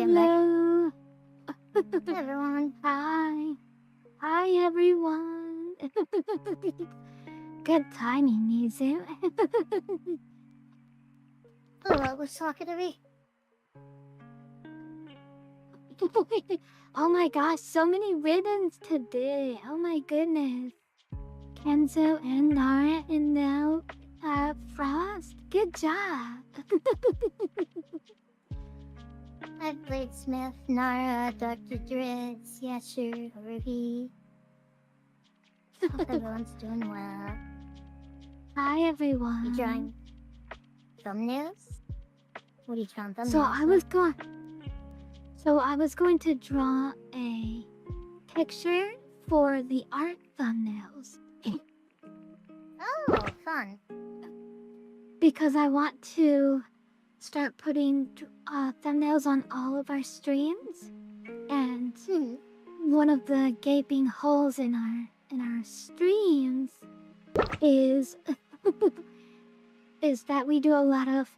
Hello. Everyone. Hi. Hi, everyone. Good timing, Mizu. Hello, was talking to me. Oh my gosh, so many ribbons today. Oh my goodness. Kenzo and Nara and now Frost. Good job. I've played Smith, Nara, Dr. Dritz, Yasher, Ruby. Hope everyone's doing well. Hi, everyone. You drawing thumbnails? What are you drawing thumbnails? So I was going to draw a picture for the art thumbnails. Oh, fun. Because I want to start putting thumbnails on all of our streams, and one of the gaping holes in our streams is is that we do a lot of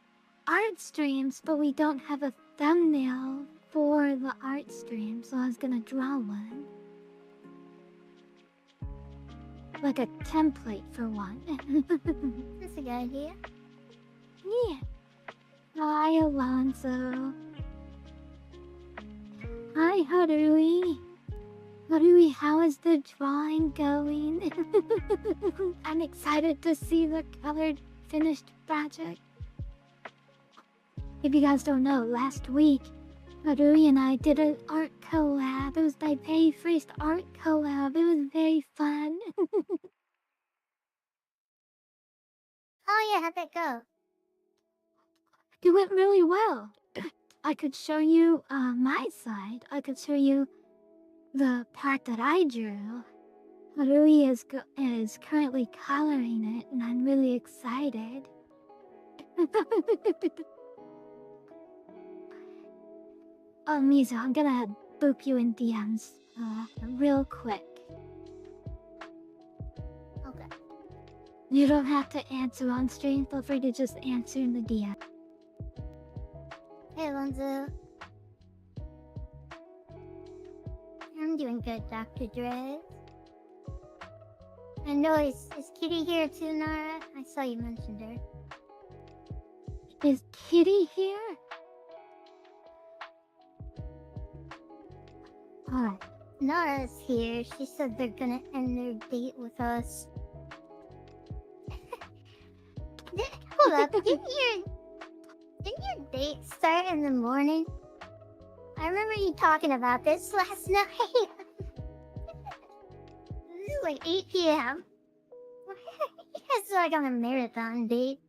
art streams, but we don't have a thumbnail for the art stream, so I was gonna draw one. Like a template for one. That's a good idea. Yeah. Hi, Alonso. Hi, Harui. Harui, how is the drawing going? I'm excited to see the colored finished project. If you guys don't know, last week, Harui and I did an art collab. It was my very first art collab. It was very fun. Oh yeah, how'd that go? It went really well. I could show you my side. I could show you the part that I drew. Harui is currently coloring it, and I'm really excited. Oh, Mizu, I'm gonna boop you in DMs real quick. Okay. You don't have to answer on stream. Feel free to just answer in the DM. Hey, Alonzo. I'm doing good, Dr. Dre. I know, is Kitty here too, Nara? I saw you mentioned her. Is Kitty here? Alright. Nara's here. She said they're gonna end their date with us. Hold up, didn't your date start in the morning? I remember you talking about this last night. This is like 8 p.m. You guys are like on a marathon date.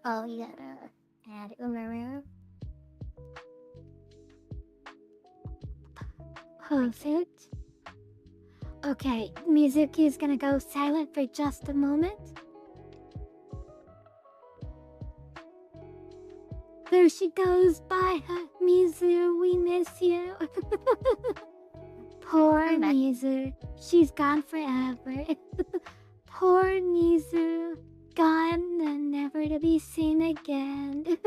Oh, you gotta add Umaru. Perfect. Okay, Mizuki is gonna go silent for just a moment. There she goes. Bye, Mizu. We miss you. Poor Mizu. She's gone forever. Poor Mizu. Gone and never to be seen again.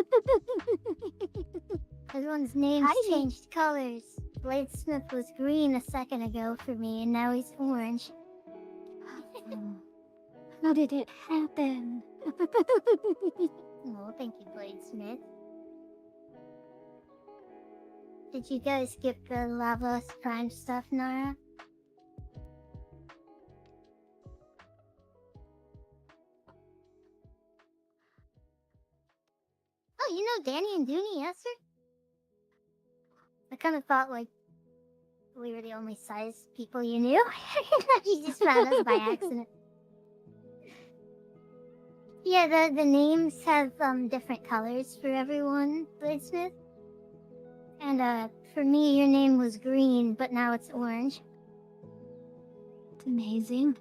Everyone's names changed colors. Bladesmith was green a second ago for me, and now he's orange. How did it happen? Oh, thank you, Bladesmith. Did you guys skip the Lava Prime stuff, Nara? Oh, you know Danny and Dooney, yes, sir? I kind of thought, like, we were the only size people you knew. You just found us by accident. Yeah, the names have different colors for everyone, Bladesmith. And for me, your name was green, but now it's orange. It's amazing.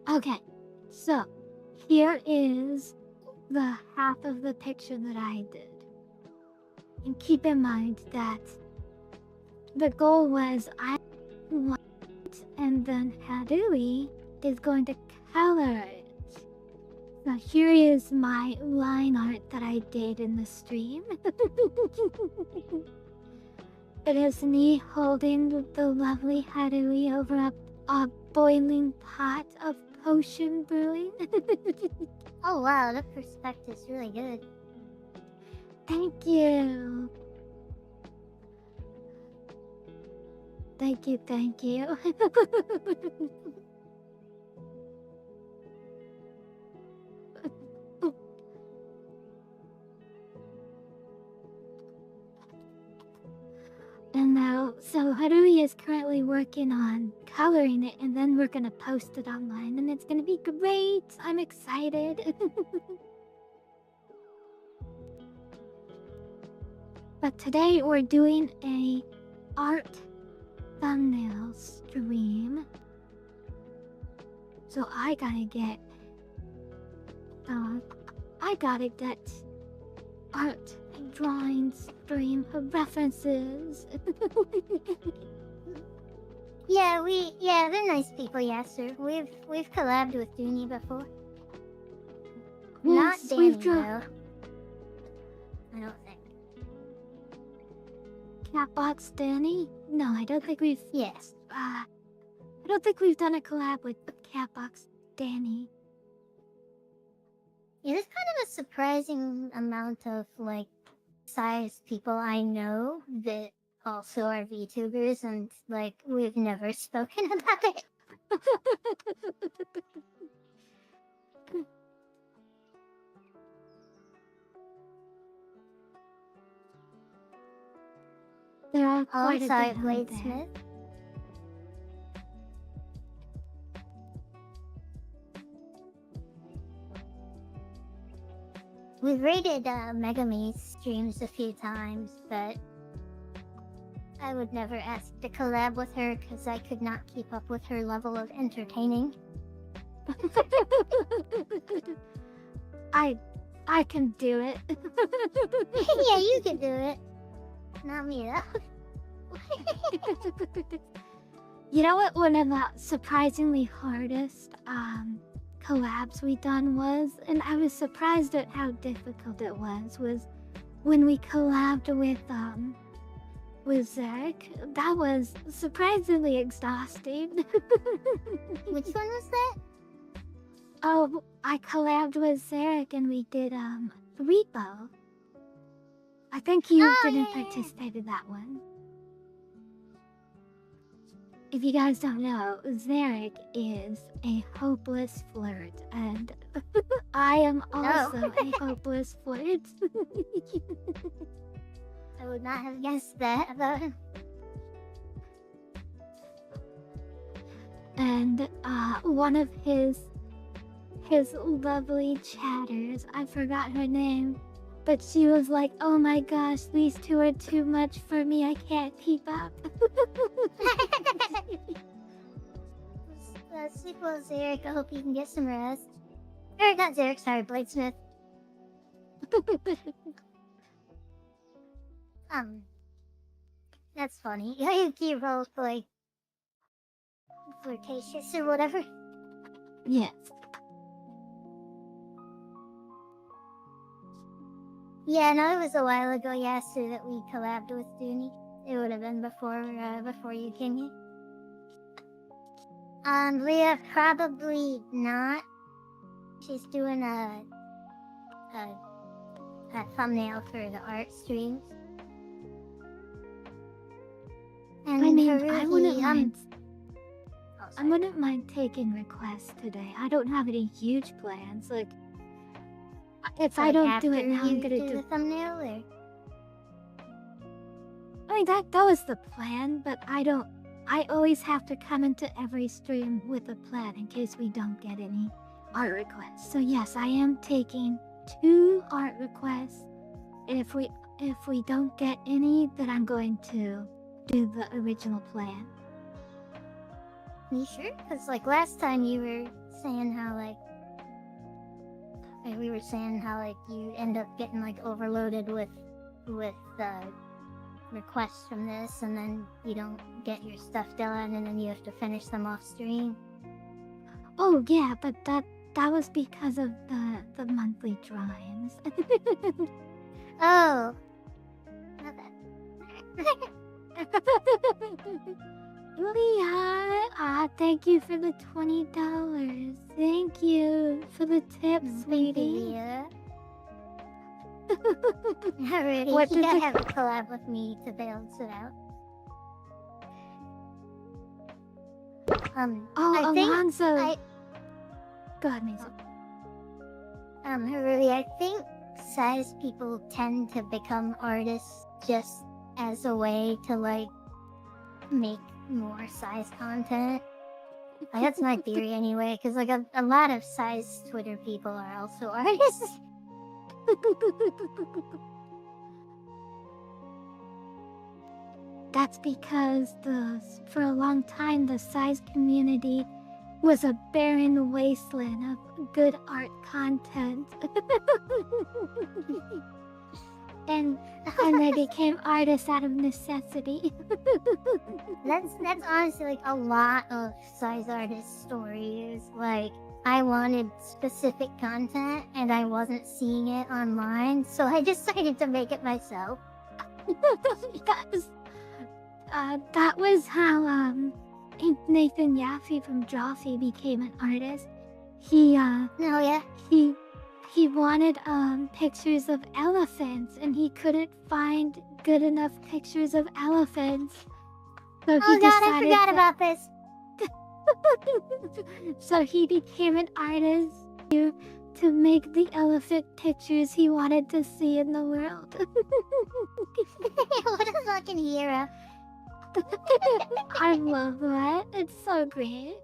Okay, so here is the half of the picture that I did. And keep in mind that the goal was I want and then have Harui is going to color it. So here is my line art that I did in the stream. It is me holding the lovely Harui over a boiling pot of potion brewing. Oh wow, the perspective's really good. Thank you. Thank you, thank you. And now, so Harui is currently working on coloring it, and then we're gonna post it online, and it's gonna be great. I'm excited. But today we're doing a art thumbnail stream. So I gotta get art and drawing stream references. Yeah, they're nice people, yes, sir. We've collabed with Dooney before. Not Yes, Danny, we've though. I don't think. Catbox Danny? No, I don't think we've. Yes. I don't think we've done a collab with Catbox Danny. Yeah, there's kind of a surprising amount of, like, size people I know that also are VTubers, and, like, we've never spoken about it. There are Oh, quite I'm a sorry, bit out there. Bladesmith. We've rated Megami streams a few times, but I would never ask to collab with her because I could not keep up with her level of entertaining. I can do it. Yeah, you can do it. Not me, though. You know what one of the surprisingly hardest collabs we done was, and I was surprised at how difficult it was when we collabed with Zarek. That was surprisingly exhausting. Which one was that? Oh, I collabed with Zarek and we did Repo. I think you didn't participate in that one. If you guys don't know, Zarek is a hopeless flirt, and I am also a hopeless flirt. I would not have guessed that about him. And one of his lovely chatters, I forgot her name, but she was like, "Oh my gosh, these two are too much for me. I can't keep up." Sleep well, Zarek. I hope you can get some rest. Or not Zarek, sorry, Bladesmith. That's funny. You both, like, flirtatious or whatever. Yes. Yeah, no, it was a while ago, Yasu, that we collabed with Dooney. It would have been before you came here. Leah, probably not. She's doing a thumbnail for the art streams. And I mean, Haruhi, I wouldn't mind. Oh, I wouldn't mind taking requests today. I don't have any huge plans. Like, if I don't do it now, I'm gonna do the thumbnail. Or? I mean, that was the plan, but I always have to come into every stream with a plan in case we don't get any art requests. So yes, I am taking 2 art requests, and if we don't get any, then I'm going to do the original plan. You sure? Because like last time you were saying how we were saying how like you end up getting like overloaded with requests from this, and then you don't get your stuff done, and then you have to finish them off stream. Oh yeah, but that was because of the monthly drawings. Oh. Not that. Leah, thank you for the $20. Thank you for the tip, sweetie. Yeah. Alrighty, What you did gotta the- have a collab with me to balance it out. Oh, I think Alonzo. Go ahead, Mason. Haruhi, I think size people tend to become artists just as a way to like make more size content. Like, that's my theory anyway, because like a lot of size Twitter people are also artists. That's because for a long time the size community was a barren wasteland of good art content. and they became artists out of necessity. That's honestly like a lot of size artist stories. Like, I wanted specific content and I wasn't seeing it online, so I decided to make it myself. That was how Nathan Yaffe from Jaffe became an artist. He Oh yeah. he wanted pictures of elephants and he couldn't find good enough pictures of elephants. So Oh god, I forgot about this. So he became an artist to make the elephant pictures he wanted to see in the world. What a fucking hero. I love that. It's so great.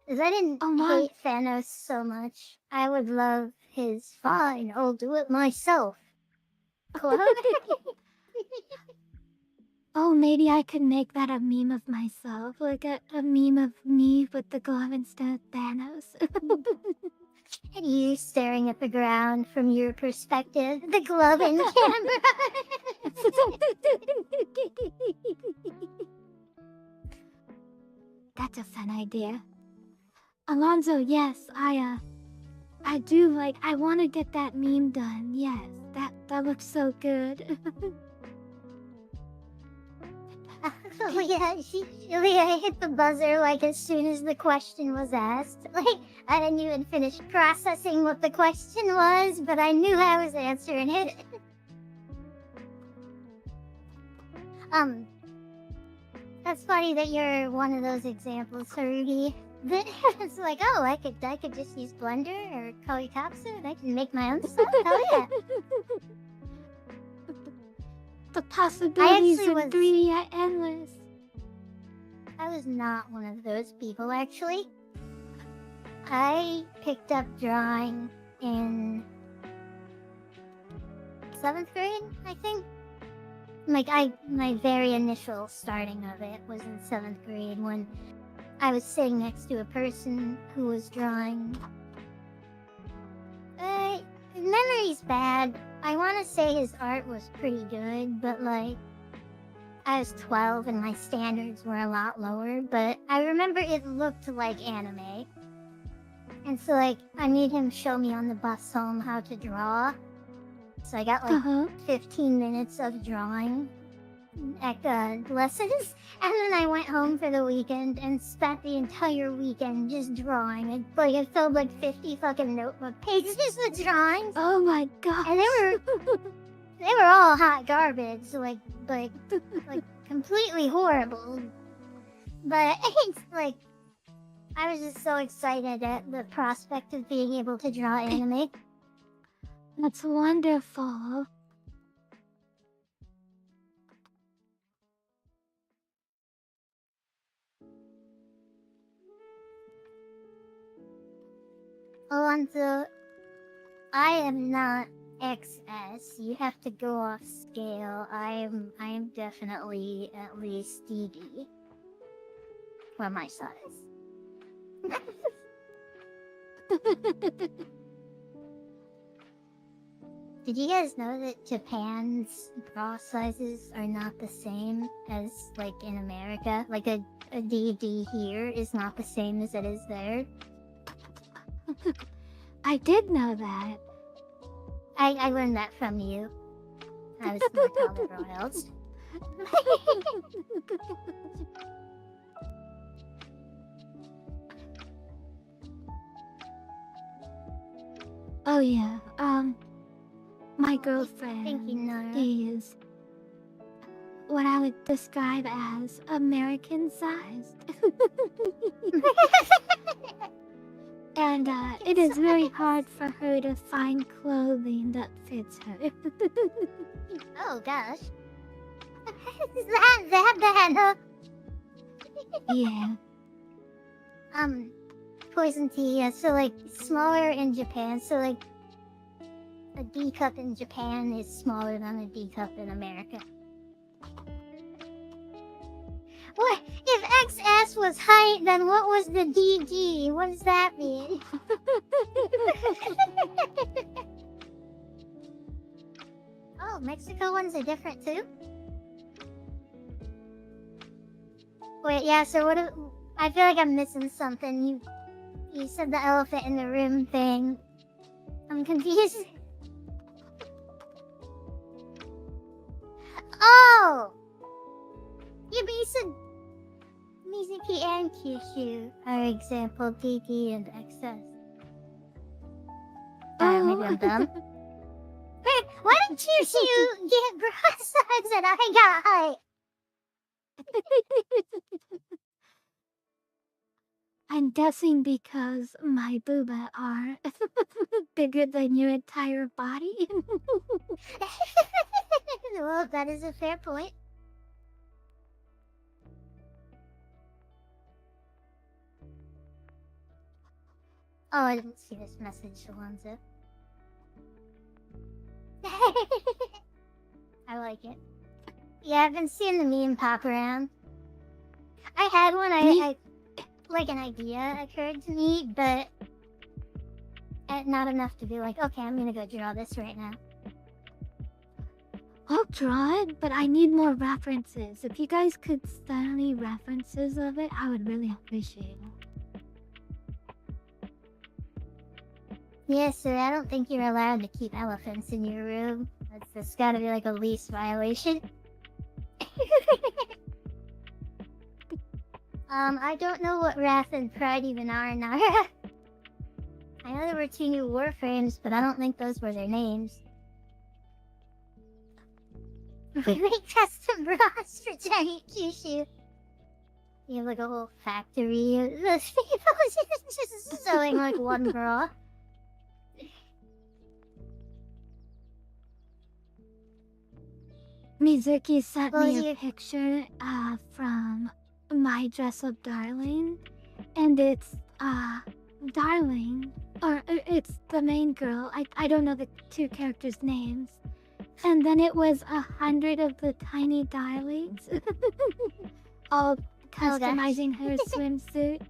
If I didn't hate Thanos so much, I would love his fine, I'll do it myself quote. Oh, maybe I could make that a meme of myself. Like a meme of me with the glove instead of Thanos. And you staring at the ground from your perspective, the glove in camera. That's a fun idea. Alonzo, yes, I do I want to get that meme done. Yes, that looks so good. Oh yeah, Leah hit the buzzer like as soon as the question was asked. Like, I didn't even finish processing what the question was, but I knew I was answering it. That's funny that you're one of those examples, Haruhi. It's like, oh, I could just use Blender or Koikatsu and I can make my own stuff. Hell yeah. The possibilities in was- 3D are endless. I was not one of those people, actually. I picked up drawing in 7th grade, I think. Like, my very initial starting of it was in 7th grade when I was sitting next to a person who was drawing. Memory's bad. I want to say his art was pretty good, but like, I was 12 and my standards were a lot lower, but I remember it looked like anime. And so like, I made him show me on the bus home how to draw. So I got like 15 minutes of drawing lessons, and then I went home for the weekend and spent the entire weekend just drawing. And like, I filled like 50 fucking notebook pages with drawings. Oh my god! And they were all hot garbage, like completely horrible. But it's like, I was just so excited at the prospect of being able to draw anime. That's wonderful. Alonso, I am not XS. You have to go off scale. I am definitely at least DD for my size. Did you guys know that Japan's bra sizes are not the same as, like, in America? Like, a DD here is not the same as it is there. I did know that. I learned that from you. I was not told everyone else. Oh yeah, my Thank you, girlfriend Nora. is what I would describe as American sized. And it is very hard for her to find clothing that fits her. Oh gosh. Is that bad, huh? Yeah. Poison tea, yeah, so like smaller in Japan, so like a D cup in Japan is smaller than a D cup in America. What? If XS was height, then what was the DG? What does that mean? Oh, Mexico ones are different too? Wait, yeah, so what if, I feel like I'm missing something. You said the elephant in the room thing. I'm confused. Oh! Yeah, but you said Mizuki and Kyushu are example DD and XS. Maybe I'm dumb. Hey, why did Kyushu get bra size and I got height? I'm guessing because my booba are bigger than your entire body. Well, that is a fair point. Oh, I didn't see this message, Alonzo. I like it. Yeah, I've been seeing the meme pop around. I had one, I like an idea occurred to me, but not enough to be like, okay, I'm gonna go draw this right now. I'll draw it, but I need more references. If you guys could send me references of it, I would really appreciate it. Yeah, so I don't think you're allowed to keep elephants in your room. That's gotta be like a lease violation. I don't know what Wrath and Pride even are, Nara. I know there were 2 new Warframes, but I don't think those were their names. We make custom bras for giant Kyushu. You have like a whole factory of those people just sewing like one bra. Mizuki sent Well, me a picture from My Dress Up Darling, and it's Darling, or it's the main girl. I don't know the 2 characters' names. And then it was 100 of the tiny darlings, all customizing her swimsuit.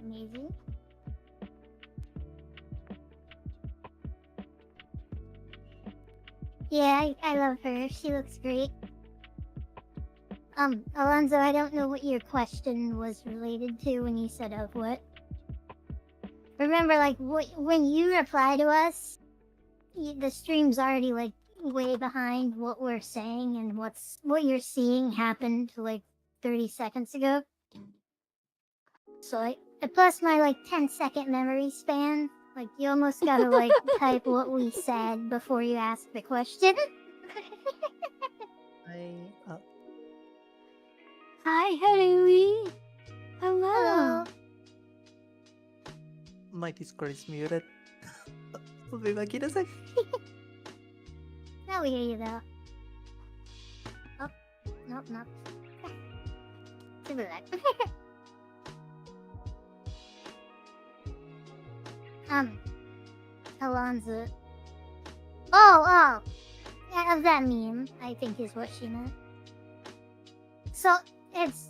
Amazing. Yeah, I love her. She looks great. Alonzo, I don't know what your question was related to when you said of what. Remember, like, when you reply to us, the stream's already, like, way behind what we're saying, and what you're seeing happened, like, 30 seconds ago. So, like, plus my, like, 10-second memory span, like, you almost gotta, like, type what we said before you ask the question. Hi, Harui. Hello. Hello. My Discord is muted. Now we hear you, though. Oh, nope, not. Too bad. Alonzo. Oh! Yeah, of that meme, I think is what she meant. So, it's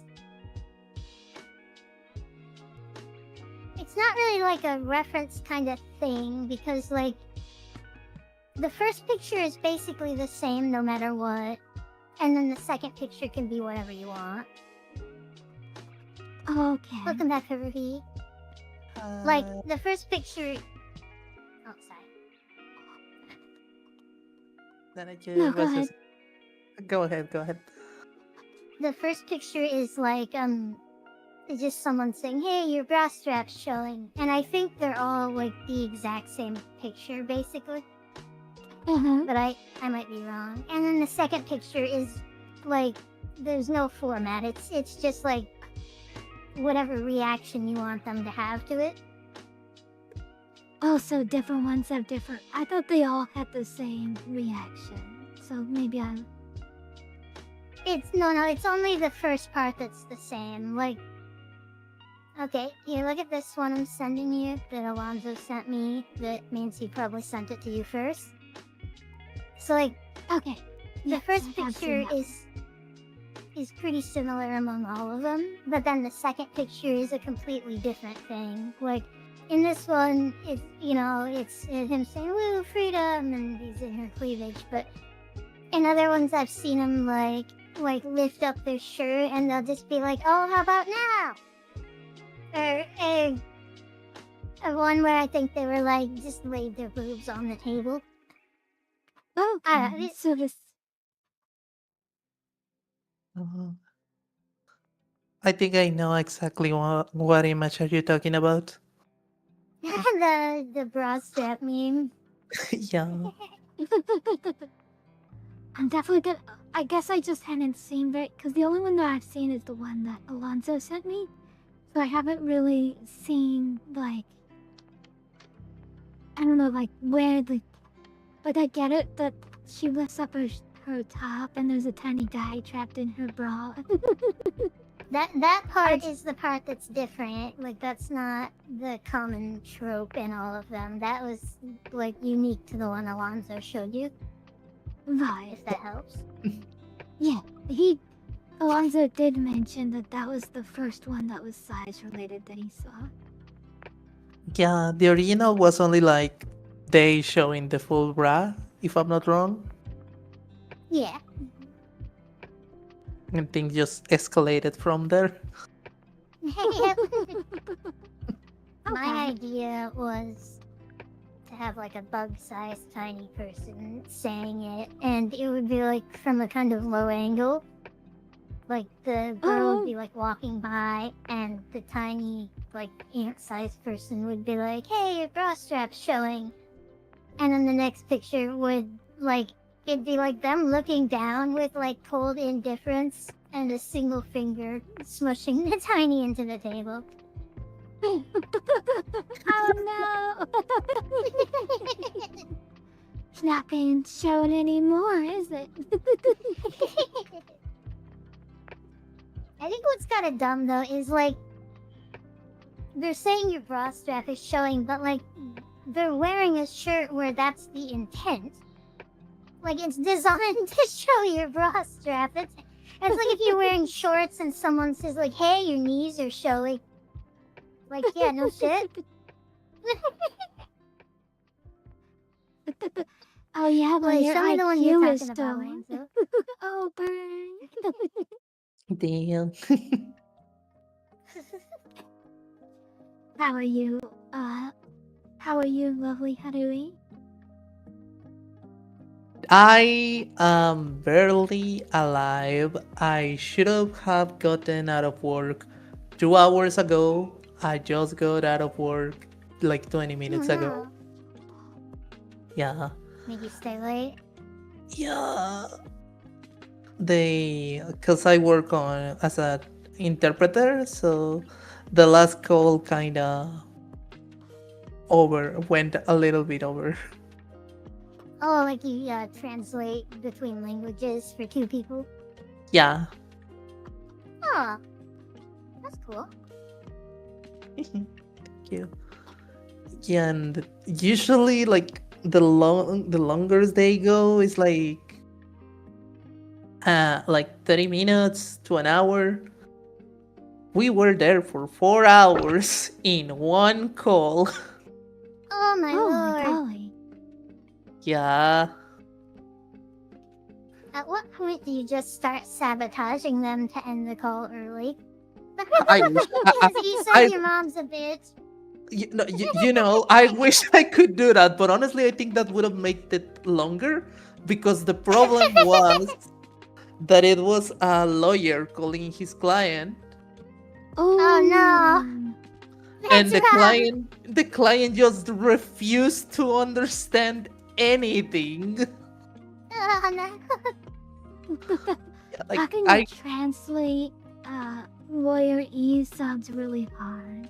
it's not really like a reference kind of thing because like the first picture is basically the same no matter what, and then the second picture can be whatever you want. Okay. Welcome back, Haruhi. Like the first picture. Oh, sorry. No, go ahead. Go ahead. The first picture is like it's just someone saying, "Hey, your bra strap's showing," and I think they're all like the exact same picture, basically. But I might be wrong. And then the second picture is like there's no format. It's just like whatever reaction you want them to have to it. Oh, so different ones have different. I thought they all had the same reaction. So maybe I'm. It's no, it's only the first part that's the same. Like, okay, here, look at this one I'm sending you that Alonzo sent me. That means he probably sent it to you first. So, like, Okay. the Yes, first I have picture seen that. is pretty similar among all of them, but then the second picture is a completely different thing. Like, in this one, it's him saying "Woo, freedom," and he's in her cleavage. But in other ones, I've seen him like lift up their shirt, and they'll just be like, "Oh, how about now?" Or one where I think they were like just laid their boobs on the table. Okay. So this. I think I know exactly what image are you talking about. the bra strap meme. Yeah. I'm definitely gonna. I guess I just hadn't seen because the only one that I've seen is the one that Alonzo sent me. So I haven't really seen like. I don't know, like where the. But I get it that she lifts up her top and there's a tiny guy trapped in her bra. That part is the part that's different. Like that's not the common trope in all of them. That was like unique to the one Alonzo showed you. Right. If that helps. Yeah, Alonzo did mention that was the first one that was size related that he saw. Yeah, the original was only like they showing the full bra, if I'm not wrong. Yeah. And things just escalated from there. My idea was to have like a bug-sized tiny person saying it, and it would be like from a kind of low angle. Like the girl would be like walking by, and the tiny like ant-sized person would be like, "Hey, your bra strap's showing," and then the next picture would like it'd be like them looking down with like cold indifference and a single finger smushing the tiny into the table. Oh no! It's not being shown anymore, is it? I think what's kind of dumb though is like they're saying your bra strap is showing, but like they're wearing a shirt where that's the intent. Like it's designed to show your bra strap. It's like if you're wearing shorts and someone says like, "Hey, your knees are showing." Like, yeah, no shit. Oh yeah, but Wait, your show me the one you're IQ is talking about, still. Lanzo. Oh, burn. Damn. How are you? How are you, lovely Harui? I am barely alive. I should have gotten out of work 2 hours ago. I just got out of work like 20 minutes ago. Yeah. Make you stay late? Yeah. Because I work on as an interpreter, so the last call kinda went a little bit over. Oh, like you translate between languages for two people? Yeah. Oh, that's cool. Thank you. Yeah, and usually like the longer they go is like 30 minutes to an hour. We were there for 4 hours in one call. Oh my Oh my lord. golly. Yeah. At what point do you just start sabotaging them to end the call early? I wish Because you said I your mom's a bitch. I wish I could do that, but honestly, I think that would have made it longer because the problem was that it was a lawyer calling his client, Oh no. Oh. and That's rough. the client just refused to understand anything. Oh no. How Like can you I translate lawyer E sounds really hard.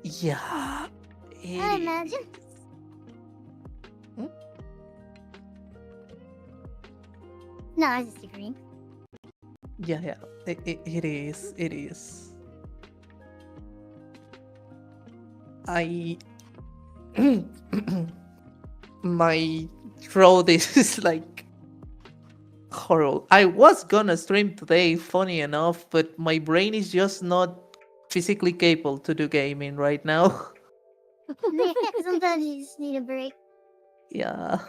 yeah, it I is. imagine. Hmm? No, I was just agreeing. Yeah, it is. It is. I my throat is like horrible. I was gonna stream today, funny enough, but my brain is just not physically capable to do gaming right now. Sometimes you just need a break. Yeah.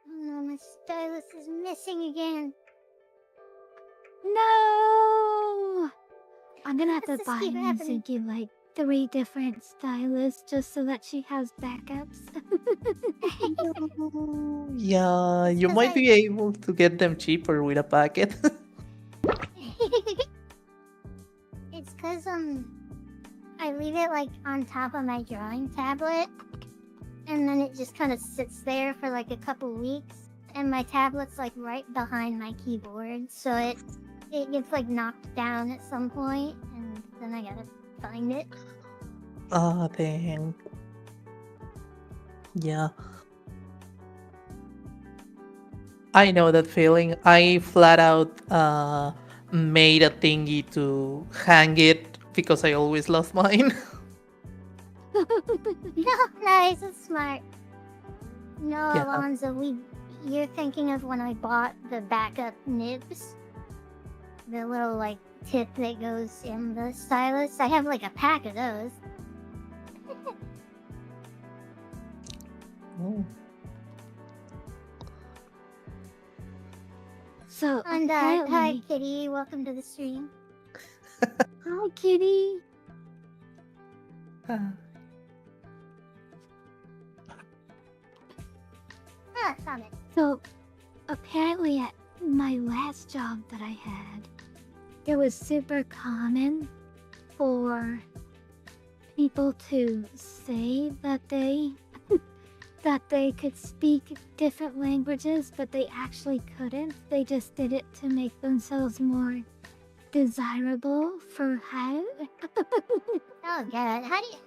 Oh no, my stylus is missing again. No! I'm gonna have to Does this buy keep happening? Mizuki like 3 different stylists just so that she has backups. Yeah, It's you because might be able to get them cheaper with a packet. it's because I leave it like on top of my drawing tablet, and then it just kind of sits there for like a couple weeks, and my tablet's like right behind my keyboard, so it gets like knocked down at some point, and then I gotta find it. Ah, dang. Yeah. I know that feeling. I flat out made a thingy to hang it because I always lost mine. No, nice, that's smart. No, Yeah. Alonzo, you're thinking of when I bought the backup nibs, the little like tip that goes in the stylus. I have like a pack of those. Oh. So And hi, apparently, Kitty, welcome to the stream. hi Kitty. Ah. Ah, found it. So apparently at my last job that I had, it was super common for people to say that they that they could speak different languages, but they actually couldn't. They just did it to make themselves more desirable for hire. Oh god, how do you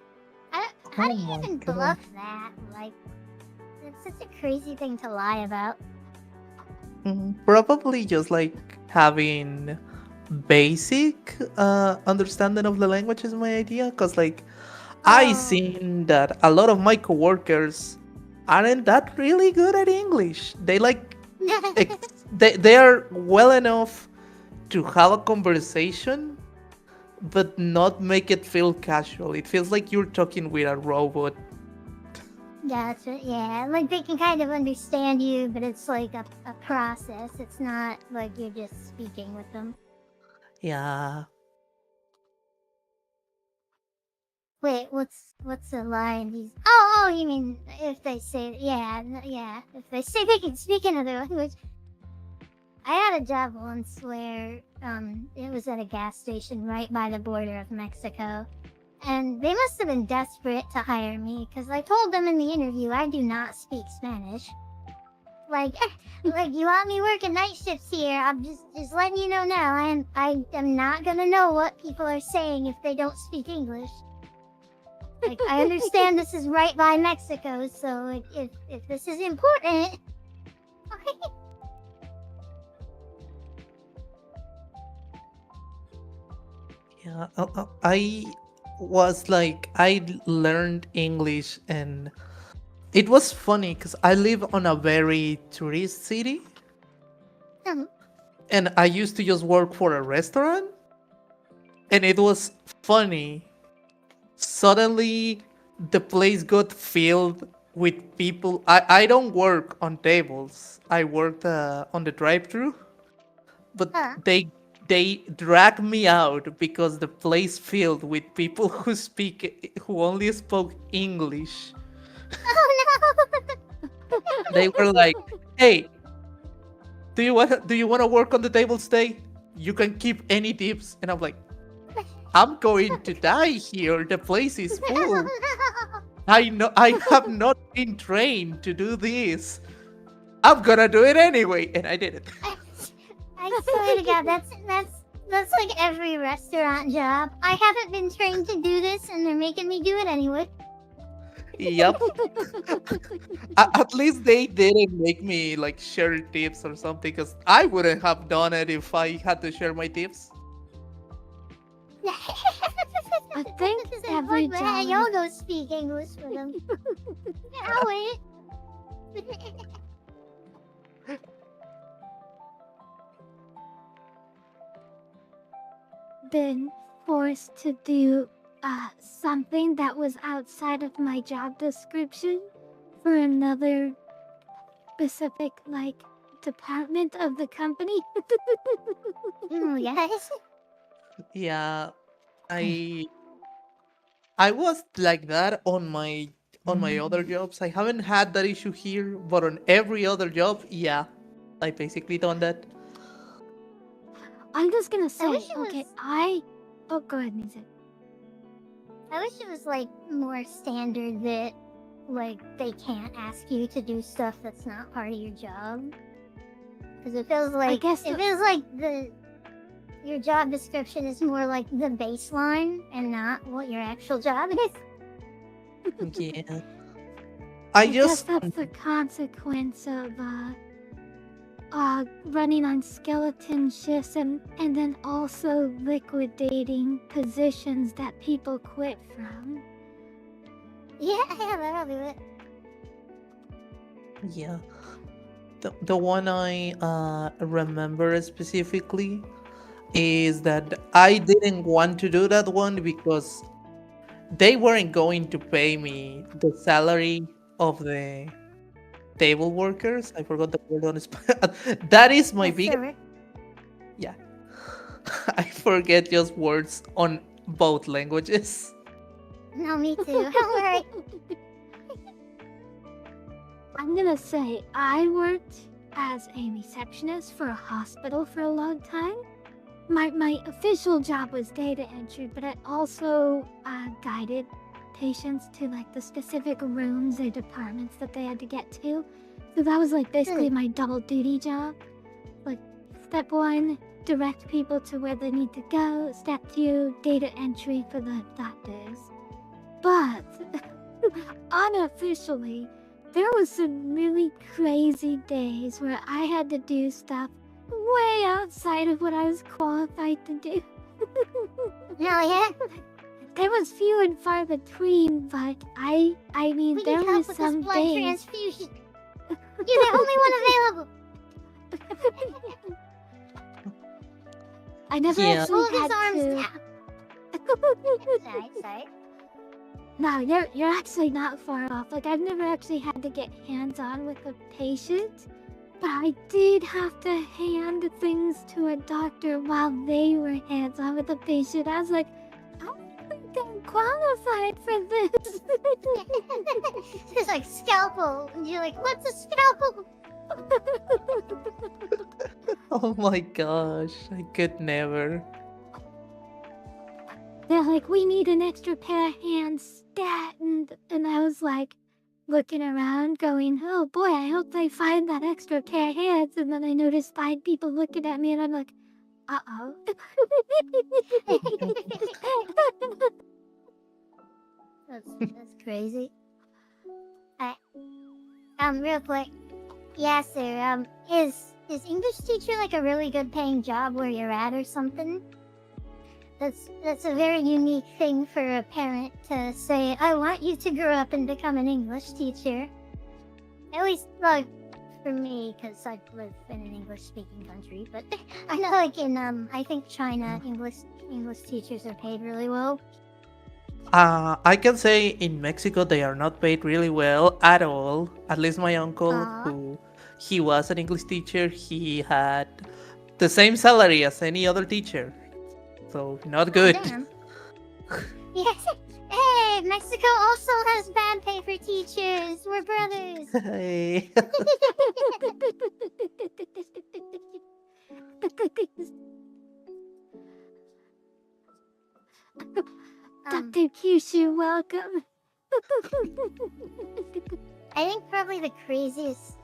Oh even my god. bluff that? Like, it's such a crazy thing to lie about. Probably just like having basic understanding of the language is my idea. Cause like I Oh. seen that a lot of my coworkers aren't that really good at English. They like they are well enough to have a conversation, but not make it feel casual. It feels like you're talking with a robot. Gotcha, yeah. Like, they can kind of understand you, but it's like a process. It's not like you're just speaking with them. Yeah. Wait, what's the line? Oh, you mean if they say, yeah, if they say they can speak another language. I had a job once where it was at a gas station right by the border of Mexico. And they must have been desperate to hire me because I told them in the interview I do not speak Spanish. Like, you want me working night shifts here? I'm just letting you know now. I am not gonna know what people are saying if they don't speak English. Like, I understand this is right by Mexico, so if this is important. Yeah. I was like, I learned English, and it was funny because I live on a very tourist city. Um, and I used to just work for a restaurant, and it was funny. Suddenly, the place got filled with people. I don't work on tables. I worked on the drive-through, but Huh. they dragged me out because the place filled with people who only spoke English. Oh They were like, "Hey, do you want to work on the tables today? You can keep any tips." And I'm like, "I'm going to die here. The place is full. no! I know I have not been trained to do this. I'm gonna do it anyway." And I did it. I swear to God, that's like every restaurant job. I haven't been trained to do this, and they're making me do it anyway. Yep. At least they didn't make me like share tips or something, because I wouldn't have done it if I had to share my tips. I think This is every like, job. y'all go speak English with them. I'll wait. Been forced to do something that was outside of my job description for another specific department of the company. Yes. Yeah, I I was like that on my other jobs. I haven't had that issue here, but on every other job, yeah, I basically done that. I'm just gonna say, wish it okay, was- oh, go ahead, music. I wish it was like more standard that like they can't ask you to do stuff that's not part of your job. Because it feels like guess it feels like your job description is more like the baseline and not what your actual job is. Yeah. I I guess just that's the consequence of running on skeleton shifts and then also liquidating positions that people quit from. Yeah, that'll do it. yeah. The one I remember specifically is that I didn't want to do that one because they weren't going to pay me the salary of the table workers. I forgot the word on Spanish. That is my Yes, big. sir. Yeah. I forget just words on both languages. No, me too. Don't worry. I'm gonna say I worked as a receptionist for a hospital for a long time. My official job was data entry, but I also guided patients to the specific rooms or departments that they had to get to. So that was basically my double duty job. Step 1, direct people to where they need to go. Step 2, data entry for the doctors. But unofficially, there was some really crazy days where I had to do stuff way outside of what I was qualified to do. Hell yeah. There was few and far between, but I mean, We there need were help with this some blood days. transfusion. You're the only one available. I never Yeah. actually Hold his had arms to. down. Sorry. No, you're actually not far off. I've never actually had to get hands-on with a patient, but I did have to hand things to a doctor while they were hands-on with a patient. I was like, I don't think I'm qualified for this. It's like scalpel. And you're like, what's a scalpel? Oh my gosh, I could never. They're like, we need an extra pair of hands, stat, and I was like, looking around, going, oh boy, I hope they find that extra pair of hands. And then I noticed 5 people looking at me, and I'm like, uh-oh. That's crazy. Real quick. Yeah, sir. Is English teacher like a really good paying job where you're at or something? That's a very unique thing for a parent to say, I want you to grow up and become an English teacher. At least, like, for me because I live in an English-speaking country, but I know like in I think China, English teachers are paid really well. I can say in Mexico they are not paid really well at all. At least my uncle, Aw. who he was an English teacher, he had the same salary as any other teacher. So not Oh, good. damn. Yes. Hey, Mexico also has bad pay for teachers. We're brothers. Hey. Dr. Kyushu, welcome. I think probably the craziest,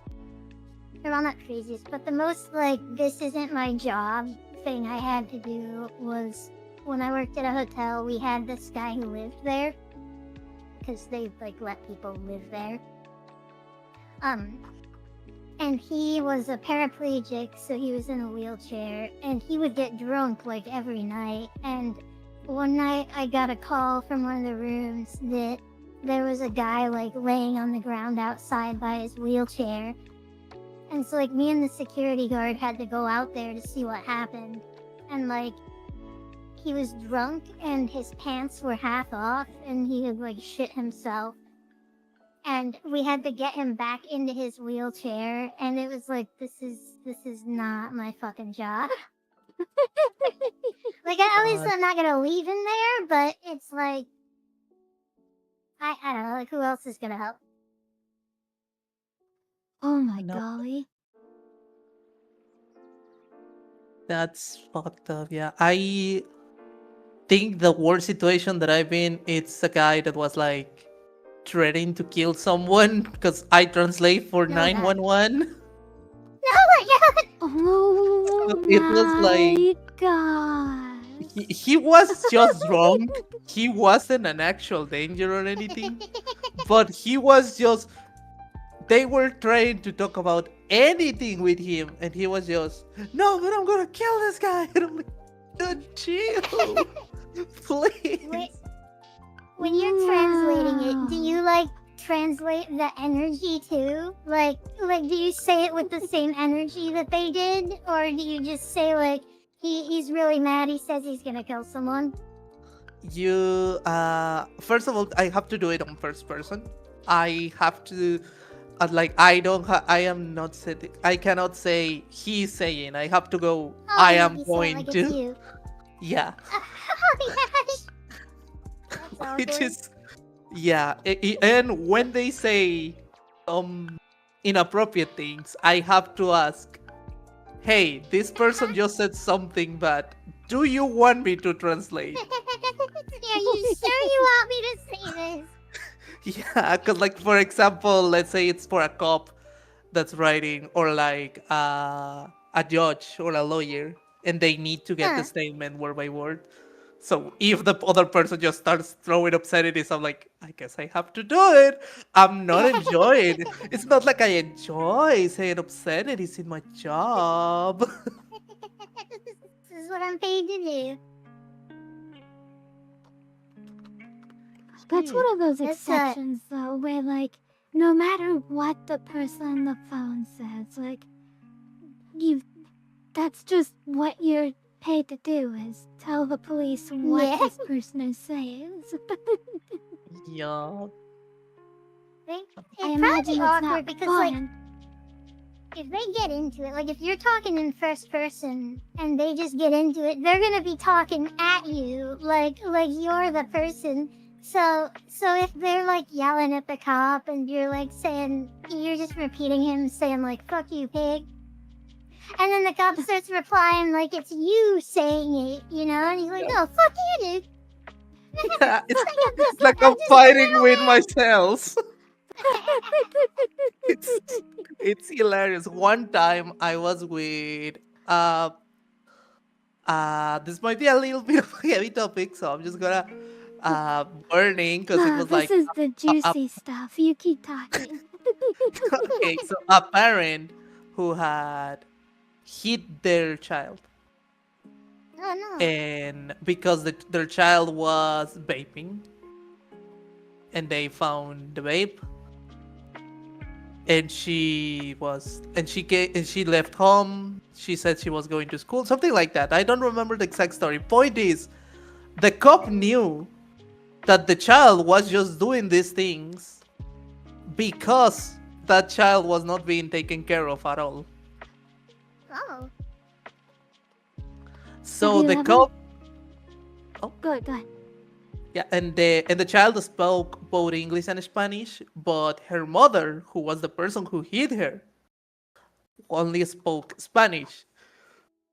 or well, not craziest, but the most like this isn't my job thing I had to do was when I worked at a hotel. We had this guy who lived there because they like let people live there. And he was a paraplegic, so he was in a wheelchair, and he would get drunk like every night. And one night I got a call from one of the rooms that there was a guy like laying on the ground outside by his wheelchair. And so like me and the security guard had to go out there to see what happened. And like he was drunk and his pants were half off and he had like shit himself. And we had to get him back into his wheelchair, and it was like, this is not my fucking job. Like, at least I'm not gonna leave him there, but it's like, I don't know, like, who else is gonna help? Oh my No. golly. That's fucked up. Yeah, I think the worst situation that I've been, it's a guy that was like threatening to kill someone because I translate for No, God. 911. Oh my god! Oh It was like my god. he was just drunk. He wasn't an actual danger or anything, but he was just. They were trying to talk about anything with him, and he was just, no, but I'm gonna kill this guy. And I'm like, dude, chill, please. Wait, when you're translating it, do you like translate the energy too? Like do you say it with the same energy that they did, or do you just say like he's really mad? He says he's gonna kill someone. You first of all, I have to do it on first person. I have to like I don't I am not saying, I cannot say he's saying. I have to go, Oh, I you am say it going like to. it's you. Yeah. Oh my gosh. That's Which awkward. is, yeah, and when they say inappropriate things, I have to ask, hey, this person just said something bad, do you want me to translate? Are you sure you want me to say this? Yeah, because like for example, let's say it's for a cop that's writing, or like a judge or a lawyer, and they need to get the Huh. statement word by word. So if the other person just starts throwing obscenities, I'm like, I guess I have to do it. I'm not enjoying it. It's not like I enjoy saying obscenities in my job. This is what I'm paid to do. That's one of those That's exceptions, though, where, like, no matter what the person on the phone says, like, that's just what you're paid to do, is tell the police what Yeah. this person is saying. Yeah. It'd I probably imagine be it's awkward not because, like, fun. if they get into it, like, if you're talking in first person and they just get into it, they're gonna be talking at you, like you're the person. So if they're like yelling at the cop and you're like saying, you're just repeating him saying like, fuck you, pig. And then the cop starts replying like it's you saying it, you know? And he's like, no, fuck you, dude. Yeah, it's like I'm fighting with myself. It's hilarious. One time I was with this might be a little bit of a heavy topic, so I'm just gonna burning because it No, was this like is the a juicy stuff. You keep talking. okay, so a parent who had hit their child, Oh no. and because their child was vaping, and they found the vape, and she left home. She said she was going to school, something like that. I don't remember the exact story. Point is, the cop knew that the child was just doing these things because that child was not being taken care of at all. Oh. Have So you the ever? cop, oh Go ahead. yeah, and the child spoke both English and Spanish, but her mother, who was the person who hid her, only spoke Spanish.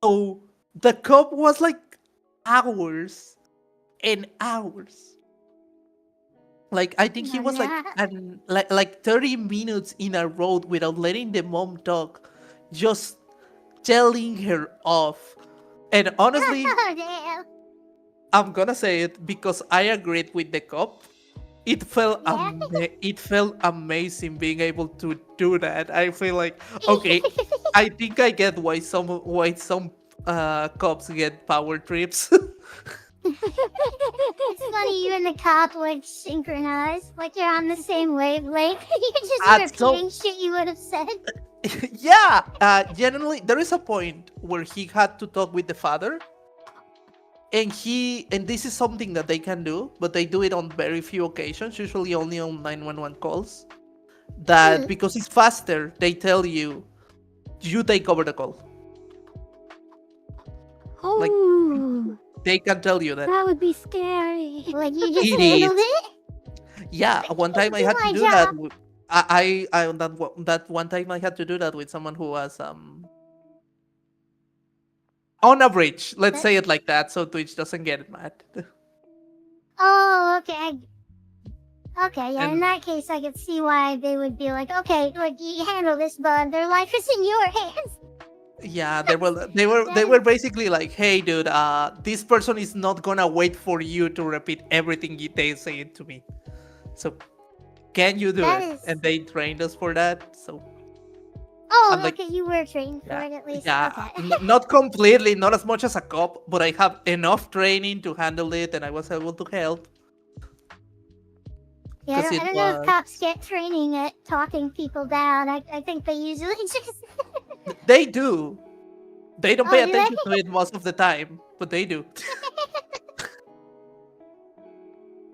So the cop was like hours and hours. Like I think he was like Nah. like 30 minutes in a row without letting the mom talk, just telling her off. And honestly, Oh, damn. I'm gonna say it because I agreed with the cop. Yeah. It felt amazing being able to do that. I feel like okay, I think I get why some cops get power trips. It's funny, you and the cop like synchronized, like you're on the same wavelength. You're just At so repeating shit you would have said. yeah, generally there is a point where he had to talk with the father, and this is something that they can do, but they do it on very few occasions, usually only on 911 calls. That Mm. because it's faster, they tell you take over the call. Like Oh, they can tell you that. that would be scary. Like you just It handled is. it. Yeah, one time I Do had to my do that. job. That one time I had to do that with someone who was on a bridge. Let's That- say it like that, so Twitch doesn't get mad. Oh, okay. Okay, yeah. In And that case, I could see why they would be like, okay, like you handle this, bud. Their life is in your hands. yeah, they were That basically like, hey, dude, this person is not gonna wait for you to repeat everything they say to me. So can you do that it? is. And they trained us for that. So I'm Oh, like, okay. You were trained for yeah, it at least. yeah, Okay. not completely, not as much as a cop, but I have enough training to handle it, and I was able to help Yeah, because I it don't know if was. cops get training at talking people down. I think they usually just. They do. They don't pay Oh, do attention to they? it most of the time, but they do.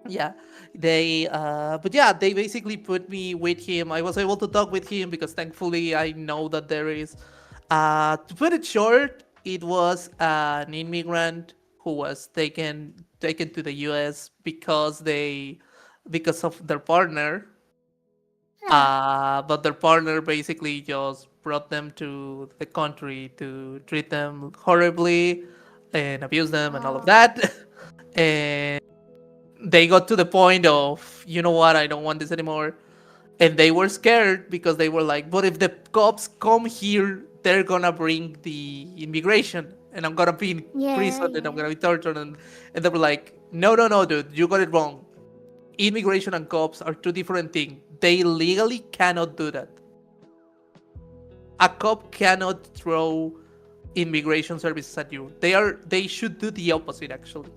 Yeah, but yeah, they basically put me with him. I was able to talk with him because thankfully I know that there is. To put it short, it was an immigrant who was taken to the U.S. because of their partner. Huh. But their partner basically just brought them to the country to treat them horribly and abuse them and all of Oh. that. And they got to the point of, you know what, I don't want this anymore. And they were scared because they were like, but if the cops come here, they're gonna bring the immigration and I'm gonna be in Yeah, prison and I'm yeah. gonna be tortured. And they were like, no, no, no, dude, you got it wrong. Immigration and cops are two different things. They legally cannot do that. A cop cannot throw immigration services at you. They should do the opposite actually.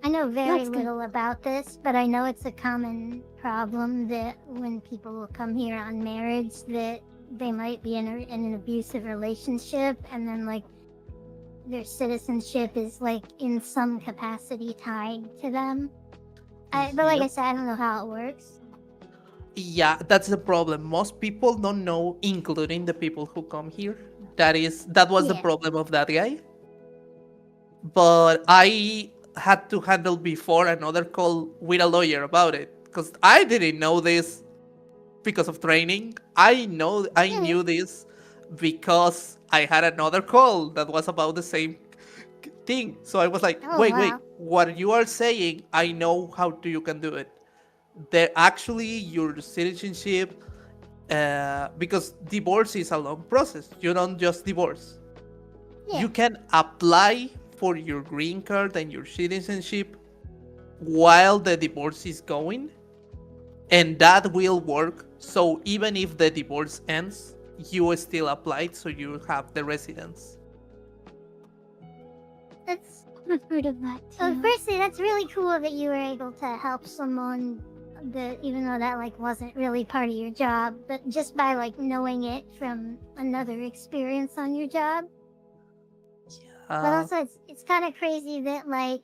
I know very That's good. little about this, but I know it's a common problem that when people will come here on marriage, that they might be in an abusive relationship, and then like their citizenship is like in some capacity tied to them. But like I Yep. said, I don't know how it works. Yeah, that's the problem. Most people don't know, including the people who come here. That was the Yeah. problem of that guy. But I had to handle before another call with a lawyer about it because I didn't know this because of training. I Mhm. knew this because I had another call that was about the same thing. So I was like, Oh wait, wow. what you are saying, I know how you can do it. There actually your citizenship, because divorce is a long process. You don't just divorce. Yeah. You can apply for your green card and your citizenship while the divorce is going, and that will work. So even if the divorce ends, you still applied, so you have the residence. That's I've heard of that too. firstly, that's really cool that you were able to help someone even though that like wasn't really part of your job, but just by like knowing it from another experience on your job. But Uh, also, it's kind of crazy that like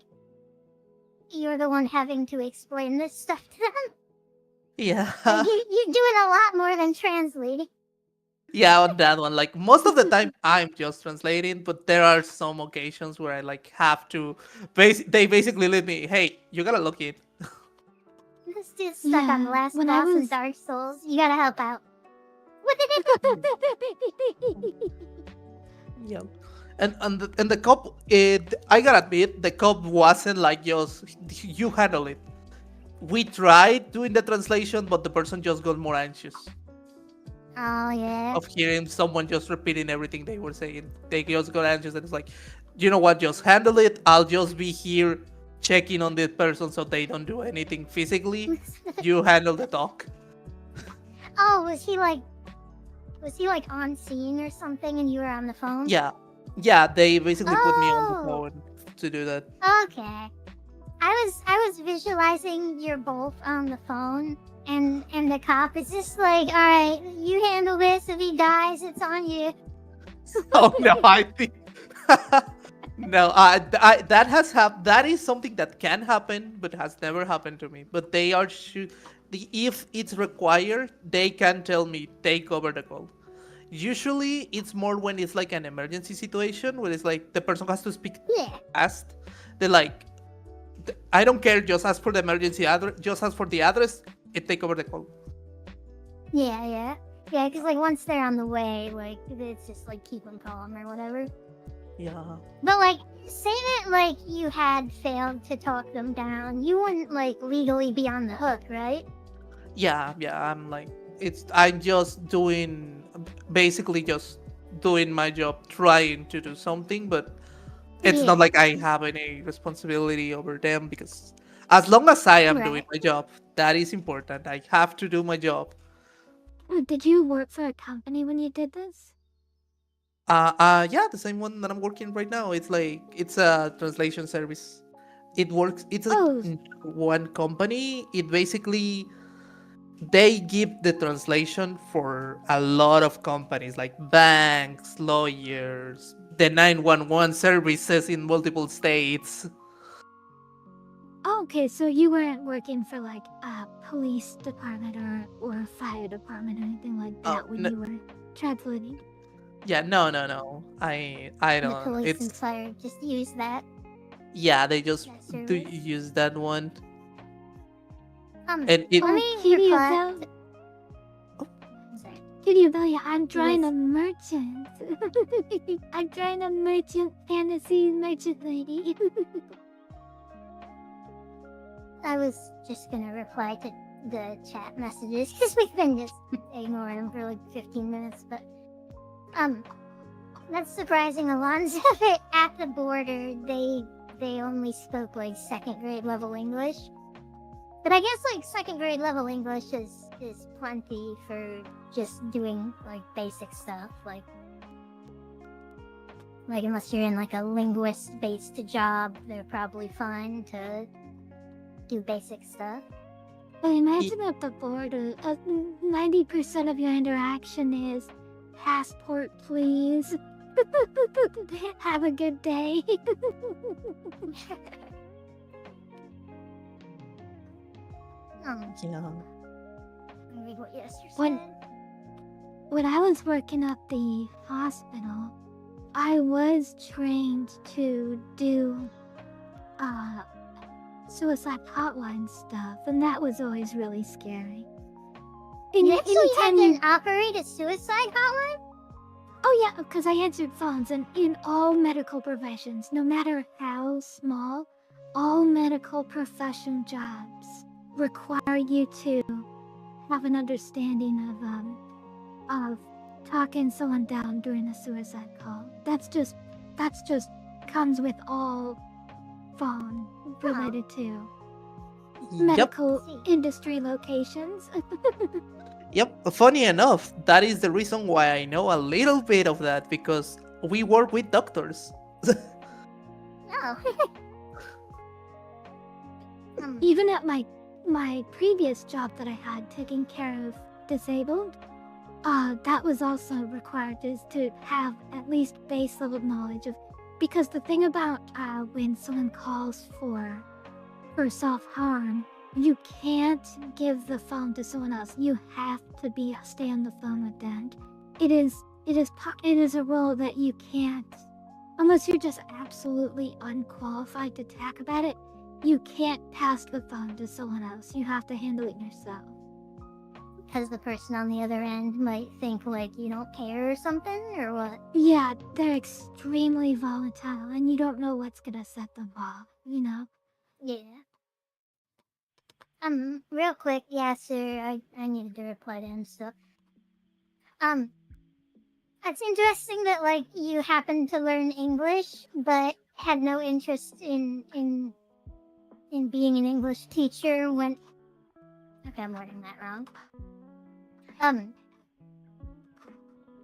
you're the one having to explain this stuff to them. yeah. Like you're doing a lot more than translating. Yeah, on that one. Like most of the time I'm just translating, but there are some occasions where I like have to they basically leave me, hey, you gotta look it. This dude's stuck on the Yeah, last when I boss in was Dark Souls. You gotta help out. Yeah. And the cop, I gotta admit, the cop wasn't like just you handle it. We tried doing the translation, but the person just got more anxious Oh yeah. of hearing someone just repeating everything they were saying. They just got anxious and it's like, you know what, just handle it. I'll just be here checking on the person so they don't do anything physically. You handle the talk. Oh, was he like on scene or something and you were on the phone? Yeah. Yeah, they basically put me on the Oh, phone to do that. okay. I was visualizing you're both on the phone and the cop is just like, all right, you handle this. If he dies, it's on you. Oh no, I think no, that has that is something that can happen, but has never happened to me. But they are if it's required, they can tell me take over the call. Usually, it's more when it's like an emergency situation where it's like the person has to speak Yeah. fast. They're like, I don't care, just ask for the emergency address, just ask for the address, and take over the call. Yeah. Yeah, because like once they're on the way, like it's just like keep them calm or whatever. Yeah. But like, say that like you had failed to talk them down, you wouldn't like legally be on the hook, right? Yeah, I'm like, I'm just basically just doing my job, trying to do something, but it's not Yeah. like I have any responsibility over them because as long as I am doing Right. my job, that is important. I have to do my job. did you work for a company when you did this? Yeah, the same one that I'm working right now. It's a translation service. It works. It's like Oh, one company. It basically they give the translation for a lot of companies like banks, lawyers, the 911 services in multiple states. okay, so you weren't working for like a police department or a fire department or anything like Oh, that when no, you were translating. yeah, no. I The don't. police and It's fire just use that they just that do service. use that one, Um, and it. let me Can you reply. tell? Sorry. Can you tell you I'm You trying guys, a merchant? I'm trying a merchant fantasy merchant lady. I was just gonna reply to the chat messages because we've been just ignoring them for like 15 minutes. But that's surprising. Alonzo at the border, they only spoke like second grade level English. But I guess like second grade level English is plenty for just doing like basic stuff. Like unless you're in like a linguist based job, they're probably fine to do basic stuff. But imagine at the border, 90% of your interaction is passport, please. Have a good day. Yeah. Let me read what Yester When- said. When I was working at the hospital, I was trained to do suicide hotline stuff, and that was always really scary. You actually had anytime to operate a suicide hotline? Oh yeah, because I answered phones, and in all medical professions, no matter how small, all medical profession jobs require you to have an understanding of talking someone down during a suicide call. That's just comes with all phone related to Yep. medical See. industry locations. Yep. Funny enough, that is the reason why I know a little bit of that because we work with doctors. No. even at my my previous job that I had taking care of disabled, that was also required is to have at least base level knowledge of, because the thing about when someone calls for self-harm, you can't give the phone to someone else. You have to stay on the phone with them. It is a rule that you can't, unless you're just absolutely unqualified to talk about it, you can't pass the phone to someone else. You have to handle it yourself. Because the person on the other end might think like you don't care or something, or what? Yeah, they're extremely volatile, and you don't know what's gonna set them off, you know? Yeah. Real quick, yeah, sir, I needed to reply to him, so. It's interesting that, like, you happened to learn English, but had no interest in being an English teacher when... Okay, I'm wording that wrong.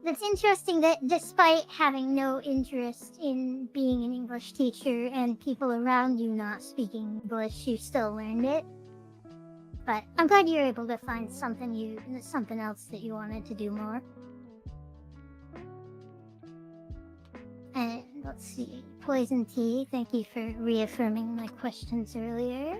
That's interesting that despite having no interest in being an English teacher and people around you not speaking English, you still learned it. But I'm glad you were able to find something else that you wanted to do more. And let's see, Poison Tea, thank you for reaffirming my questions earlier.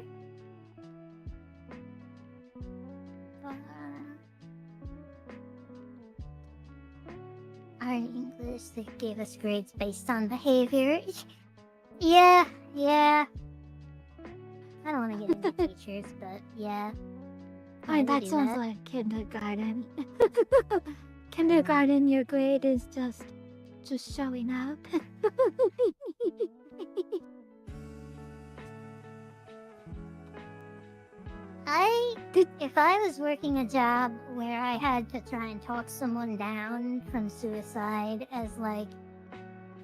Our English, they gave us grades based on behavior. Yeah. I don't want to get into teachers, but yeah. That sounds like kindergarten. Kindergarten, your grade is just showing up. If I was working a job where I had to try and talk someone down from suicide as like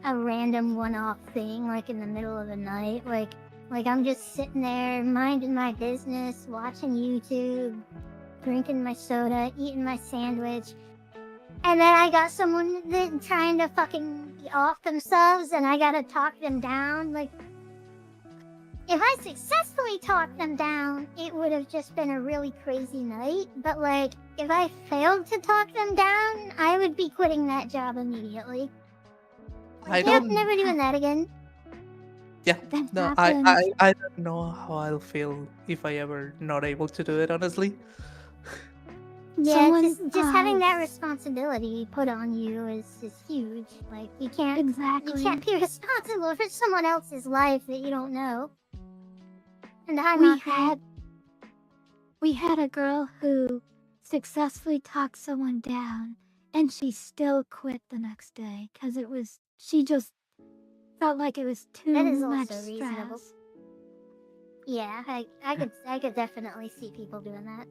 a random one-off thing, like in the middle of the night, like I'm just sitting there minding my business, watching YouTube, drinking my soda, eating my sandwich, and then I got someone that trying to fucking be off themselves and I gotta talk them down, like, if I successfully talked them down, it would have just been a really crazy night. But, like, if I failed to talk them down, I would be quitting that job immediately. Never doing that again. Yeah, no, I don't know how I'll feel if I ever not able to do it, honestly. Yeah, just having that responsibility put on you is huge. Like, you can't be responsible for someone else's life that you don't know. And we had a girl who successfully talked someone down, and she still quit the next day because she just felt like it was too much stress. Reasonable. Yeah, I could definitely see people doing that.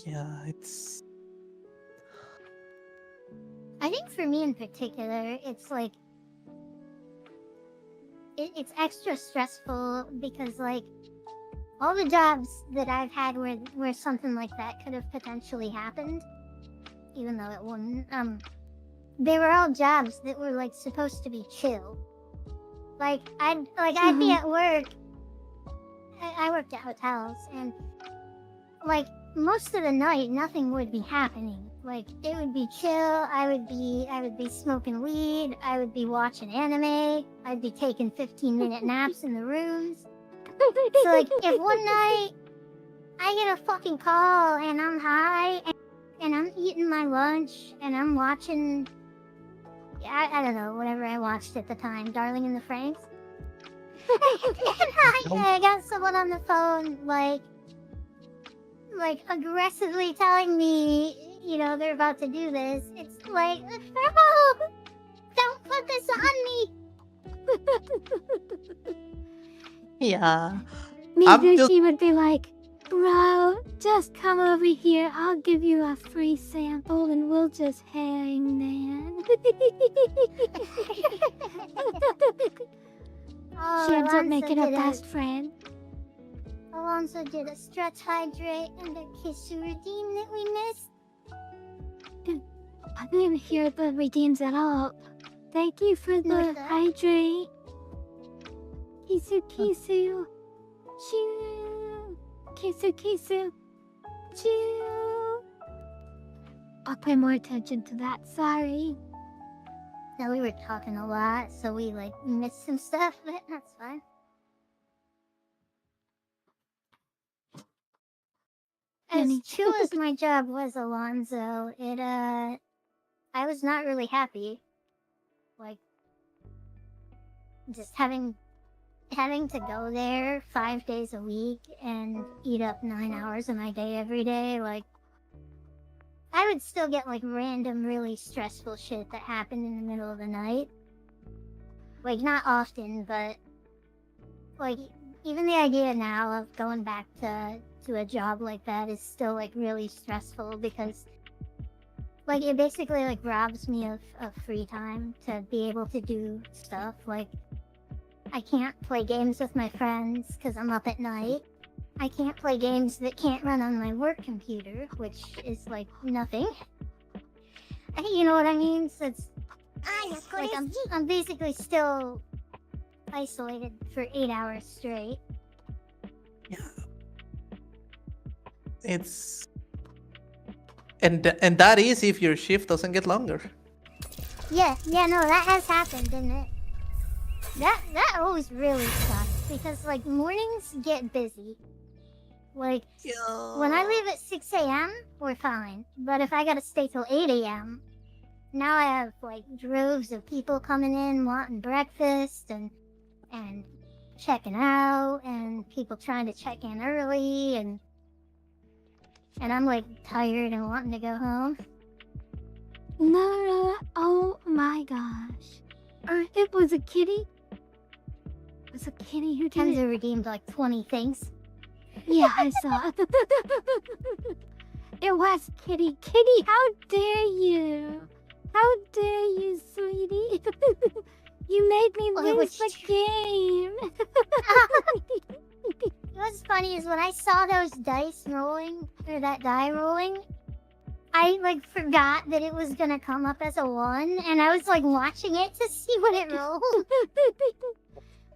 Yeah, it's... I think for me in particular, it's like... It's extra stressful because, like, all the jobs that I've had where something like that could have potentially happened, even though it wouldn't, they were all jobs that were, like, supposed to be chill. Like, I'd be at work... I worked at hotels, and, like, most of the night, nothing would be happening. Like, it would be chill, I would be smoking weed, I would be watching anime, I'd be taking 15-minute naps in the rooms. So, like, if one night I get a fucking call and I'm high and I'm eating my lunch and I'm watching, I don't know, whatever I watched at the time, Darling in the Franxx. And I got someone on the phone, like aggressively telling me, you know, they're about to do this. It's like, no, don't put this on me. Yeah. Maybe she would be like, bro, just come over here. I'll give you a free sample and we'll just hang, man. She ends up making a best friend. Alonso did a stretch hydrate and a Kyushu redeem that we missed. I didn't hear the redeems at all. Thank you for the Noted. hydrate. Kisu kisu. Choo. Kisu kisu. Choo. I'll pay more attention to that. Sorry. No, we were talking a lot, so we missed some stuff, but that's fine. As Jenny. chill as my job was, Alonzo, I was not really happy. Like, just having to go there 5 days a week and eat up 9 hours of my day every day, I would still get random really stressful shit that happened in the middle of the night. Not often, but even the idea now of going back to a job like that is still really stressful because it basically robs me of free time to be able to do stuff. I can't play games with my friends because I'm up at night. I can't play games that can't run on my work computer, which is nothing. You know what I mean? So it's I'm basically still isolated for 8 hours straight. Yeah. It's and that is if your shift doesn't get longer. Yeah, no, that has happened, didn't it? That always really sucks because mornings get busy. When I leave at 6 a.m., we're fine. But if I gotta stay till 8 a.m., now I have droves of people coming in wanting breakfast and checking out, and people trying to check in early, and I'm tired and wanting to go home. No, oh my gosh. It was a kitty. It was a kitty who did Kenzo it. redeemed 20 things. Yeah, I saw. It was Kitty. Kitty, how dare you? How dare you, sweetie? You made me lose the game. What's funny is when I saw those dice rolling, or that die rolling, I forgot that it was gonna come up as a 1, and I was watching it to see what it rolled.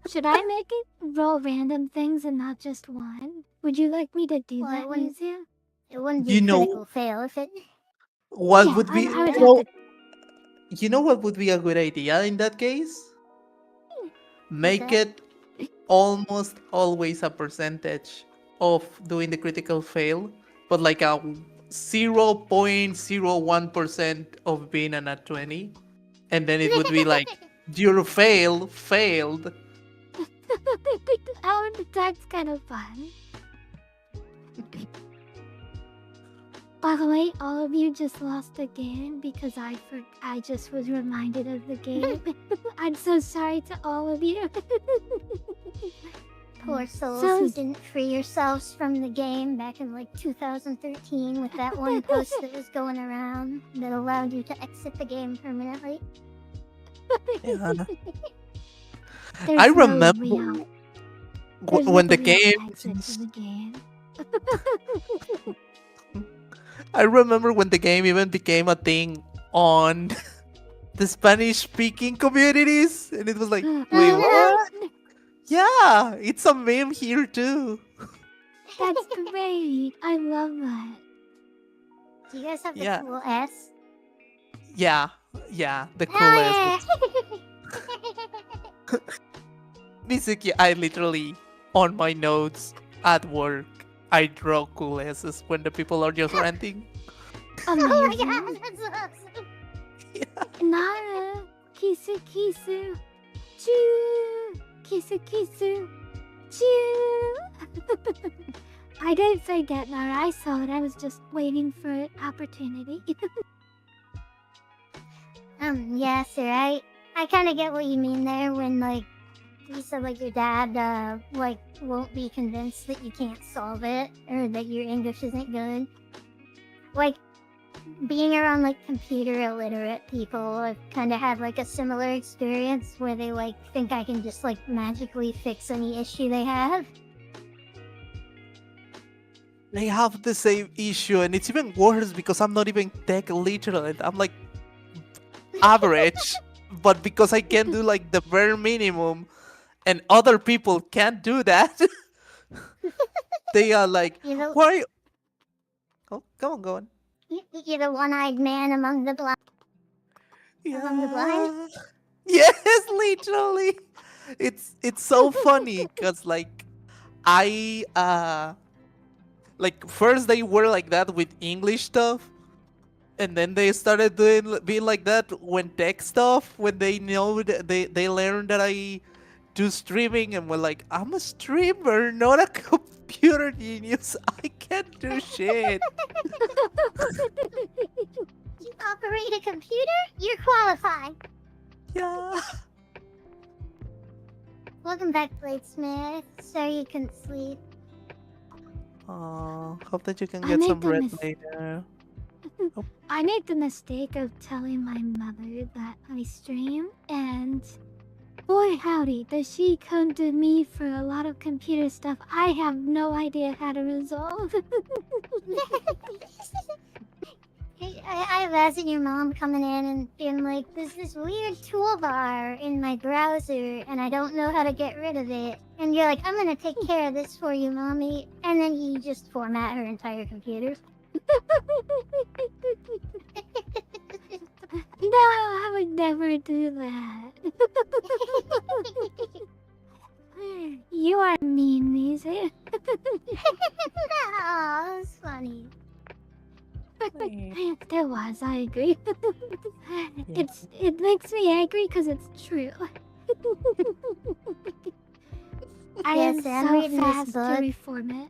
Should I make it roll random things and not just one? Would you like me to do Well, I that, wouldn't- Lucia? It wouldn't be You know- critical fail if it. What Yeah, would be I would you know, have to. you know what would be a good idea in that case? Make Okay. it almost always a percentage of doing the critical fail, but a 0.01% of being a nat 20, and then it would be your failed. Oh, that's kind of fun. By the way, all of you just lost the game because I just was reminded of the game. I'm so sorry to all of you. Poor souls So- who didn't free yourselves from the game back in 2013 with that one post that was going around that allowed you to exit the game permanently. Yeah. There's I no remember real- there's when no the real game. exit to the game. I remember when the game even became a thing on the Spanish-speaking communities, and it was like, wait, what? Yeah, it's a meme here too. That's great. I love that. Do you guys have the Yeah. cool S? Yeah, the Hell coolest. Mizuki, I literally, on my notes at work, I draw cool S's when the people are just ranting. Oh my Amazing. god, that's awesome. Nara, kisu kisu, choo, kisu kisu, choo. I didn't forget, Nara. I saw it. I was just waiting for an opportunity. Yeah, sir, I kind of get what you mean there when, you said, your dad, won't be convinced that you can't solve it or that your English isn't good. Being around, computer illiterate people, I've kind of had, a similar experience where they, think I can just, magically fix any issue they have. They have the same issue, and it's even worse because I'm not even tech literate. I'm average. but because I can do like the bare minimum, and other people can't do that, they are like, You're the, "Why?" Oh, go on, go on. you're the one-eyed man among the blind. Among the blind. Yeah. Yes, literally. It's so funny because I like first they were like that with English stuff, and then they started being like that when tech stuff, when they know that they learned that I do streaming, and were like, I'm a streamer, not a computer genius. I can't do shit. You operate a computer? You're qualified. Yeah. Welcome back, Bladesmith. Sorry you couldn't sleep. Hope that you can I get made some the rest mis- later. I made the mistake of telling my mother that I stream, and boy howdy, does she come to me for a lot of computer stuff I have no idea how to resolve. I imagine your mom coming in and being like, there's this weird toolbar in my browser and I don't know how to get rid of it. And you're like, I'm gonna take care of this for you, mommy. And then you just format her entire computer. No, I would never do that. You are mean, Maisie. Oh, it's funny. There was, I agree. It makes me angry because it's true. I am Yes, I'm so reading this fast to book. reform it.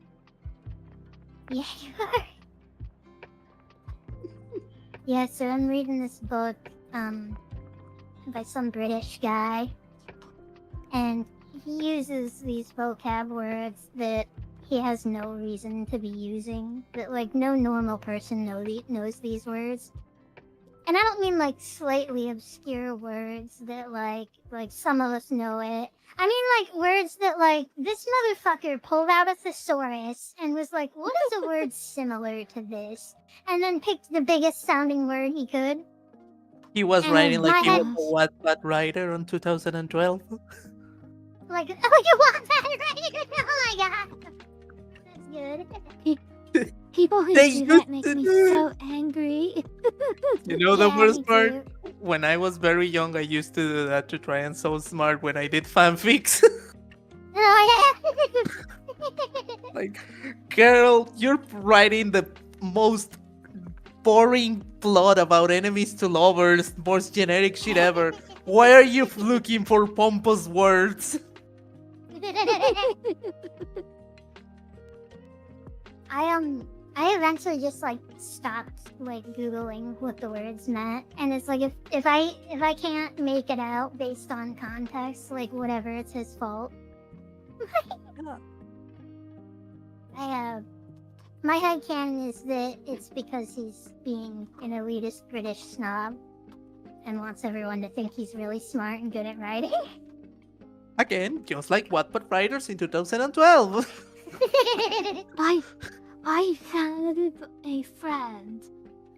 Yeah, you are. Yeah, so I'm reading this book, by some British guy. And he uses these vocab words that he has no reason to be using. That, like, no normal person knows these words. And I don't mean, like, slightly obscure words that, like some of us know it. I mean, like, words that, like, this motherfucker pulled out a thesaurus and was like, what is a word similar to this? And then picked the biggest sounding word he could. He was And writing like my he head, was a Wattpad writer in 2012. like, oh, you want that, right? Oh my god. That's good. People who They do used that make to me do it. so angry. You know the Yeah, worst me part? too. When I was very young, I used to do that to try and so smart when I did fanfics. Oh, yeah. Like, girl, you're writing the most boring plot about enemies to lovers, most generic shit ever. Why are you looking for pompous words? I eventually just like stopped like googling what the words meant, and it's like if I can't make it out based on context, like whatever, it's his fault. My headcanon is that it's because he's being an elitist British snob and wants everyone to think he's really smart and good at writing. Again, just like Wattpad writers in 2012. I found a friend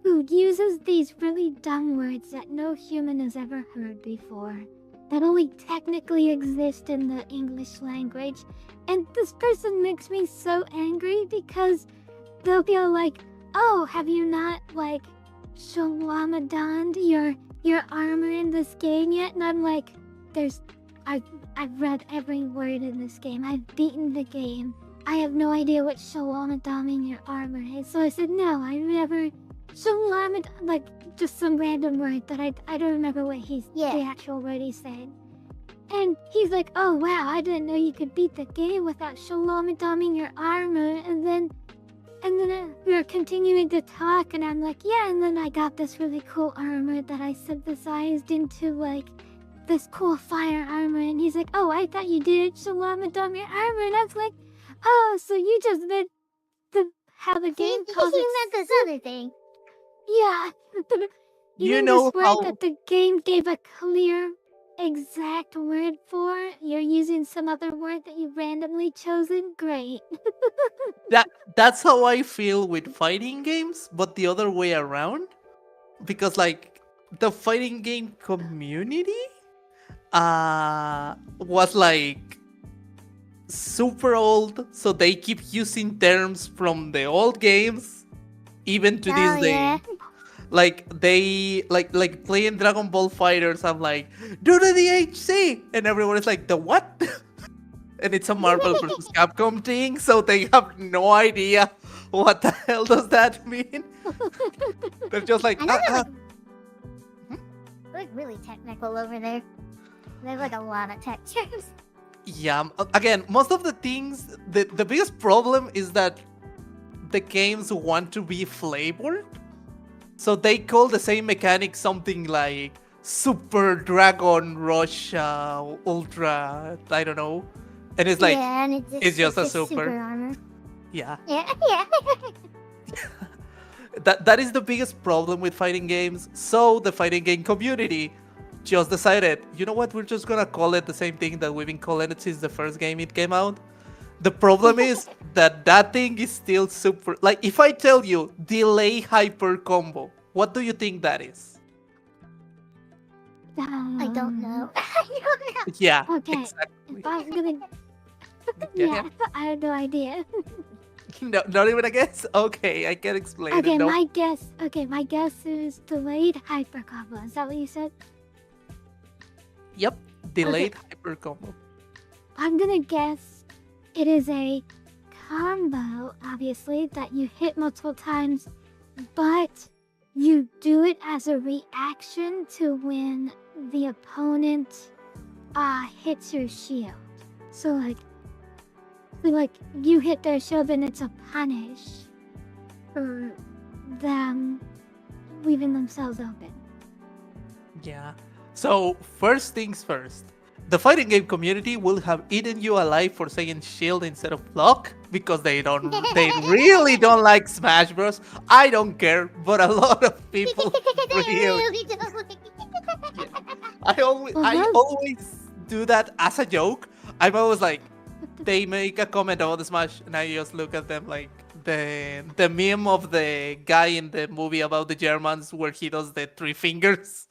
who uses these really dumb words that no human has ever heard before, that only technically exist in the English language. And this person makes me so angry because they'll go like, oh, have you not, like, Shalamadoned your armor in this game yet? And I'm like, I've read every word in this game. I've beaten the game. I have no idea what Shalamadon your armor is. So I said, no, I never... Shalamadon, like, just some random word that I don't remember what the actual word he said. And he's like, oh wow, I didn't know you could beat the game without Shalamadon your armor. And then we were continuing to talk, and I'm like, yeah, and then I got this really cool armor that I synthesized into, like, this cool fire armor. And he's like, oh, I thought you did Shalamadon your armor. And I was like, oh, so you just meant how the game calls it. You meant this other thing. Yeah. You mean know this word how... that the game gave a clear, exact word for? You're using some other word that you randomly chosen? Great. That's how I feel with fighting games, but the other way around. Because, like, the fighting game community was like super old, so they keep using terms from the old games even to this Oh day. yeah. Like they like playing Dragon Ball Fighters. I'm like, do the DHC, and everyone is like, the what? And it's a Marvel versus Capcom thing, so they have no idea what the hell does that mean. They're just like, I know they're like really technical over there. They have like a lot of tech terms. yeah. Again, most of the things, the biggest problem is that the games want to be flavored, so they call the same mechanic something like Super Dragon Rush Ultra. I don't know, and it's like, yeah, and it's just a super super. armor. Yeah. Yeah, yeah. That is the biggest problem with fighting games. So the fighting game community just decided, you know what, we're just gonna call it the same thing that we've been calling it since the first game it came out. The problem is that that thing is still super. Like, if I tell you delay hyper combo, what do you think that is? I don't know. I don't know. Yeah, Okay. exactly. If I'm gonna. Yeah, Yeah, I have no idea. No, not even a guess. Okay, I can explain Okay, it. No. my guess. Okay, my guess is delayed hyper combo. Is that what you said? Yep, delayed hyper combo. I'm gonna guess it is a combo, obviously, that you hit multiple times, but you do it as a reaction to when the opponent hits your shield. So like you hit their shield and it's a punish for them leaving themselves open. Yeah. So, first things first. The fighting game community will have eaten you alive for saying shield instead of block because they really don't like Smash Bros. I don't care, but a lot of people really. don't like Yeah. I Well, always do that as a joke. I'm always like, they make a comment about the Smash, and I just look at them like the meme of the guy in the movie about the Germans where he does the three fingers,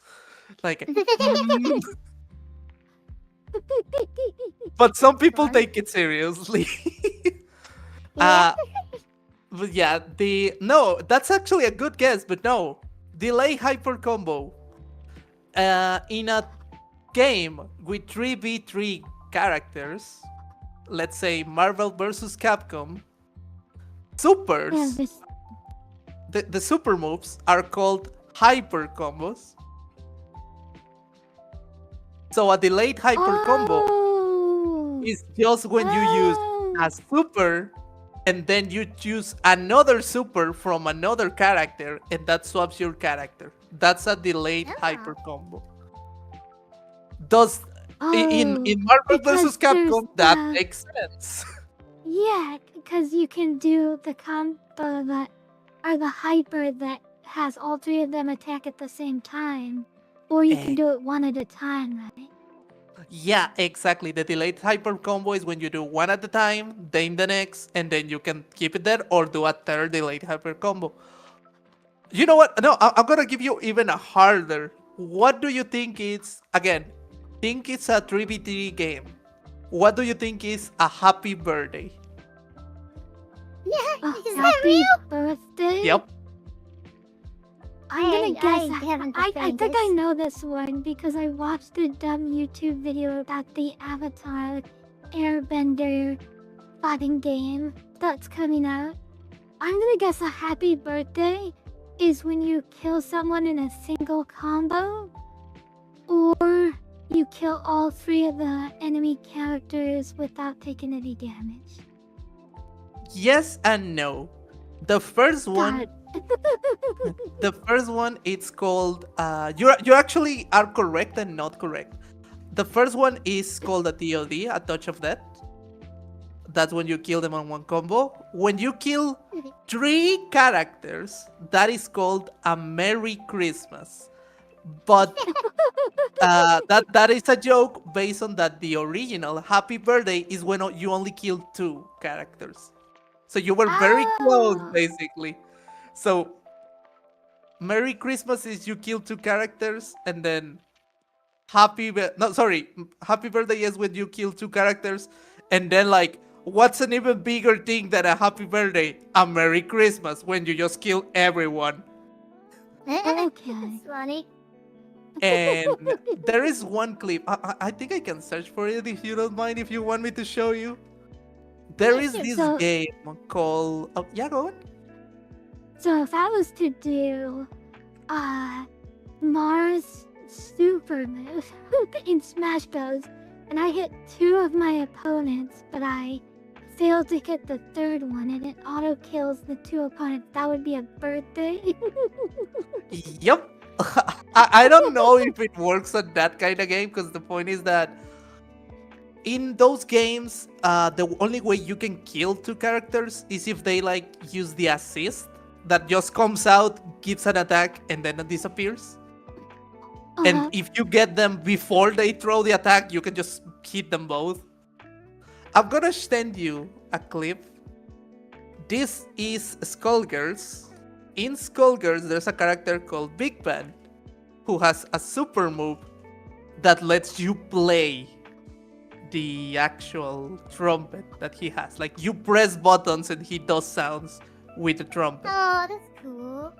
like. But some people Fun. take it seriously. Yeah. But yeah, that's actually a good guess, but no, delay hyper combo. In a game with 3v3 characters, let's say Marvel versus Capcom, supers, yeah, this, the super moves are called hyper combos. So a delayed hyper combo oh, is just when you use a super and then you choose another super from another character and that swaps your character. That's a delayed Yeah. hyper combo. Does in oh, Marvel because vs. there's Capcom that the- makes sense. yeah, because you can do the combo that or the hyper that has all three of them attack at the same time, or you can do it one at a time, right? Yeah, exactly. The delayed hyper combo is when you do one at a time, then the next, and then you can keep it there or do a third delayed hyper combo. You know what? No, I'm gonna give you even a harder. What do you think is, again, think it's a 3v3 game. What do you think is a happy birthday? Yeah. Is that Happy real? birthday! Yep. I'm gonna guess. I haven't I defined think I this. know this one because I watched a dumb YouTube video about the Avatar Airbender fighting game that's coming out. I'm gonna guess a happy birthday is when you kill someone in a single combo, or you kill all three of the enemy characters without taking any damage. Yes and no. The first one, God. the first one, it's called. You actually are correct and not correct. The first one is called a TOD, a touch of death. That's when you kill them on one combo. When you kill 3 characters, that is called a Merry Christmas. But that is a joke based on that the original Happy Birthday is when you only kill 2 characters. So you were very close, Ah. basically. So Merry Christmas is you kill two characters, and then Happy Birthday is when you kill two characters, and then like, what's an even bigger thing than a Happy Birthday? A Merry Christmas when you just kill everyone. Okay. That's funny. And there is one clip. I think I can search for it if you don't mind. If you want me to show you, there is this So- game called. Oh, yeah, go on. So if I was to do Mars super move in Smash Bros, and I hit two of my opponents, but I failed to hit the third one, and it auto kills the two opponents, that would be a birthday. Yep. I don't know if it works on that kind of game, because the point is that in those games, the only way you can kill two characters is if they like use the assist that just comes out, gives an attack, and then it disappears. And if you get them before they throw the attack, you can just hit them both. I'm gonna send you a clip. This is Skullgirls. In Skullgirls, there's a character called Big Ben who has a super move that lets you play the actual trumpet that he has. Like, you press buttons and he does sounds with the trumpet. Oh, that's cool.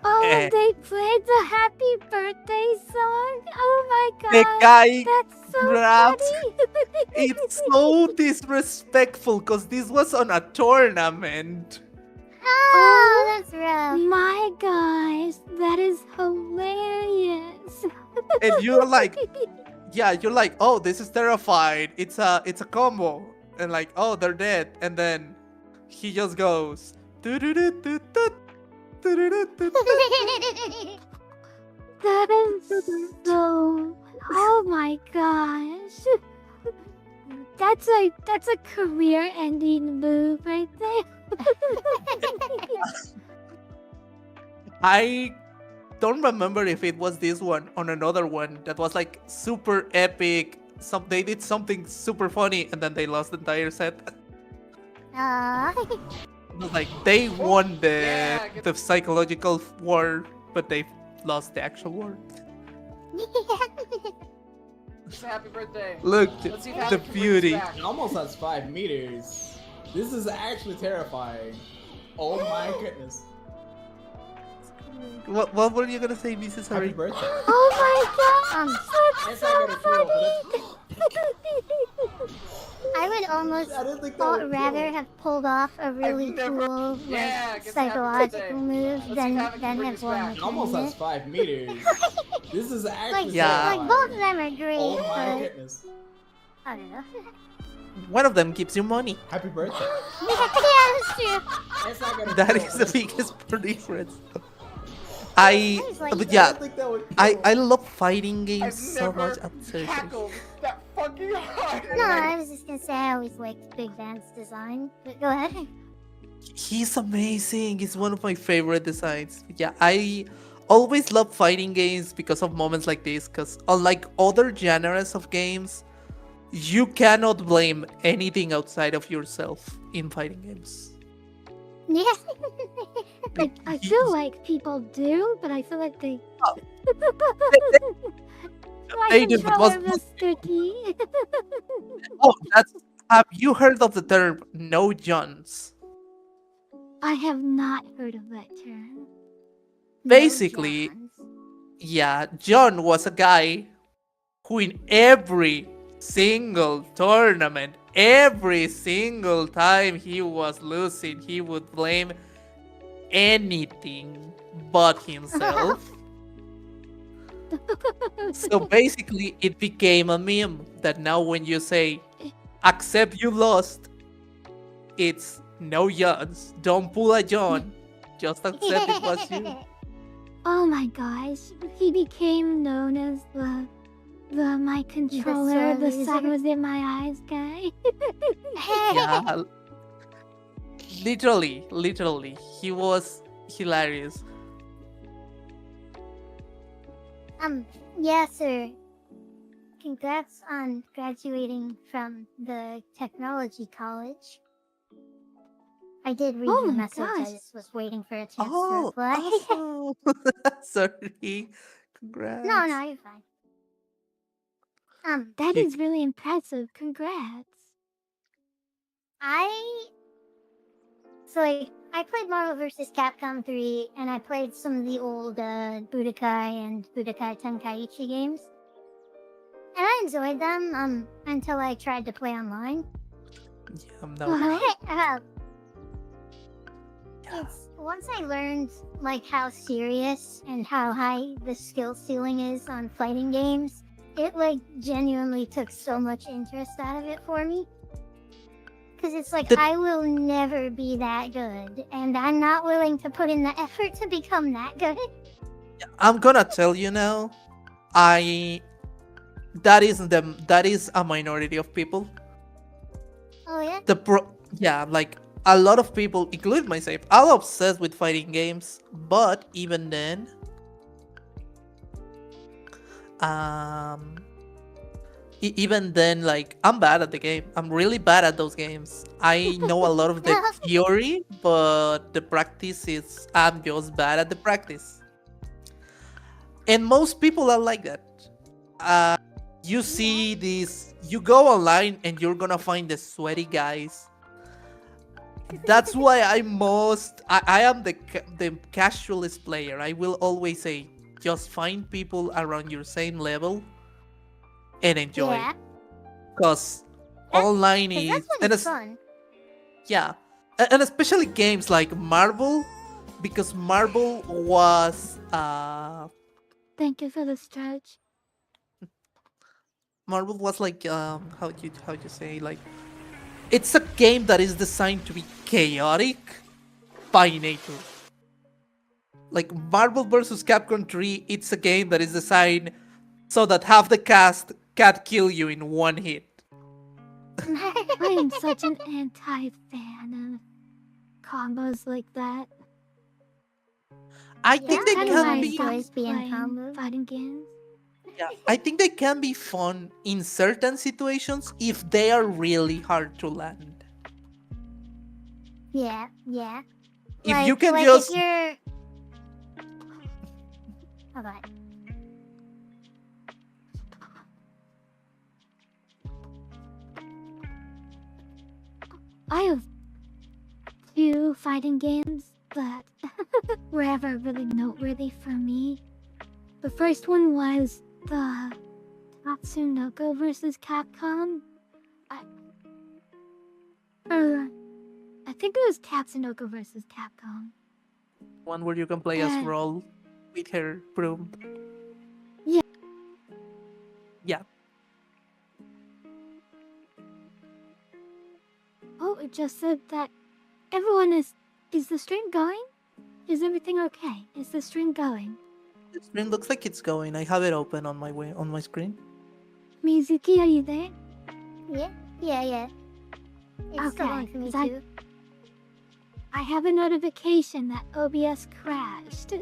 Oh, Eh. they played the happy birthday song? Oh my The god. guy That's so grabs- funny. It's so disrespectful because this was on a tournament. Oh, that's rough. My gosh, that is hilarious. And you're like, yeah, you're like, oh, this is terrified. It's a combo. And like, oh, they're dead. And then he just goes. "Doo-doo-doo-doo-doo, doo-doo-doo-doo-doo." That is so. Oh my gosh. That's a career-ending move right there. I don't remember if it was this one or another one that was like super epic. They did something super funny and then they lost the entire set. Aw. It was like they won the psychological war, but they lost the actual war. Say happy birthday. Look, Let's see if the Happy can bring us beauty. back. It almost has 5 meters. This is actually terrifying. Oh my goodness. What were you gonna say, Mrs. Happy Harry? birthday. Oh my gosh, Yes, that's I so got a kill, funny. I would almost I didn't think that would rather kill. have pulled off a really never- cool Yeah, like, get some happy psychological birthday. move Let's see than if Happy can bring have us won back. It almost has it. 5 meters. This is Like, actually Yeah. like terrifying. both of them are great, Oh my but goodness. I don't know. One of them gives you money. Happy birthday. Yeah, that's true. Yes, I got a That kill. is the biggest difference. I, was like- but I yeah, didn't think that would I kill. love fighting I've games so never much. I'm seriously. cackled that fucking hard. No, I was just gonna say I always liked Big Ben's design, but go ahead. He's amazing. He's one of my favorite designs. Yeah, I always love fighting games because of moments like this. Because unlike other genres of games, you cannot blame anything outside of yourself in fighting games. Yeah. Like, I feel like people do, but I feel like they. My They do, but controller what's- was sticky. Oh, that's. Have you heard of the term "no Johns"? I have not heard of that term. Basically, No Johns. yeah, John was a guy who, in every single tournament, every single time he was losing, he would blame anything but himself. So basically, it became a meme that now when you say, accept you lost, it's no Johns. Don't pull a John. Just accept it was you. Oh my gosh, he became known as the my controller, the loser. sun was in my eyes guy. Yeah. Literally. He was hilarious. Yeah, sir. Congrats on graduating from the technology college. I did read Oh your my message. I gosh. just was waiting for a chance to Oh, reply. awesome! Sorry. No, Congrats. no, you're fine. That You is really impressive. Congrats. I played Marvel vs. Capcom 3, and I played some of the old Budokai and Budokai Tenkaichi games. And I enjoyed them, until I tried to play online. no. Uh-huh. It's once I learned like how serious and how high the skill ceiling is on fighting games, it like genuinely took so much interest out of it for me. Cause it's like The- I will never be that good, and I'm not willing to put in the effort to become that good. I'm gonna tell you now. That is a minority of people. Oh yeah? Yeah, like a lot of people, including myself, I'm obsessed with fighting games. But even then, um, even then, like I'm bad at the game. I'm really bad at those games. I know a lot of the theory, but the practice is I'm just bad at the practice. And most people are like that. Uh, you see this, you go online and you're gonna find the sweaty guys. That's why I am the casualist player. I will always say, just find people around your same level and enjoy. Yeah. Because That's- online 'Cause is that's when it's fun. yeah, and especially games like Marvel, because Marvel was Thank you for the stretch. like how you say, like it's a game that is designed to be chaotic by nature. Like Marvel vs. Capcom 3, it's a game that is designed so that half the cast can't kill you in one hit. I am such an anti-fan of combos like that. I Yeah, think they Kind of can why I be enjoys stopped being playing combos. fighting games. yeah, I think they can be fun in certain situations if they are really hard to land. Yeah, yeah. If you can like just if you're oh god. I have two fighting games that were ever really noteworthy for me. The first one was the Tatsunoko versus Capcom. I think it was Tatsunoko versus Capcom. one where you can play as Uh, Roll with her broom. Yeah. Yeah. Oh, it just said that everyone is. Is the stream going? Is everything okay? Is the stream going? The screen looks like it's going. I have it open on my screen. Mizuki, are you there? Yeah. It's still Okay, on for me 'cause I- too. I have a notification that OBS crashed.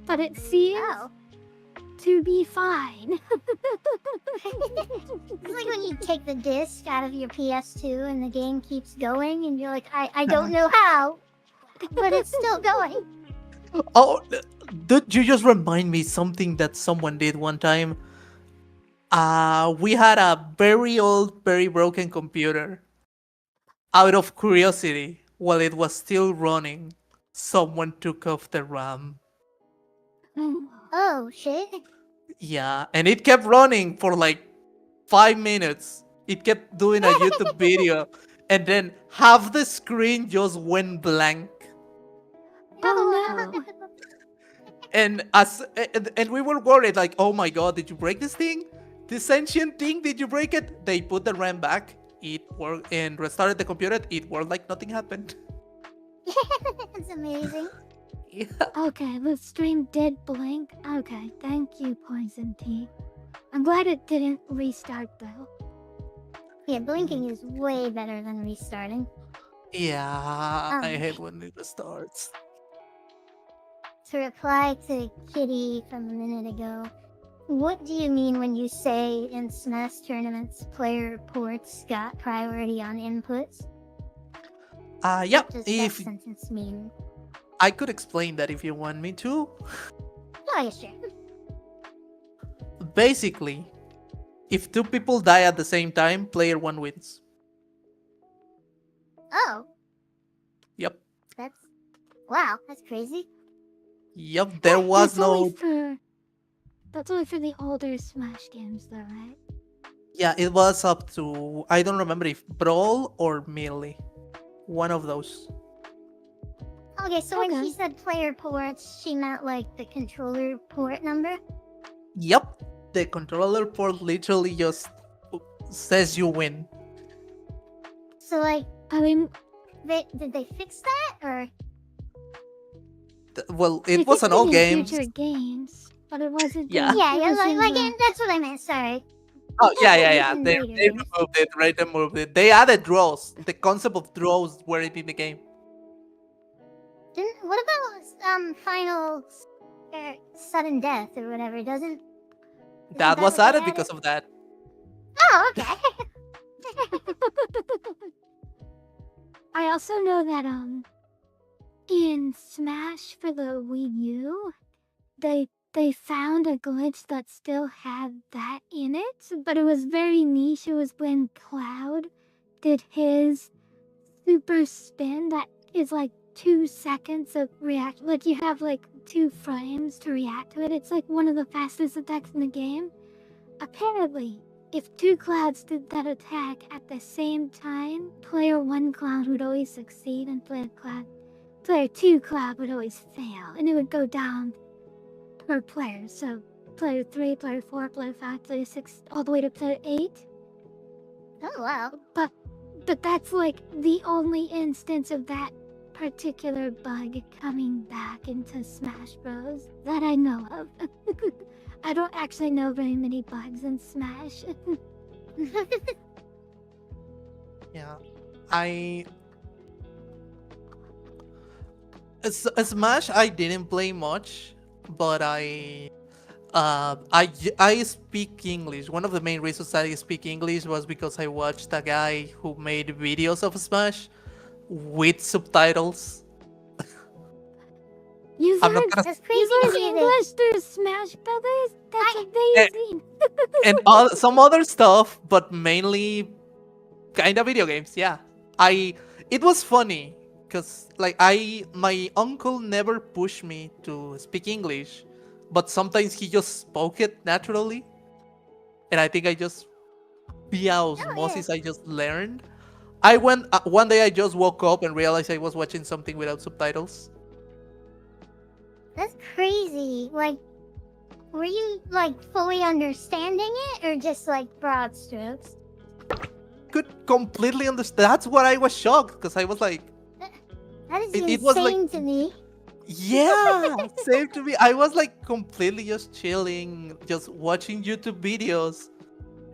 But it seems Oh. to be fine. It's like when you take the disc out of your PS2 and the game keeps going and you're like, I don't know how, but it's still going. Oh, dude, you just remind me something that someone did one time. We had a very old, very broken computer. Out of curiosity, while it was still running, someone took off the RAM. Oh shit. Yeah, and it kept running for like 5 minutes. It kept doing a YouTube video, and then half the screen just went blank. Oh, no. And we were worried, like, oh my god, did you break this thing? This ancient thing, did you break it? They put the RAM back. It worked and restarted the computer. It worked like nothing happened. That's amazing. Yeah. Okay, the stream did blink. Okay, thank you, Poison Tea. I'm glad it didn't restart though. Yeah, blinking is way better than restarting. Yeah, I hate when it restarts. To reply to Kitty from a minute ago, what do you mean when you say in Smash tournaments player reports got priority on inputs? Yeah, What does that if sentence mean? I could explain that if you want me to. Oh, yeah, sure. Basically, if two people die at the same time, player one wins. Oh, Yep. that's wow, that's crazy. Yep, there was no. That's only for the older Smash games, though, right? Yeah, it was up to. I don't remember if Brawl or Melee. One of those. Okay, so when Okay. she said player ports, she meant like the controller port number? Yep, the controller port literally just says you win. So like I mean, did they fix that or Well, they it was fixed on it all in games. future games, but it wasn't. Yeah. yeah, it yeah, was in like the- that's what I meant, sorry. Oh yeah, It yeah, was yeah. in They later they games. removed it, right? They removed it. They added draws. The concept of draws weren't in the game. What about final sudden death or whatever? Isn't That was what they added because of that. Oh, okay. I also know that in Smash for the Wii U, they found a glitch that still had that in it, but it was very niche. It was when Cloud did his super spin that is like 2 seconds of react. Like you have like 2 frames to react to it. It's like one of the fastest attacks in the game. Apparently, if 2 Clouds did that attack at the same time, player 1 Cloud would always succeed and player 2 Cloud would always fail, and it would go down per player. So player 3, player 4, player 5, player 6, all the way to player 8. Oh wow. But that's like the only instance of that particular bug coming back into Smash Bros. That I know of. I don't actually know very many bugs in Smash. Yeah, I. Smash I didn't play much, but I speak English. One of the main reasons I speak English was because I watched a guy who made videos of Smash with subtitles. I'm not gonna. That's You crazy to learned me that English through Smash Brothers? That's Eh, amazing. and some other stuff, but mainly kind of video games. Yeah, it was funny because like my uncle never pushed me to speak English, but sometimes he just spoke it naturally, and I think I just via osmosis I just learned. I went one day I just woke up and realized I was watching something without subtitles. that's crazy. Like were you like fully understanding it or just like broad strokes? Could completely understand. That's what I was shocked because I was like, That is it was like insane to me. yeah, same to me. I was like completely just chilling, just watching YouTube videos,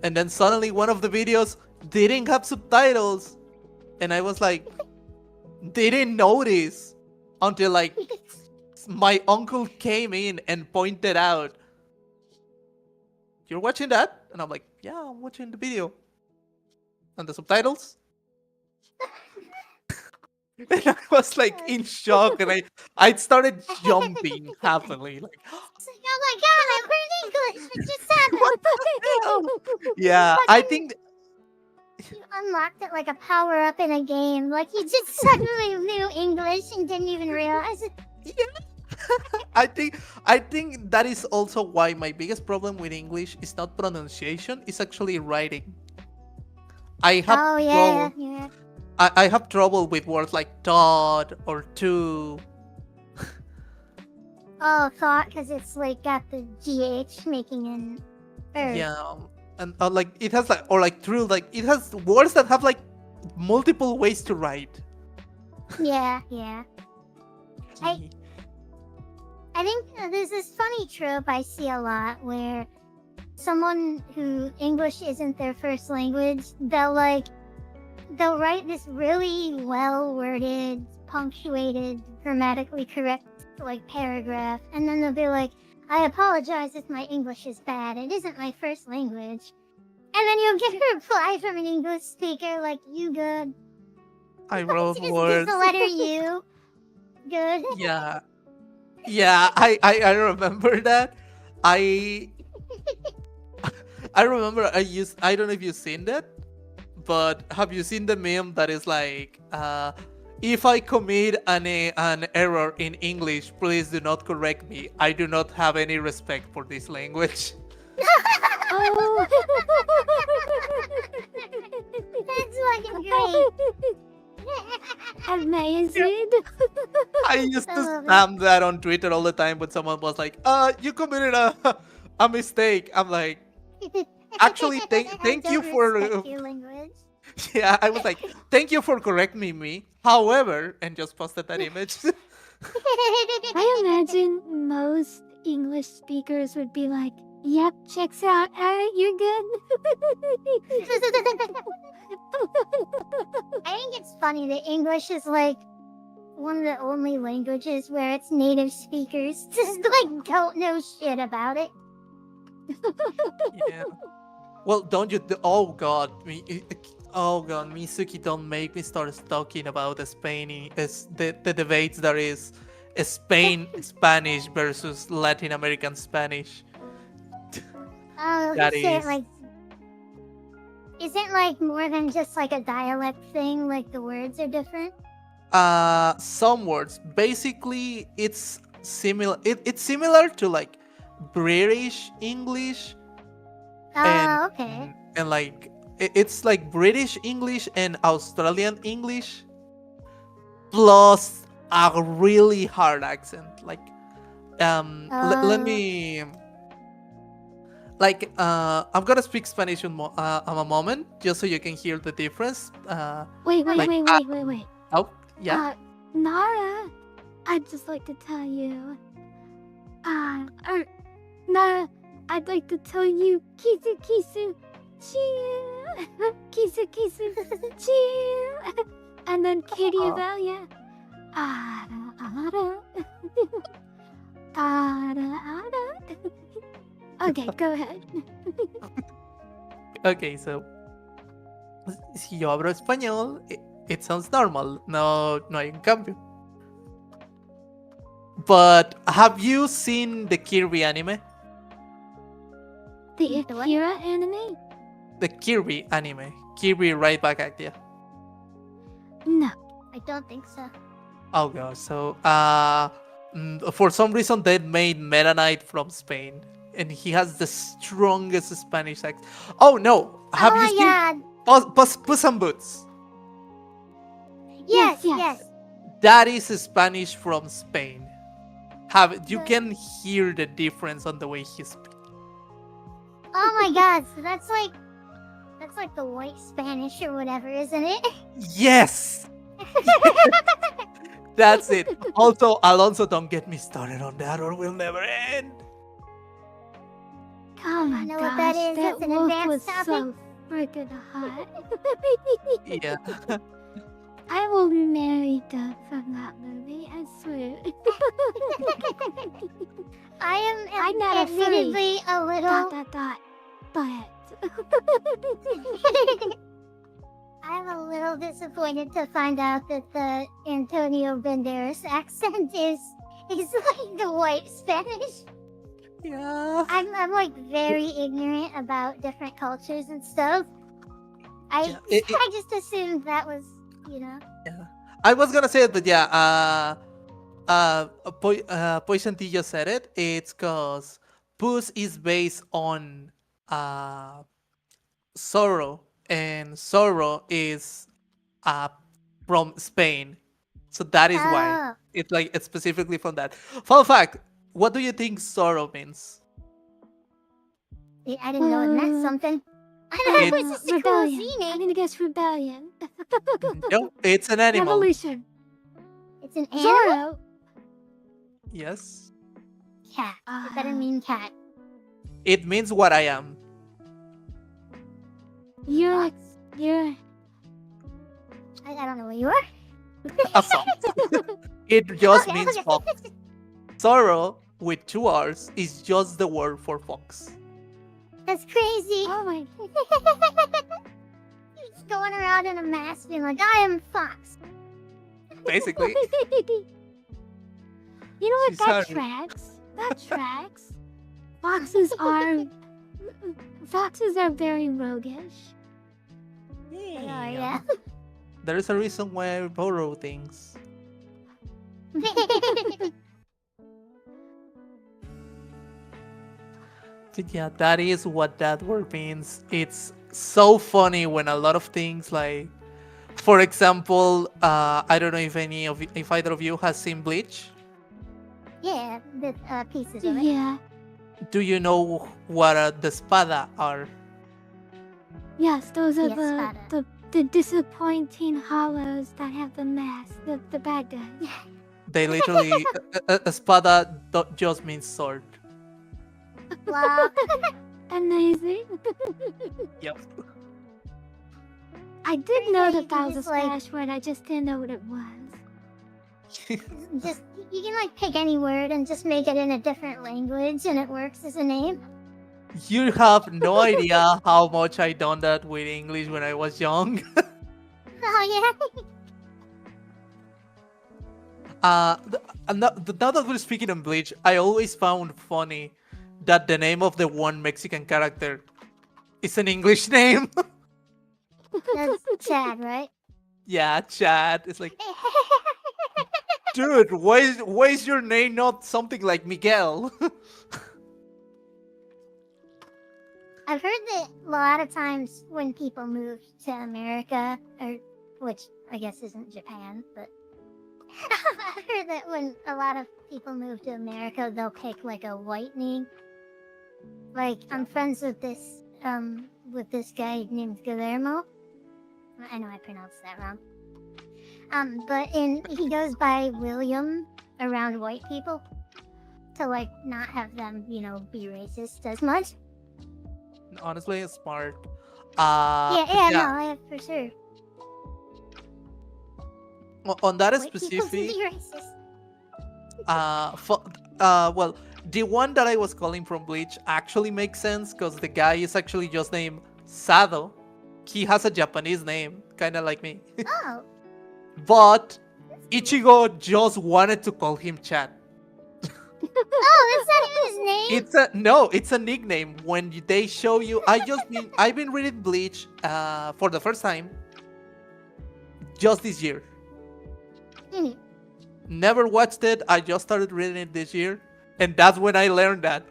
and then suddenly one of the videos didn't have subtitles, and I was like, didn't notice until like my uncle came in and pointed out, "You're watching that?" And I'm like, "Yeah, I'm watching the video." And the subtitles? And I was like in shock, and I started jumping happily, like, It's like, oh my god, I learned English. What just happened? What the hell? yeah, I think You unlocked it like a power up in a game. Like you just suddenly knew English and didn't even realize it. I think that is also why my biggest problem with English is not pronunciation, it's actually writing. I have Oh yeah, trouble. yeah. I have trouble with words like "dot" or "to." Oh, thought because it's like got the GH making an Yeah, and like it has like or like "true," like it has words that have like multiple ways to write. Yeah, yeah. I think there's this funny trope I see a lot where someone who English isn't their first language, they'll write this really well worded, punctuated, grammatically correct like paragraph, and then they'll be like, I apologize if my English is bad. It isn't my first language. And then you'll get a reply from an English speaker like, you good. I wrote Just words. the letter U. Good. Yeah. Yeah, I remember that. I I remember I don't know if you've seen that, but have you seen the meme that is like if I commit an error in English, please do not correct me. I do not have any respect for this language. Oh. That's fucking great. Amazing. I used I to love it. spam that on Twitter all the time when someone was like, you committed a mistake. I'm like, actually, thank you Don't for respect your language. yeah, I was like, thank you for correcting me. However, and just posted that image. I imagine most English speakers would be like, yep, checks out. Alright, you're good. I think it's funny that English is like one of the only languages where its native speakers just like don't know shit about it. Yeah. Well, don't you? Oh God, oh God, Misuki, don't make me start talking about the Spain, the debates there is, Spain Spanish versus Latin American Spanish. Oh, That is it is- like? Isn't like more than just like a dialect thing? Like the words are different. Some words. Basically, it's similar. It's similar to like British English and Oh, okay. and like it's like British English and Australian English plus a really hard accent. Like let Oh. me like I'm gonna speak Spanish in a moment just so you can hear the difference. Wait, Like, wait. Oh yeah. Nara, I'd just like to tell you. Nara, I'd like to tell you, kisu, cheer. Kisu, cheer. And then Kiryu ara. Ara. Okay, go ahead. Okay, so si yo hablo español, it sounds normal. No hay un cambio. But have you seen the Kirby anime? The The what? Akira anime? The Kirby anime. Kirby Right Back at Ya. No. I don't think so. Oh gosh. So for some reason they made Meta Knight from Spain. And he has the strongest Spanish accent. Oh no! Have oh you my seen god. Puss in Boots? Yes, Yes. yes. That is Spanish from Spain. You The- can hear the difference on the way he speaks. Oh my god. So that's like the white Spanish or whatever, isn't it? Yes, that's it. Also, Alonso, don't get me started on that, or we'll never end. Oh my know gosh, what that is? that That's an wolf advanced was topic. so freaking hot. Yeah. I will marry Doug from that movie, I swear. I am I'm not a admittedly a little. But I'm a little disappointed to find out that the Antonio Banderas accent is like the white Spanish. Yeah. I'm like very ignorant about different cultures and stuff. I I just assumed that was, you know. I was gonna say it, but yeah. Poisontillo said it. It's cause Puss is based on Zorro, and Zorro is from Spain, so that is why Oh, it's specifically from that. Fun fact: what do you think Zorro means? I didn't know it meant something. I thought it was just a cool rebellion. I'm scene. gonna guess rebellion. No, it's an animal. Revolution. It's an animal Zorro. Yes, cat. It better mean cat. it means what I am. You're I don't know what you are. A fox. It just Okay, means okay. fox. Zorro with two R's is just the word for fox. That's crazy. oh my going around in a mask being like, I am Fox. Basically. You know what? She's That hard. tracks. That tracks. Foxes are very roguish. Oh, yeah. There is a reason why I borrow things. But yeah, that is what that word means. It's so funny when a lot of things like, for example, I don't know if either of you has seen Bleach. Yeah, the pieces of it. Yeah. Do you know what the espada are? Yes, those are Yes, the disappointing hollows that have the mask, the bad guys. They literally espada just means sword. Wow. Amazing. Yep. I did Pretty know sure you that that can was a just, like- Spanish word. I just didn't know what it was. Just you can like pick any word and just make it in a different language and it works as a name. You have no idea how much I done that with English when I was young. Oh Now that we're speaking in Bleach, I always found funny that the name of the one Mexican character is an English name. yeah. That's Chad, right? Yeah, Chad. It's like, dude, why is your name not something like Miguel? I've heard that a lot of times when people move to America, or which I guess isn't Japan, but I've heard that when a lot of people move to America, they'll pick like a white name. Like I'm friends with this guy named Guillermo. I know I pronounced that wrong. But he goes by William around white people to like not have them, be racist as much. Honestly, it's smart. Yeah, no, I have for sure. On that White people can specific, be racist. well, the one that I was calling from Bleach actually makes sense because the guy is actually just named Sado. He has a Japanese name, kind of like me. Oh, But Ichigo just wanted to call him Chad. that's not even his name. It's a nickname. When they show you, I've been reading Bleach for the first time just this year. Hmm. Never watched it. I just started reading it this year, and that's when I learned that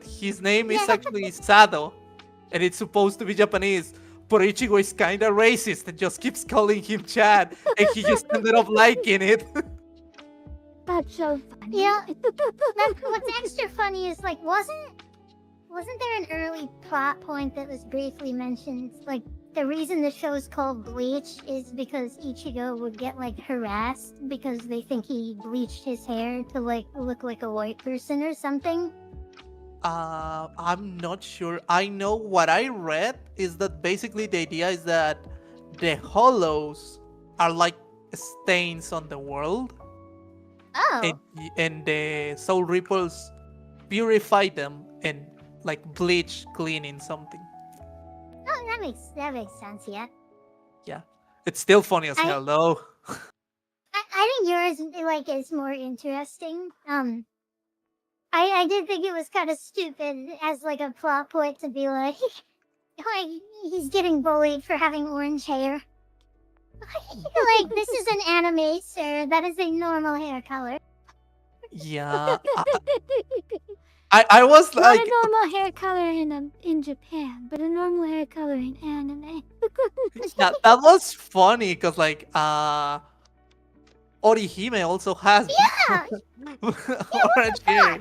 his name is actually Sado, and it's supposed to be Japanese. But Ichigo is kind of racist and just keeps calling him Chad, and he just ended up liking it. That's so funny. Yeah. What's extra funny is like, wasn't there an early plot point that was briefly mentioned? Like the reason the show's called Bleach is because Ichigo would get like harassed because they think he bleached his hair to like look like a white person or something. I'm not sure. I know what I read is that basically the idea is that the hollows are like stains on the world, Oh, and the soul ripples purify them and like bleach cleaning something. that makes sense. Yeah. Yeah, it's still funny as I- hell though. I think yours like is more interesting. I did think it was kind of stupid as like a plot point to be like he's getting bullied for having orange hair. Like this is an anime, sir. That is a normal hair color. Yeah, I was Not like, a normal hair color in Japan, but a normal hair color in anime. that was funny because like Orihime also has Yeah, orange hair.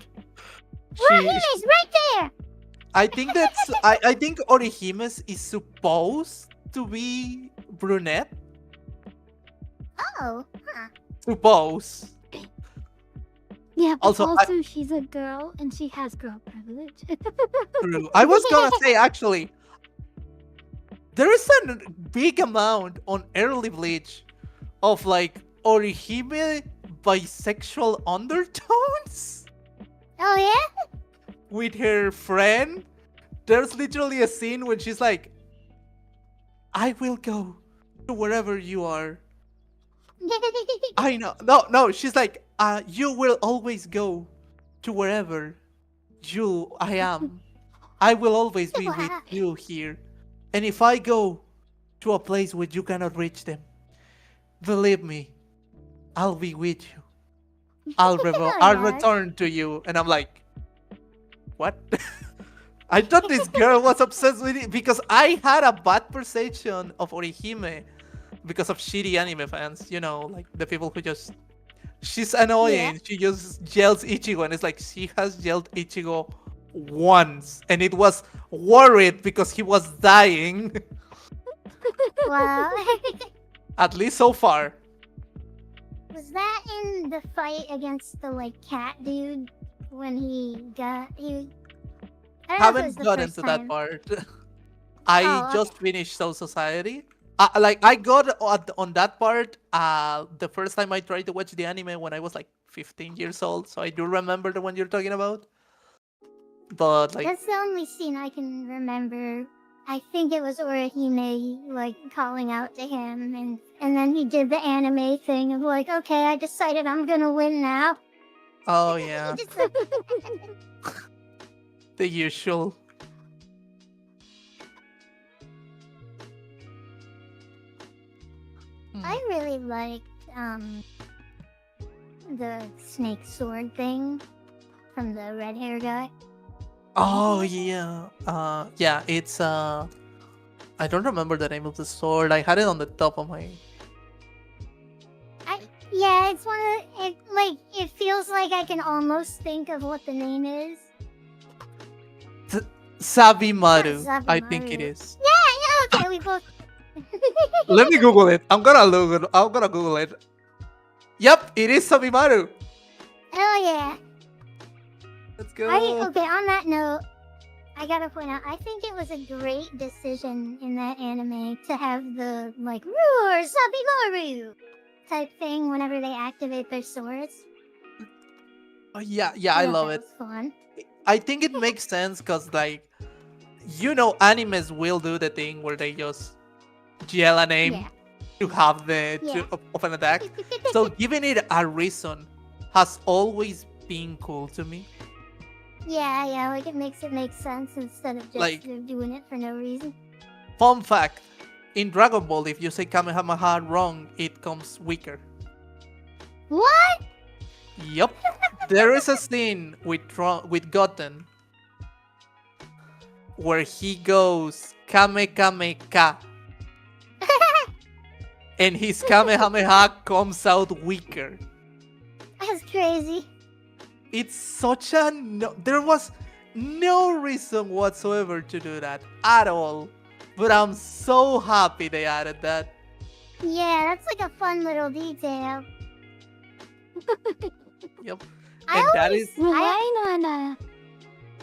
Rahime's right there. I think I think Orihime's is supposed to be brunette. Oh, huh. Suppose. Yeah, but Also, also, she's a girl and she has girl privilege. True. I was gonna say actually, there is a big amount on early Bleach of like Orihime bisexual undertones Oh yeah. with her friend. There's literally a scene when she's like, I will go to wherever you are. I know. No, no. She's like, you will always go to wherever I am. I will always be with Wow. you here. And if I go to a place where you cannot reach them, believe me, I'll be with you. Oh, I'll yes. return to you. And I'm like, what? I thought this girl was obsessed with it because I had a bad perception of Orihime because of shitty anime fans. You know, like the people who just. She's annoying. She just yells Ichigo, and it's like she has yelled Ichigo once, and it was worried because he was dying. Wow. At least so far. Was that in the fight against the like cat dude when he got he? I don't know if it was Haven't the gotten first to time. that part. I Oh, just okay. finished Soul Society. Like I got on that part the first time I tried to watch the anime when I was like 15 years old, so I do remember the one you're talking about. But like, That's the only scene I can remember. I think it was Orihime like calling out to him, and then he did the anime thing of like, okay, I decided I'm gonna win now. oh He yeah, just like, the usual. I really liked the snake sword thing from the red hair guy. Oh yeah, yeah. It's I don't remember the name of the sword. I had it on the top of my. Yeah, it's one of the, it feels like I can almost think of what the name is. Sabimaru, Not I think it Zabimaru. is. Yeah, okay, we both. Let me Google it. I'm gonna Google it. Yep, it is Sabimaru. Hell yeah. Let's go. Okay, on that note, I gotta point out, I think it was a great decision in that anime to have the, like, Roar Sabimaru type thing whenever they activate their swords. Oh, yeah, I thought love that it. was fun. I think it makes sense because, like, you know, animes will do the thing where they just yell a name Yeah. to have the Yeah. of an attack. So giving it a reason has always been cool to me. yeah, like it makes sense instead of just Like- doing it for no reason. Fun fact: in Dragon Ball, if you say Kamehameha wrong, it comes weaker. What? Yup. There is a scene with Goten where he goes Kame Kame Ka, and his Kamehameha comes out weaker. That's crazy. It's such a there was no reason whatsoever to do that at all. But I'm so happy they added that. Yeah, that's like a fun little detail. Yep. I And that always- is Relying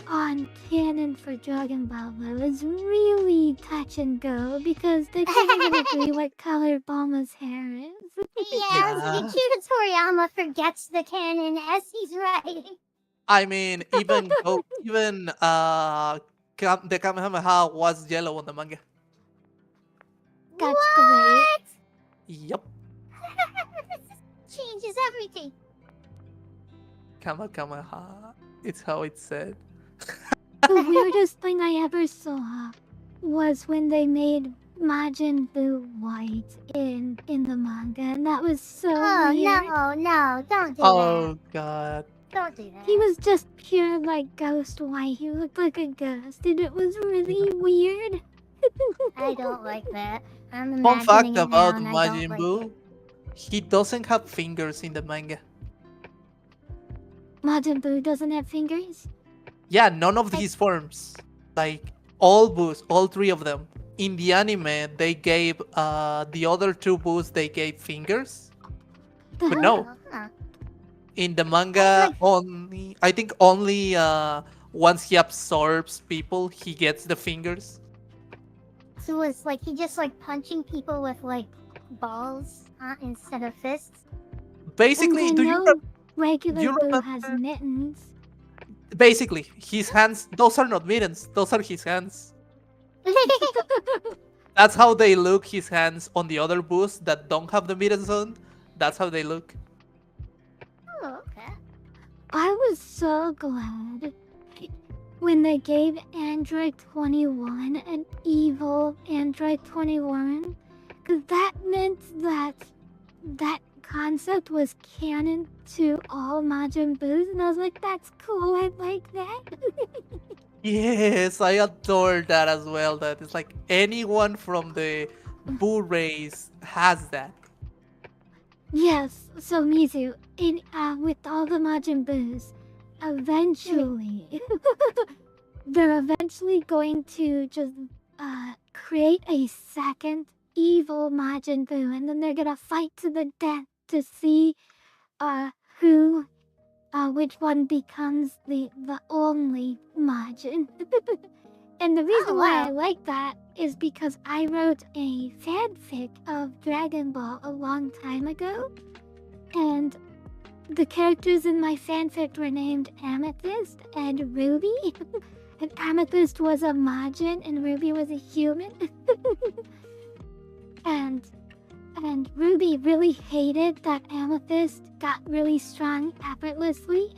on canon for Dragon Ball though is really touch and go because they can't even agree what color Bulma's hair is. Yeah, Akira Toriyama forgets the canon as he's writing. I mean, even the Kamehameha was yellow on the manga. That's great. What? Yep. Changes everything. Kamehameha. It's how it's said. The weirdest thing I ever saw was when they made Majin Buu white in the manga, and that was so Oh weird. no, don't do Oh god. that. Don't do that. He was just pure like ghost white. He looked like a ghost, and it was really weird. I don't like that. I'm Fun fact imagining it about now, and I don't Majin like Buu, it. he doesn't have fingers in the manga. Majin Buu doesn't have fingers. Yeah, none of his forms. Like all Boos, all three of them. In the anime, they gave the other two Boos they gave fingers. But no, Huh. in the manga, only I think only once he absorbs people, he gets the fingers. So it's like he just like punching people with like balls instead of fists. Basically, and do then you? no regular you Buu has remember- mittens. Basically, his hands. Those are not mittens. Those are his hands. That's how they look. His hands on the other boosts that don't have the midden zone. That's how they look. Oh, okay. I was so glad when they gave Android 21 an evil Android 21, because that meant that that concept was canon to all Majin Boos, and I was like, that's cool, I like that. Yes, I adore that as well. That it's like anyone from the Boo race has that. Yes, so Mizu, with all the Majin Boos, eventually, they're eventually going to just create a second evil Majin Buu, and then they're gonna fight to the death to see who which one becomes the only Majin. And the reason why I like that is because I wrote a fanfic of Dragon Ball a long time ago, and the characters in my fanfic were named Amethyst and Ruby. And Amethyst was a Majin and Ruby was a human. and Ruby really hated that Amethyst got really strong effortlessly,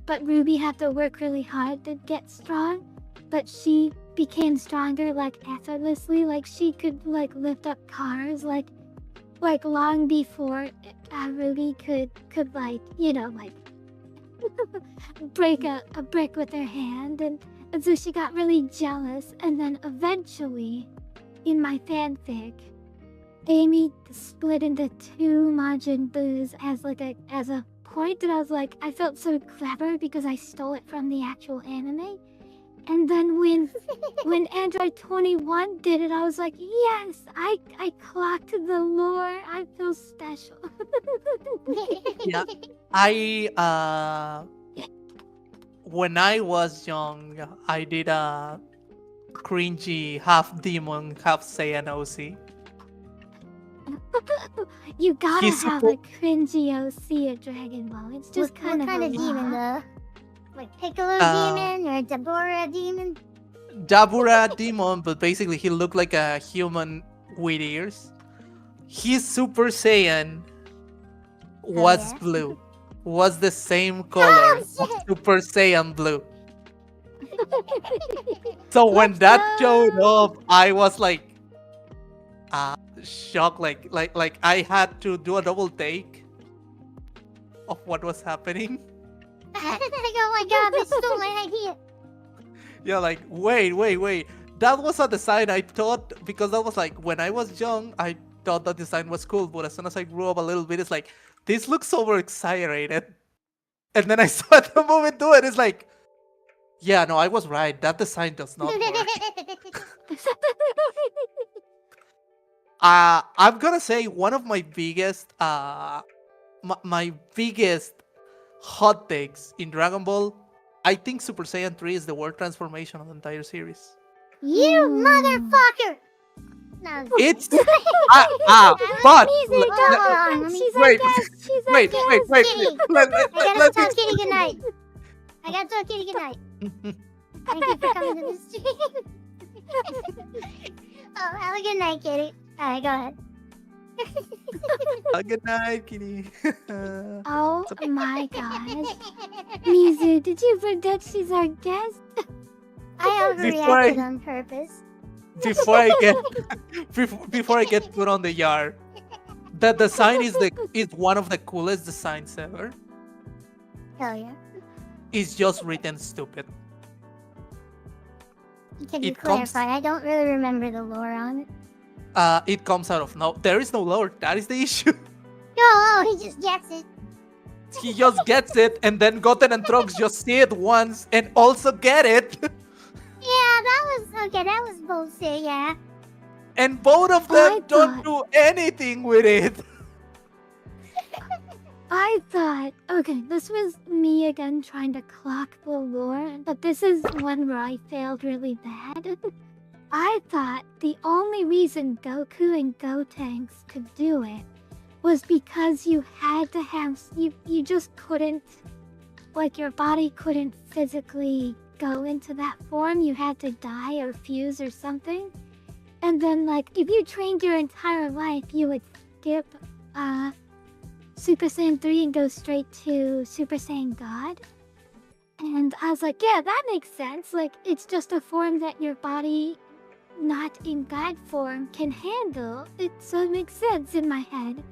but Ruby had to work really hard to get strong. But she became stronger like effortlessly, like she could like lift up cars like long before Ruby could like, you know, like break a brick with her hand, and so she got really jealous, and then eventually in my fanfic Amy split into two Majin Boos as a point, and I was like, I felt so clever because I stole it from the actual anime. And then when Android 21 did it, I was like, yes, I clocked the lore. I feel special. Yeah, when I was young, I did a cringy half demon, half Saiyan OC. You gotta He's have super- a cringy OC at Dragon Ball. It's just What kind kind of of demon though? Like Piccolo demon or Dabura demon? Dabura demon, but basically he looked like a human with ears. His Super Saiyan was yeah? blue. Was the same color of shit! Super Saiyan blue. So when that showed up, I was like shocked, like I had to do a double take of what was happening. Like, oh my god, they stole my idea. Yeah, like wait. That was a design I thought, because that was like when I was young, I thought that design was cool, but as soon as I grew up a little bit, it's like this looks over exaggerated. And then I saw the movie do it, it's like, yeah, no, I was right. That design does not work. I'm gonna say one of my biggest my biggest hot takes in Dragon Ball, I think Super Saiyan 3 is the worst transformation of the entire series. You motherfucker! No. It's Music, but come on, let me- She's wait, our guest. She's our wait, guest. wait, wait. Kitty. Let, I gotta let tell me Kitty goodnight. I gotta tell Kitty goodnight. Thank you for coming to the stream. Oh, have a good night, Kitty. Alright, go ahead. Good night, Kitty. Oh my gosh. Mizu, did you forget she's our guest? I Before I- overreacted on purpose. before I get put on the yard, the design is one of the coolest designs ever. Hell yeah. It's just written stupid. Can you It comes- clarify? I don't really remember the lore on it. It comes out of there is no lore. That is the issue. No, he just gets it. He just gets it, and then Goten and Trunks just see it once and also get it. Yeah, that was okay. That was bullshit. Yeah. And both of I them don't thought- do anything with it. I thought, okay, this was me again trying to clock the lore, but this is one where I failed really bad. I thought the only reason Goku and Gotenks could do it was because you had to have, you just couldn't, like your body couldn't physically go into that form. You had to die or fuse or something. And then, like, if you trained your entire life, you would skip Super Saiyan 3 and go straight to Super Saiyan God. And I was like, yeah, that makes sense. Like, it's just a form that your body, not in God form, can handle. So it makes sense in my head.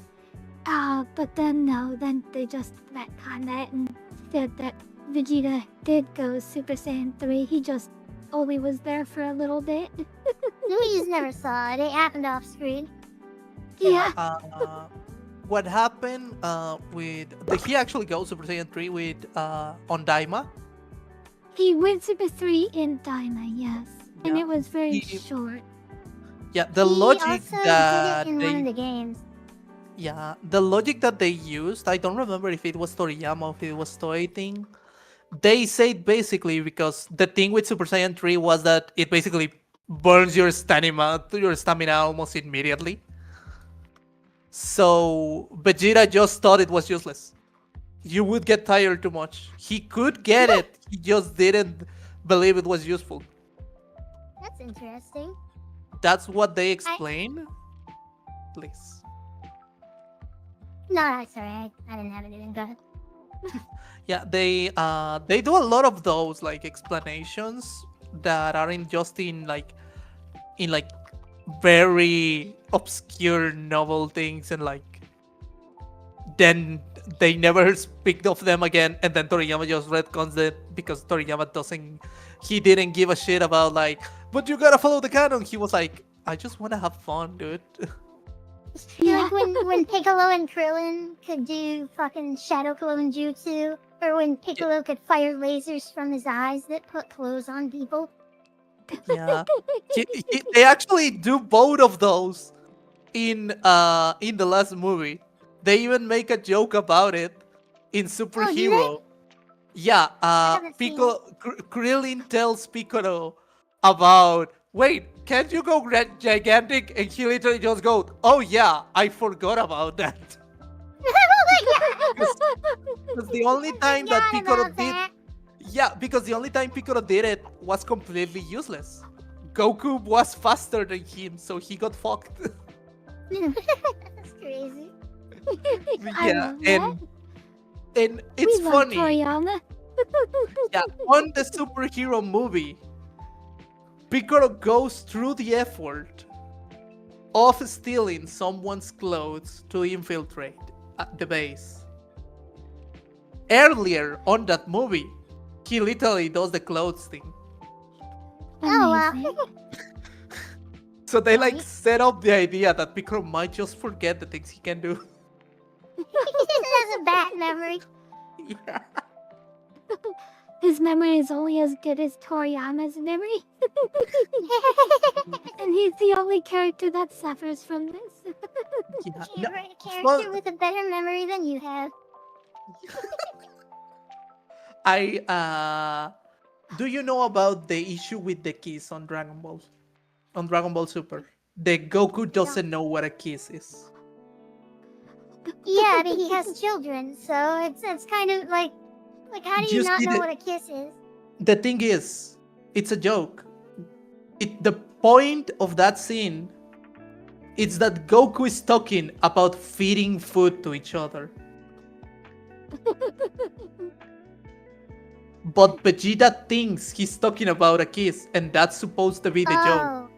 But then no, then they just retconned that and said that Vegeta did go Super Saiyan 3. He just only was there for a little bit. We just never saw it. It happened off screen. Yeah. What happened with... Did he actually go Super Saiyan 3 with on Daima? He went Super 3 in Daima, yes. And Yeah. it was very He- short. Yeah, the He logic also that did it in they... one of the games. Yeah, the logic that they used, I don't remember if it was Toriyama or if it was Toei thing. They said basically because the thing with Super Saiyan 3 was that it basically burns your stamina almost immediately. So Vegeta just thought it was useless. You would get tired too much. He could get it, he just didn't believe it was useful. That's interesting. That's what they explain. Please. No, I'm sorry. I didn't have anything. Go ahead. Yeah, they do a lot of those like explanations that aren't just in like very obscure novel things, and like then they never speak of them again, and then Toriyama just retcons it because Toriyama didn't give a shit about like, but you gotta follow the canon. He was like, I just wanna have fun, dude. Like when Piccolo and Krillin could do fucking Shadow Clone Jutsu, or when Piccolo could fire lasers from his eyes that put clothes on people. Yeah, they actually do both of those in the last movie. They even make a joke about it in Super Oh, do they? Hero. Yeah, haven't seen Krillin tells Piccolo about, wait, can't you go gigantic? And he literally just goes, oh yeah, I forgot about that. Because the only time that Forgot Piccolo about did, that. yeah, because the only time Piccolo did it was completely useless. Goku was faster than him, so he got fucked. That's crazy. I Yeah, love that. and it's we love funny. Toriyama. Yeah, on the superhero movie, Piccolo goes through the effort of stealing someone's clothes to infiltrate at the base. Earlier on that movie, he literally does the clothes thing. Oh, wow. Amazing. So they like Right. set up the idea that Piccolo might just forget the things he can do. That's a bad memory. Yeah. His memory is only as good as Toriyama's memory. And he's the only character that suffers from this. Yeah. No, Can't write a character well- with a better memory than you have. Do you know about the issue with the kiss on Dragon Ball? On Dragon Ball Super? The Goku doesn't know what a kiss is. Yeah, but he has children, so it's kind of like how do you Just not did know it. what a kiss is? The thing is, it's a joke. The point of that scene is that Goku is talking about feeding food to each other. But Vegeta thinks he's talking about a kiss, and that's supposed to be the joke. Oh,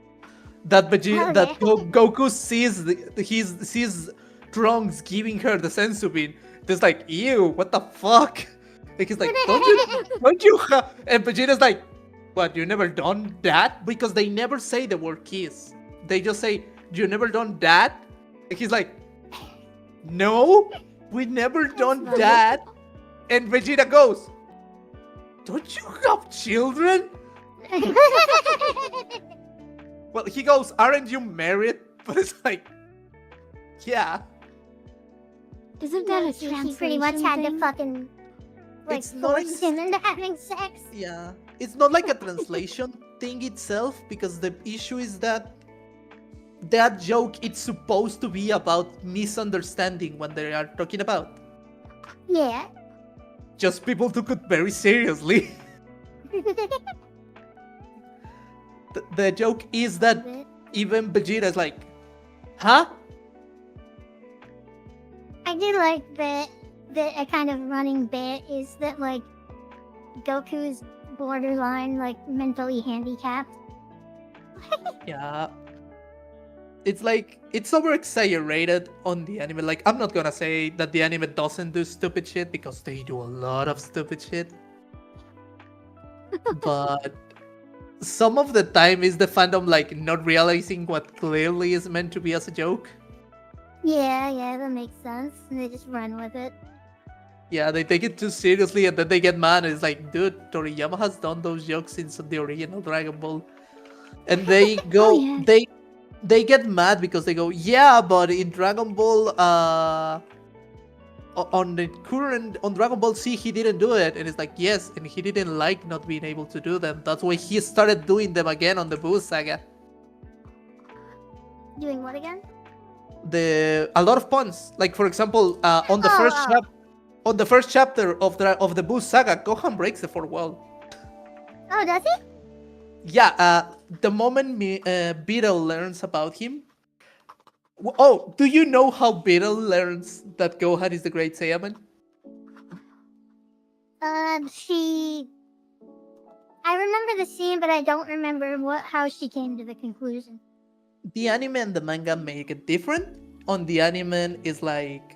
That Vegeta, that Okay. Goku sees Trunks giving her the sensu bean. Just like, ew, what the fuck? Like he's like, don't you? And Vegeta's like, what? You never done that? Because they never say the word kiss. They just say, you never done that? And he's like, no, we never done funny. that. And Vegeta goes, don't you have children? Well, he goes, aren't you married? But it's like, yeah. Isn't that a he translation pretty much had to thing? fucking like It's not force him into having sex. Yeah. It's not like a translation thing itself, because the issue is that that joke, it's supposed to be about misunderstanding what they are talking about. Yeah. Just people took it very seriously. The joke is that even Vegeta's like, huh? I do like that a kind of running bit is that like Goku is borderline like mentally handicapped. Yeah. It's like, it's over exaggerated on the anime. Like, I'm not gonna say that the anime doesn't do stupid shit because they do a lot of stupid shit. But some of the time is the fandom like not realizing what clearly is meant to be as a joke. Yeah, that makes sense. And they just run with it. Yeah, they take it too seriously and then they get mad. It's like, dude, Toriyama has done those jokes since the original Dragon Ball. And they go, yeah. they get mad because they go, yeah, but in Dragon Ball, on Dragon Ball Z, he didn't do it. And it's like, yes, and he didn't like not being able to do them. That's why he started doing them again on the Buu saga. Doing what again? A lot of puns. Like, for example, on the first chapter of the Buu saga, Gohan breaks the fourth wall. Oh, does he? Yeah, the moment Beetle learns about him. Oh, do you know how Beetle learns that Gohan is the Great Saiyaman? I remember the scene, but I don't remember how she came to the conclusion. The anime and the manga make it different. On the anime, is like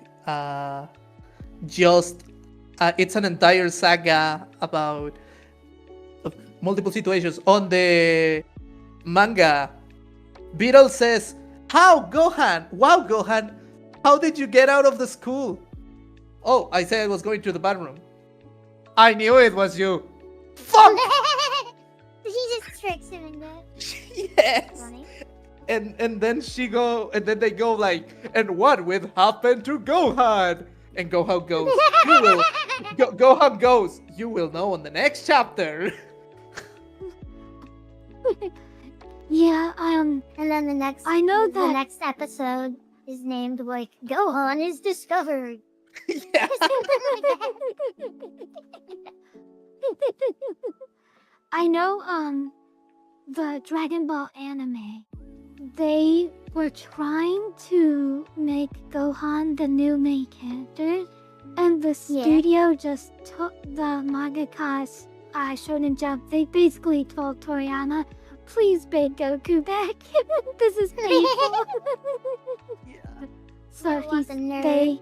it's an entire saga about multiple situations. On the manga, Beetle says, "How, Gohan? Wow, Gohan, how did you get out of the school?" "Oh, I said I was going to the bathroom." "I knew it was you." Fuck! She just tricks him into it. Yes. Funny. And then they go like, "And what will happen to Gohan?" And Gohan goes, Gohan goes, "You will know on the next chapter." Yeah, And then the next episode is named like Gohan is discovered. Yeah. I know, the Dragon Ball anime, they were trying to make Gohan the new main character, and the studio just took the mangakas, Shonen Jump, they basically told Toriyama, "Please bring Goku back. This is painful." Yeah. So nerd.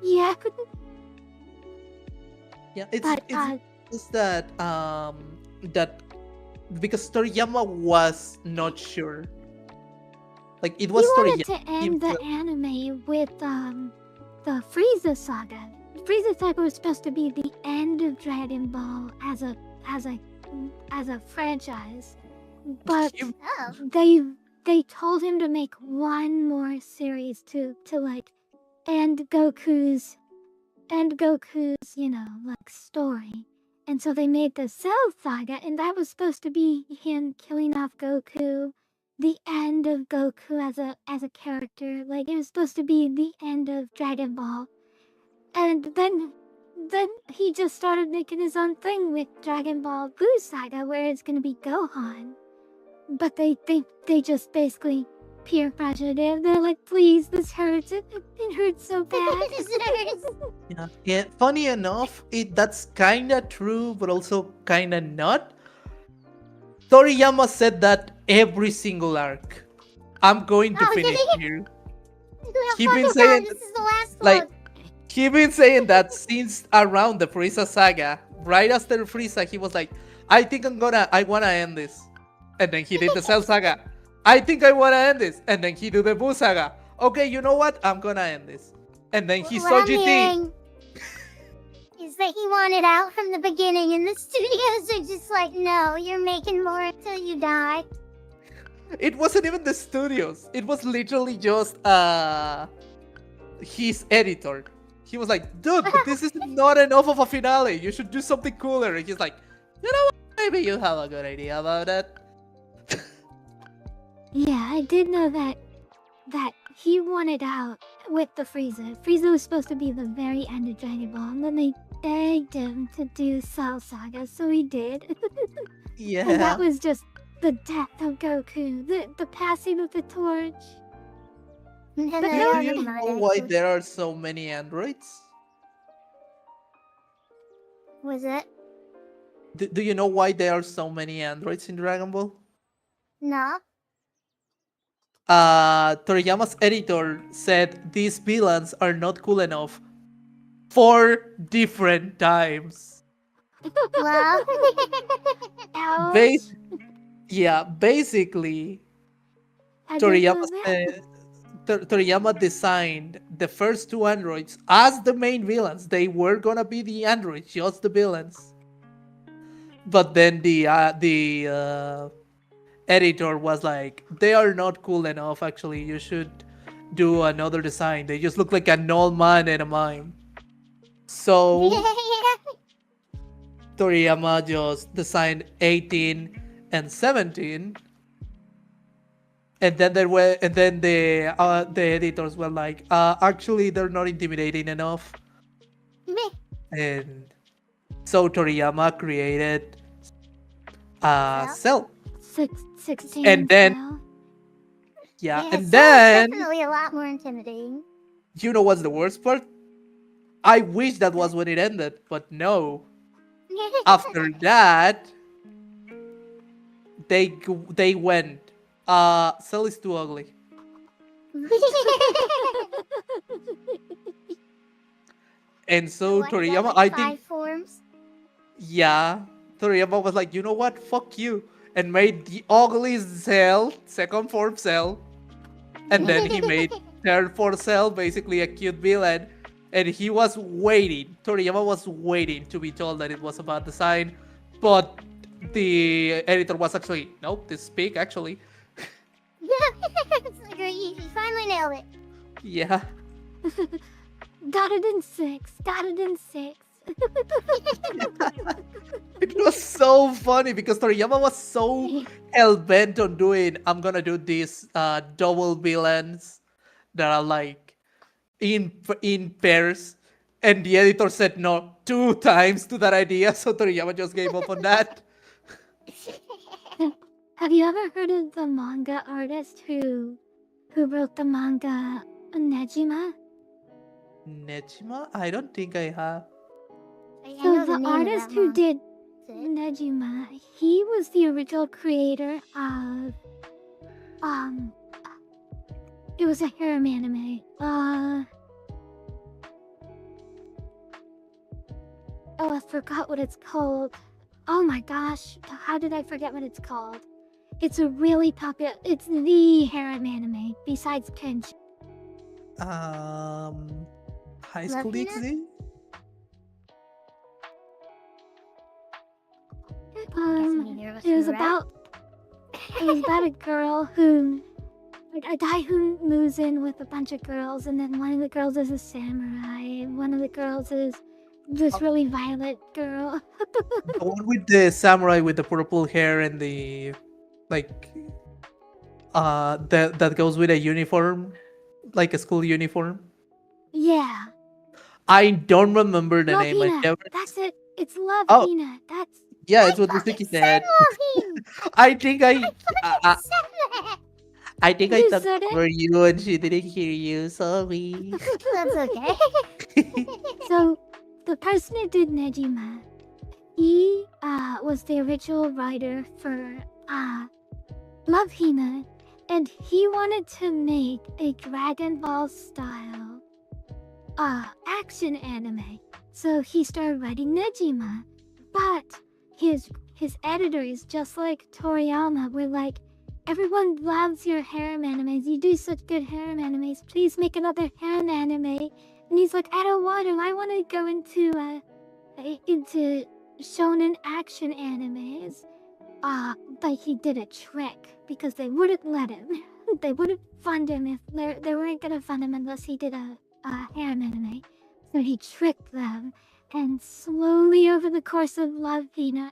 yeah. Yeah, But, it's that because Toriyama was not sure. Like, it was he wanted Toriyama to end the anime with the Frieza saga. Frieza saga was supposed to be the end of Dragon Ball as a franchise, but they told him to make one more series to like end Goku's like story. And so they made the Cell saga, and that was supposed to be him killing off Goku, the end of Goku as a character. Like, it was supposed to be the end of Dragon Ball. And then he just started making his own thing with Dragon Ball Buu saga, where it's gonna be Gohan. But they just basically peer pressured him. They're like, "Please, this hurts. It hurts so bad." Yeah. Funny enough, that's kinda true, but also kinda not. Toriyama said that every single arc. I'm going to finish here. He's been saying this is the last like one. he's been saying that since around the Frieza saga. Right after Frieza, he was like, "I think I wanna end this," and then he did the Cell saga. "I think I wanna end this," and then he did the Buu saga. "Okay, you know what? I'm gonna end this," and then he saw What I'm GT. hearing is that he wanted out from the beginning, and the studios are just like, "No, you're making more until you die." It wasn't even the studios. It was literally just his editor. He was like, "Dude, but this is not enough of a finale. You should do something cooler." And he's like, "You know what? Maybe you have a good idea about that." Yeah, I did know that he wanted out with the Frieza. Frieza was supposed to be the very end of Dragon Ball, and then they begged him to do Cell Saga, so he did. Yeah. And that was just the death of Goku, the passing of the torch. And But I Do no, love you the know mod why actually. there are so many androids? Was it? Do you know why there are so many androids in Dragon Ball? No. Toriyama's editor said these villains are not cool enough 4 different times. Well. Bas- Ouch. yeah, basically, I didn't Toriyama know that. said, Toriyama designed the first 2 androids as the main villains. They were gonna be the androids, just the villains. But then the editor was like, they are not cool enough. Actually, you should do another design. They just look like an old man and a mime. So Toriyama just designed 18 and 17, and then the editors were like, actually they're not intimidating enough, and so Toriyama created Cell? Cell, 16 and then Cell. yeah, Yeah, and Cell is then definitely a lot more intimidating. you know what's the worst part? I wish that was when it ended, but no. After that, they went. Cell is too ugly. And so What, he got Toriyama, like I 5 think, forms? yeah, Toriyama was like, you know what, fuck you, and made the ugliest Cell, second form Cell, and then he made third form Cell, basically a cute villain, and he was waiting. Toriyama was waiting to be told that it was about design, but the editor was actually, nope, this is big actually. It's like, you finally nailed it. Yeah. Got it in 6. Got it in 6. It was so funny because Toriyama was so hell bent on doing, I'm gonna do these double villains that are like in pairs, and the editor said no 2 times to that idea, so Toriyama just gave up on that. Have you ever heard of the manga artist who wrote the manga Nejima? Nejima? I don't think I have. I So know the name of artist that who manga. did That's it. Nejima, he was the original creator of it was a harem anime. Oh, I forgot what it's called. Oh my gosh, how did I forget what it's called? It's a really popular, it's the harem anime besides Kenshi. High School Love Hina? DxD? Neither of us It was were right. about a girl who, like a guy who moves in with a bunch of girls, and then one of the girls is a samurai, and one of the girls is this really violent girl. The one with the samurai with the purple hair and the like that goes with a uniform, like a school uniform. Yeah, I don't remember the Love name. I Hina. never. That's it. It's Love Oh. Hina. That's Yeah, I it's what fucking Mizuki said said. Loving! I think I I said that! I think I You talked said it? over you and she didn't hear you. Sorry. That's okay. so. The person who did Nejima, he was the original writer for Love Hina, and he wanted to make a Dragon Ball style action anime. So he started writing Nejima, but his editors, just like Toriyama, were like, everyone loves your harem animes. You do such good harem animes. Please make another harem anime. And he's like, I don't want to. I want to go into shonen action animes. But he did a trick because they wouldn't let him. They wouldn't fund him if they weren't gonna fund him unless he did a harem anime. So he tricked them, and slowly over the course of Love Hina,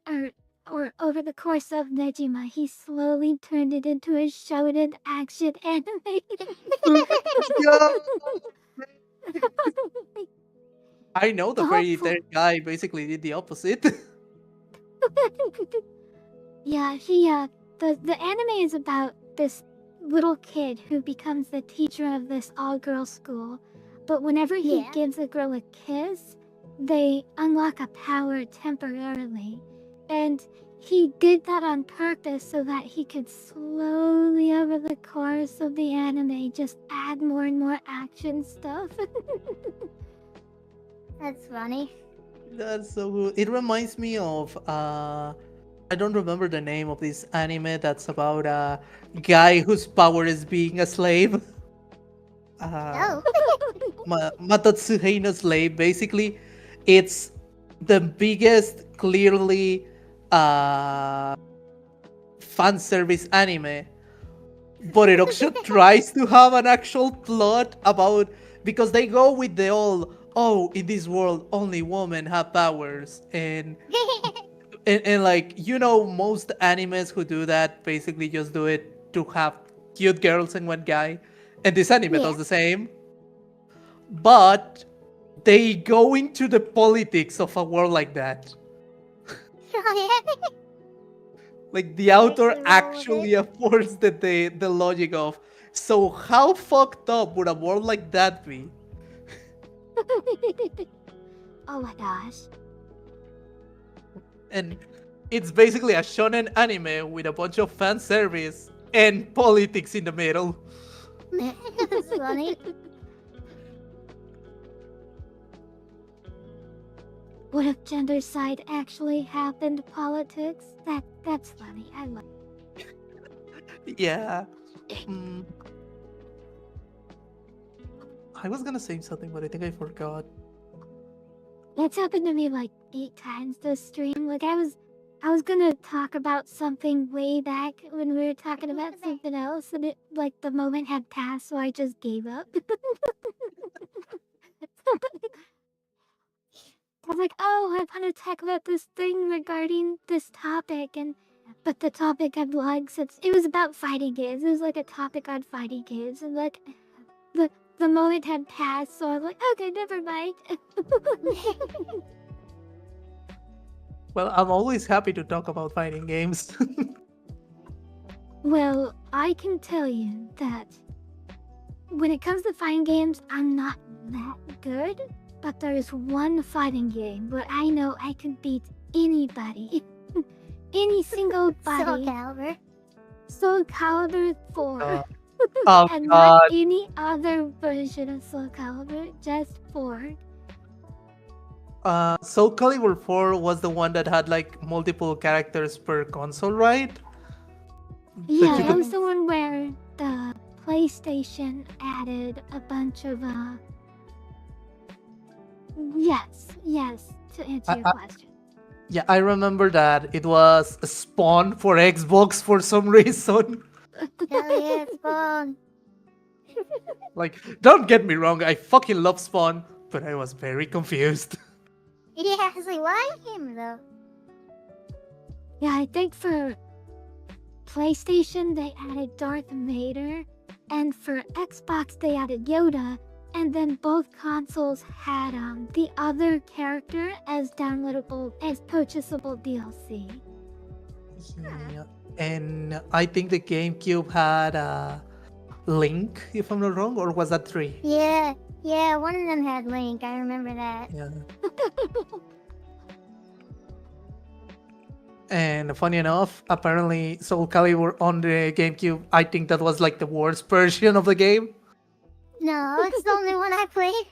or over the course of Nejima, he slowly turned it into a shonen action anime. I know the The fairy whole tale guy basically did the opposite. Yeah, he the anime is about this little kid who becomes the teacher of this all-girl school. But whenever he Yeah. gives a girl a kiss, they unlock a power temporarily. And he did that on purpose so that he could slowly, over the course of the anime, just add more and more action stuff. That's funny. That's so good. It reminds me of I don't remember the name of this anime that's about a guy whose power is being a slave. Oh. Matatsuhei no Slave. Basically, it's the biggest, clearly fan service anime, but it also tries to have an actual plot about, because they go with the old, oh, in this world only women have powers, and like, most animes who do that basically just do it to have cute girls and one guy, and this anime Yeah. does the same, but they go into the politics of a world like that. Like the author roll with actually it. affords the logic of, so how fucked up would a world like that be? Oh my gosh. And it's basically a shonen anime with a bunch of fan service and politics in the middle. That's funny. What if gendercide actually happened politics? That's funny. I love Yeah. I was gonna say something, but I think I forgot. That's happened to me like 8 times this stream. Like I was gonna talk about something way back when we were talking about something else, and it like the moment had passed, so I just gave up. I was like, oh, I want to talk about this thing regarding this topic, but the topic I've liked since it was about fighting games. It was like a topic on fighting games, and like the moment had passed, so I was like, okay, never mind. Well, I'm always happy to talk about fighting games. Well, I can tell you that when it comes to fighting games, I'm not that good. But there is one fighting game where I know I can beat anybody. Any single Soul body. Calibur. Soul Calibur 4. Oh And god. not any other version of Soul Calibur, just 4. Soul Calibur 4 was the one that had like multiple characters per console, right? Yeah, you that could- was the one where the PlayStation added a bunch of Yes, to answer your question. Yeah, I remember that it was Spawn for Xbox for some reason. Hell yeah, Spawn. Like, don't get me wrong, I fucking love Spawn, but I was very confused. Yeah, I was like, why him though? Yeah, I think for PlayStation they added Darth Vader, and for Xbox they added Yoda, and then both consoles had the other character as downloadable, as purchasable DLC. Yeah. And I think the GameCube had Link, if I'm not wrong, or was that 3? Yeah, one of them had Link. I remember that. Yeah. And funny enough, apparently Soul Calibur on the GameCube, I think that was like the worst version of the game. No, it's the only one I played.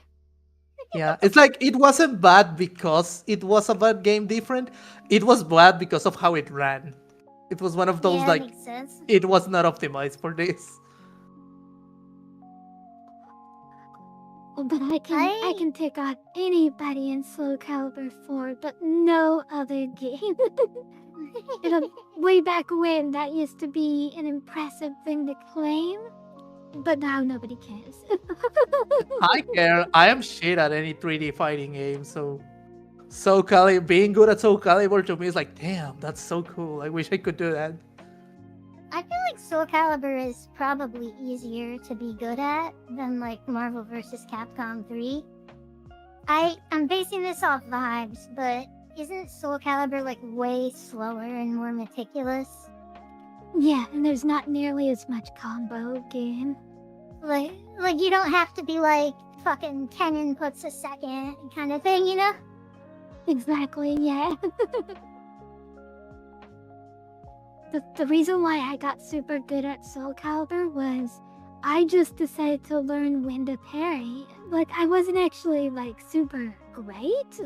Yeah, it's like it wasn't bad because it was a bad game different. It was bad because of how it ran. It was one of those Yeah, like makes sense. it was not optimized for this. But I can take on anybody in Soul Calibur 4, but no other game. Way back when, that used to be an impressive thing to claim, but now nobody cares. I care. I am shit at any 3D fighting game, so Soul Calibur, being good at Soul Calibur to me is like, damn, that's so cool. I wish I could do that. I feel like Soul Calibur is probably easier to be good at than like Marvel vs. Capcom 3. I'm basing this off vibes, but isn't Soul Calibur like way slower and more meticulous? Yeah, and there's not nearly as much combo game. Like you don't have to be like fucking 10 inputs a second kind of thing, you know? Exactly, yeah. The reason why I got super good at Soul Calibur was I just decided to learn when to parry. Like, I wasn't actually, like, super great.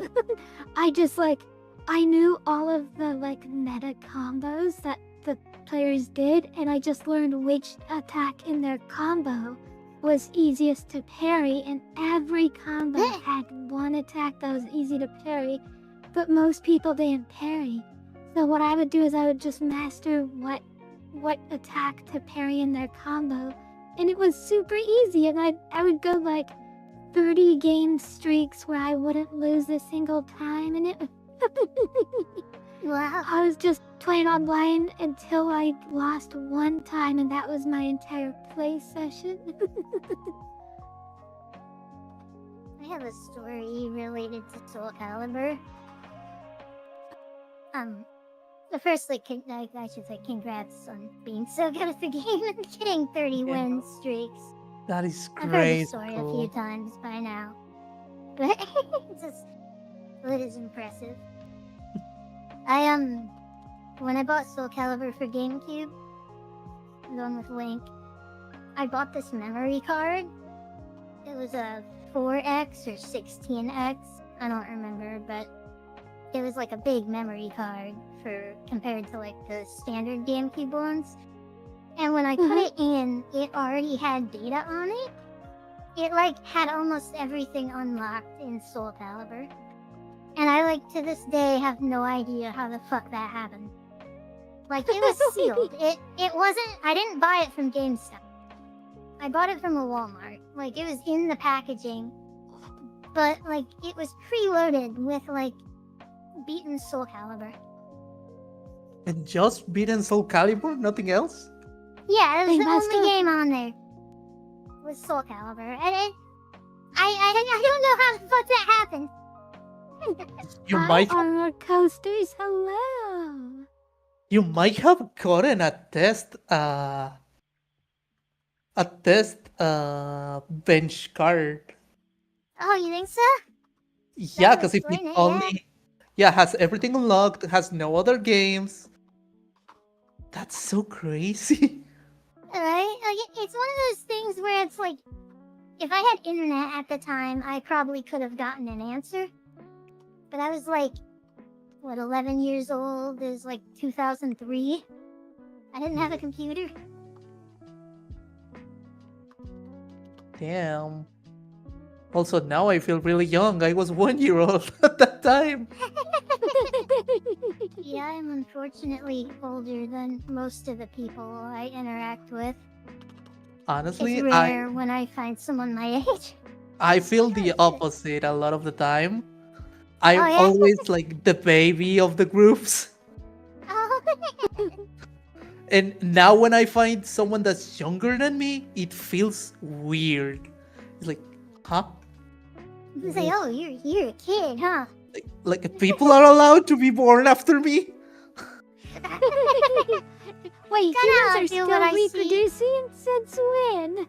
I just, like, I knew all of the, like, meta combos that the players did, and I just learned which attack in their combo was easiest to parry, and every combo had one attack that was easy to parry, but most people didn't parry. So what I would do is I would just master what attack to parry in their combo, and it was super easy. And I would go like 30 game streaks where I wouldn't lose a single time, and it Wow. I was just playing online until I lost one time, and that was my entire play session. I have a story related to Soul Calibur. Firstly, I should say congrats on being so good at the game and getting 30 Yeah. win streaks. That is I've heard great. the story a few times by now, but it is impressive. When I bought Soul Calibur for GameCube, the one with Link, I bought this memory card. It was a 4X or 16X, I don't remember, but it was like a big memory card compared to like the standard GameCube ones. And when I put it in, it already had data on it. It like had almost everything unlocked in Soul Calibur. And I like to this day have no idea how the fuck that happened. Like it was sealed. It wasn't, I didn't buy it from GameStop. I bought it from a Walmart. Like it was in the packaging. But like it was preloaded with like beaten Soul Calibur. And just beaten Soul Calibur, nothing else? Yeah, it was Hey, the Master. only game on there. Was Soul Calibur. And I don't know how the fuck that happened. You Hi, might Armor Coasters, hello. you might have gotten a test bench card. Oh, you think so? Yeah, would because if explain it it, only has everything unlocked, has no other games. That's so crazy. Right? Like, it's one of those things where it's like, if I had internet at the time, I probably could have gotten an answer. But I was like, 11 years old? It was like 2003. I didn't have a computer. Damn. Also, now I feel really young. I was 1 year old at that time. Yeah, I'm unfortunately older than most of the people I interact with. Honestly, It's rare when I find someone my age. I feel the opposite a lot of the time. I'm Oh, yeah? always like the baby of the groups. Oh, And now when I find someone that's younger than me, it feels weird. It's like, huh? it's like, oh, you're a kid, huh? Like people are allowed to be born after me? Wait, Kinda how I humans are feel still when I see- reproducing? Since when?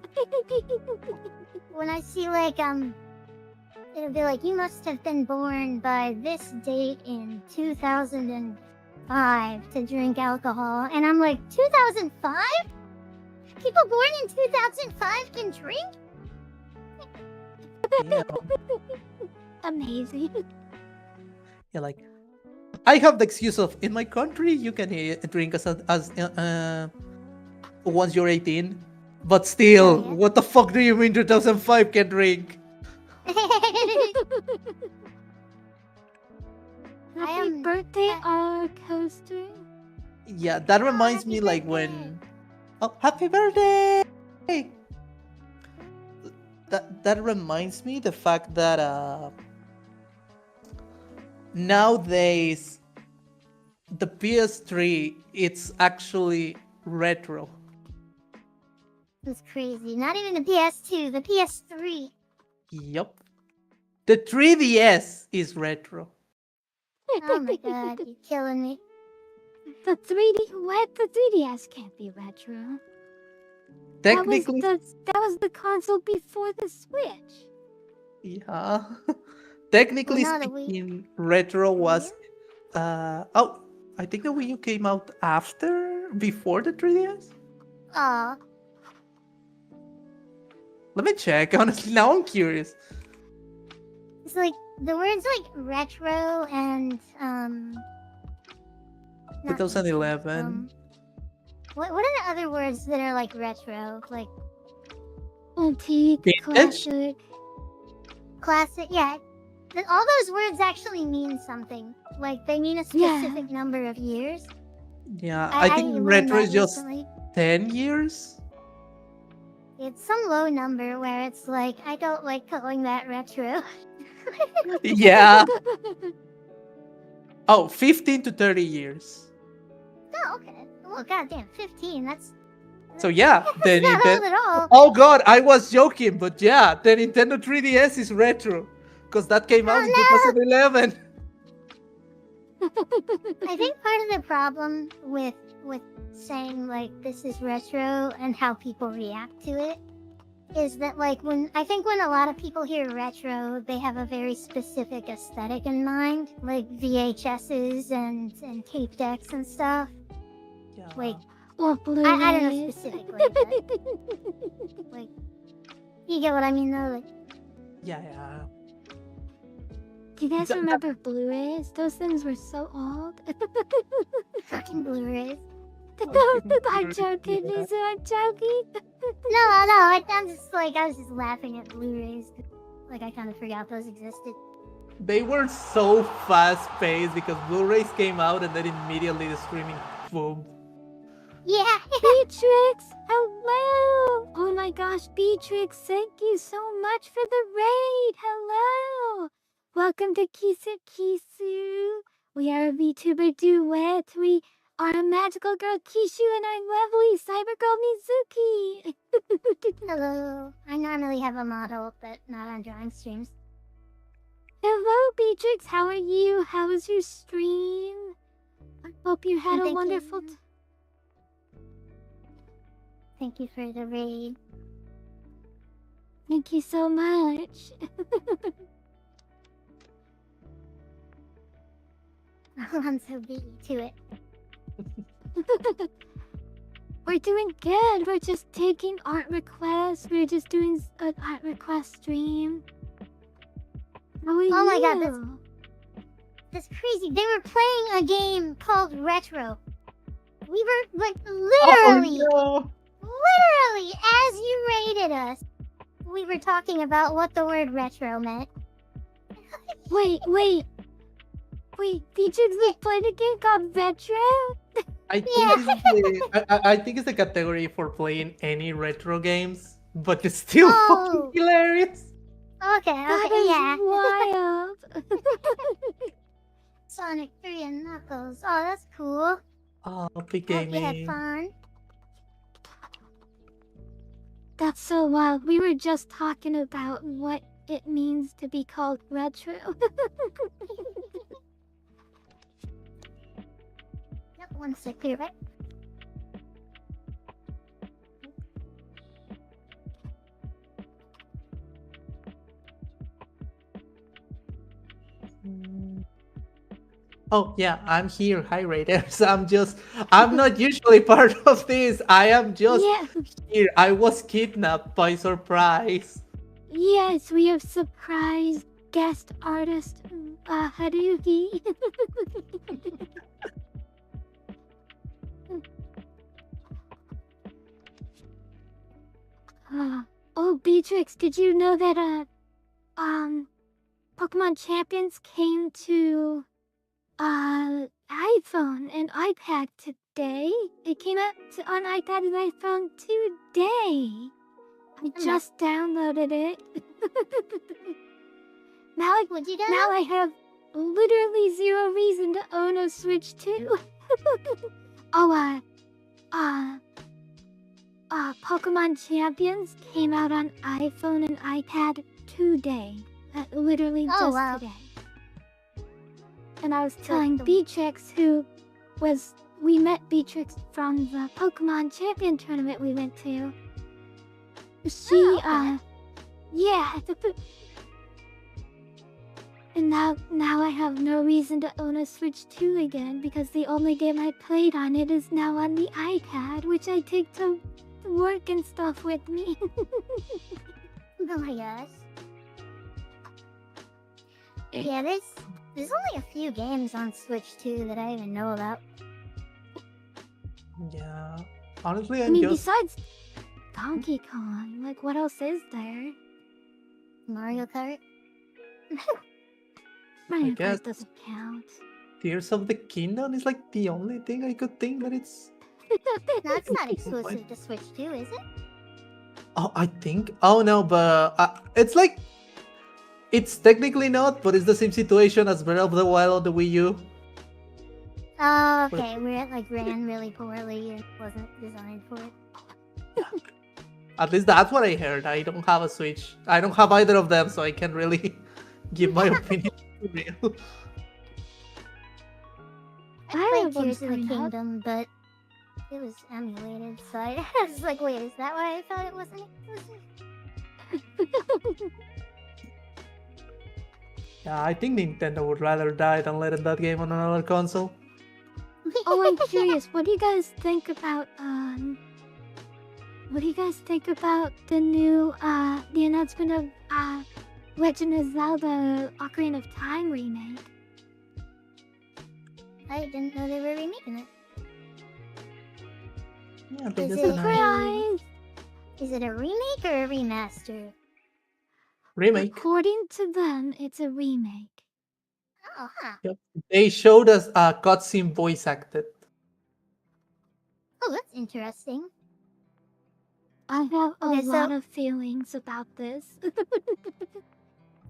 When I see like it'll be like, you must have been born by this date in 2005 to drink alcohol, and I'm like, 2005? People born in 2005 can drink? Yeah. Amazing. Yeah, like I have the excuse of in my country you can drink as once you're 18, but still, Yeah. what the fuck do you mean 2005 can drink? Happy am- birthday, our coaster. Yeah, that reminds happy me like birthday. when happy birthday. That reminds me the fact that nowadays the PS3 it's actually retro. It's crazy. Not even the PS2, the PS3. Yup. The 3DS is retro. Oh my god, you're killing me. The 3D what? The 3DS can't be retro. Technically, that was the console before the Switch. yeah. Technically Well, no, the Wii- speaking, retro the Wii was. U? Oh, I think the Wii U came out before the 3DS. Aw. Let me check. Honestly, now I'm curious. It's like the words like retro and not 2011. what are the other words that are like retro? Like Antique, Vintage? classic, yeah. All those words actually mean something. Like they mean a Yeah. specific number of years. Yeah, I think learned retro that is just recently. 10 years. It's some low number where it's like I don't like calling that retro. Yeah. Oh, 15 to 30 years. Oh, okay. Well, goddamn, 15. That's So yeah, the that's not old Nintendo. at all. Oh god, I was joking, but yeah, the Nintendo 3DS is retro. Because that came out in Oh, 2011. I think part of the problem with saying like this is retro and how people react to it is that like when a lot of people hear retro, they have a very specific aesthetic in mind, like VHSs and tape decks and stuff. Yeah. Like Or Blu-rays. I don't know specifically, but like you get what I mean though. Like Yeah. Do you guys That- remember Blu-rays? Those things were so old. fucking Blu-rays. I'm joking, Yeah. Lisa, I'm joking. No, I was just laughing at Blu-rays. Like I kind of forgot those existed. They were so fast paced because Blu-rays came out and then immediately the streaming boom. Yeah. Beatrix, hello! Oh my gosh, Beatrix, thank you so much for the raid. Hello! Welcome to Kyushu. We are a VTuber duet. We are a magical girl Kyushu and I'm lovely cyber girl Mizuki. Hello. I normally have a model, but not on drawing streams. Hello, Beatrix. How are you? How was your stream? I hope you had a Thank wonderful. you. Thank you for the raid. Thank you so much. I'm so beat to it. We're doing good. We're just taking art requests. We're just doing an art request stream. How are you? Oh my god, that's crazy. They were playing a game called Retro. We were like literally, Oh, literally, as you rated us, we were talking about what the word retro meant. Wait. Beatrix was playing a game called Retro? I think it's the category for playing any retro games, but it's still Oh. fucking hilarious. Okay, That okay, is yeah. wild. Sonic 3 and Knuckles. Oh, that's cool. Oh, big Hope you had gaming. fun. That's so wild. We were just talking about what it means to be called retro. Yep, one sec, clear, right? Oh yeah, I'm here. Hi Raiders. I'm not usually part of this. I am just Yeah. here. I was kidnapped by surprise. Yes, we have surprise guest artist Haruhi. Oh, Beatrix, did you know that Pokemon Champions came to iPhone and iPad today? It came out on iPad and iPhone today. I just downloaded it. Now What'd you do? I have literally zero reason to own a Switch 2. Pokemon Champions came out on iPhone and iPad today. Literally Oh, just wow. today. And I was telling Beatrix, who was we met Beatrix from the Pokemon Champion tournament we went to. She, okay. yeah. And now I have no reason to own a Switch 2 again because the only game I played on it is now on the iPad, which I take to work and stuff with me. Oh my gosh. Yeah, there's only a few games on Switch 2 that I even know about. Yeah. Honestly, I I'm mean, just besides Donkey Kong, like, what else is there? Mario Kart? Mario guess- Kart doesn't count. Tears of the Kingdom is like the only thing I could think that it's. That's not exclusive to Switch 2, is it? Oh, I think. Oh no, but it's like. It's technically not, but it's the same situation as Breath of the Wild on the Wii U. Oh, okay. Where it like ran really poorly and wasn't designed for it. At least that's what I heard. I don't have a Switch. I don't have either of them, so I can't really give my opinion to real. I have played one Tears of the coming up. Kingdom, but it was emulated, so I was like, wait, is that why I thought it wasn't exclusive? Yeah, I think Nintendo would rather die than let that game on another console. Oh, I'm curious. What do you guys think about the new the announcement of Legend of Zelda: Ocarina of Time remake? I didn't know they were remaking it. Yeah, they Is just it- announced Surprise! Is it a remake or a remaster? remake. According to them, it's a remake. Oh, huh. Yep. They showed us a cutscene voice acted. Oh, that's interesting. I have a Okay, so- lot of feelings about this.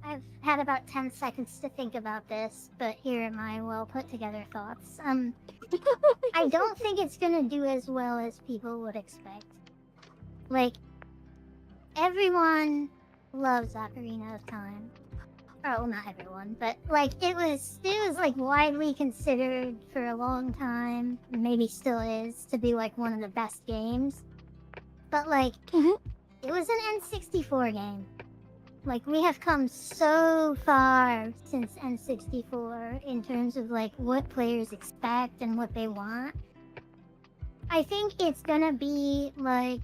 I've had about 10 seconds to think about this, but here are my well put together thoughts. I don't think it's gonna do as well as people would expect. Like, everyone loves Ocarina of Time. Oh, well, not everyone, but like it was like widely considered for a long time, maybe still is, to be like one of the best games. But like, Mhm. it was an N64 game. Like, we have come so far since N64 in terms of like what players expect and what they want. I think it's gonna be like,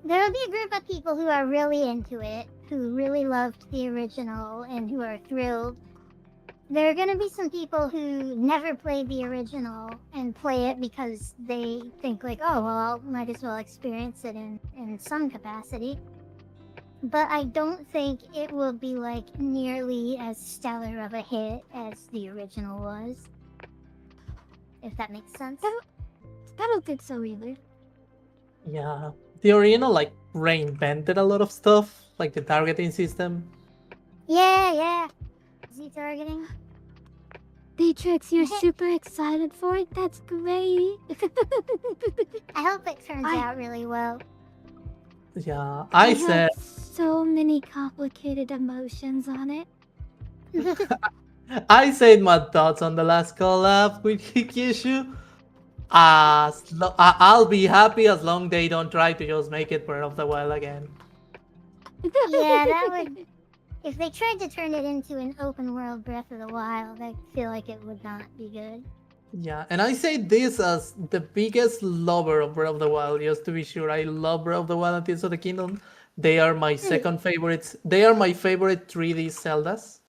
there'll be a group of people who are really into it, who really loved the original and who are thrilled. There are gonna be some people who never played the original and play it because they think like, oh well, I might as well experience it in some capacity. But I don't think it will be like nearly as stellar of a hit as the original was. If that makes sense. I don't think so either. Yeah. The original like reinvented a lot of stuff, like the targeting system. Yeah. Z targeting. Beatrix, you're super excited for it? That's great. I hope it turns I- out really well. Yeah. I said have so many complicated emotions on it. I said my thoughts on the last collab with Kyushu. I'll be happy as long they don't try to just make it Breath of the Wild again. Yeah, that would. If they tried to turn it into an open world Breath of the Wild, I feel like it would not be good. Yeah, and I say this as the biggest lover of Breath of the Wild, just to be sure. I love Breath of the Wild and Tears of the Kingdom. They are my second favorites. They are my favorite 3D Zeldas.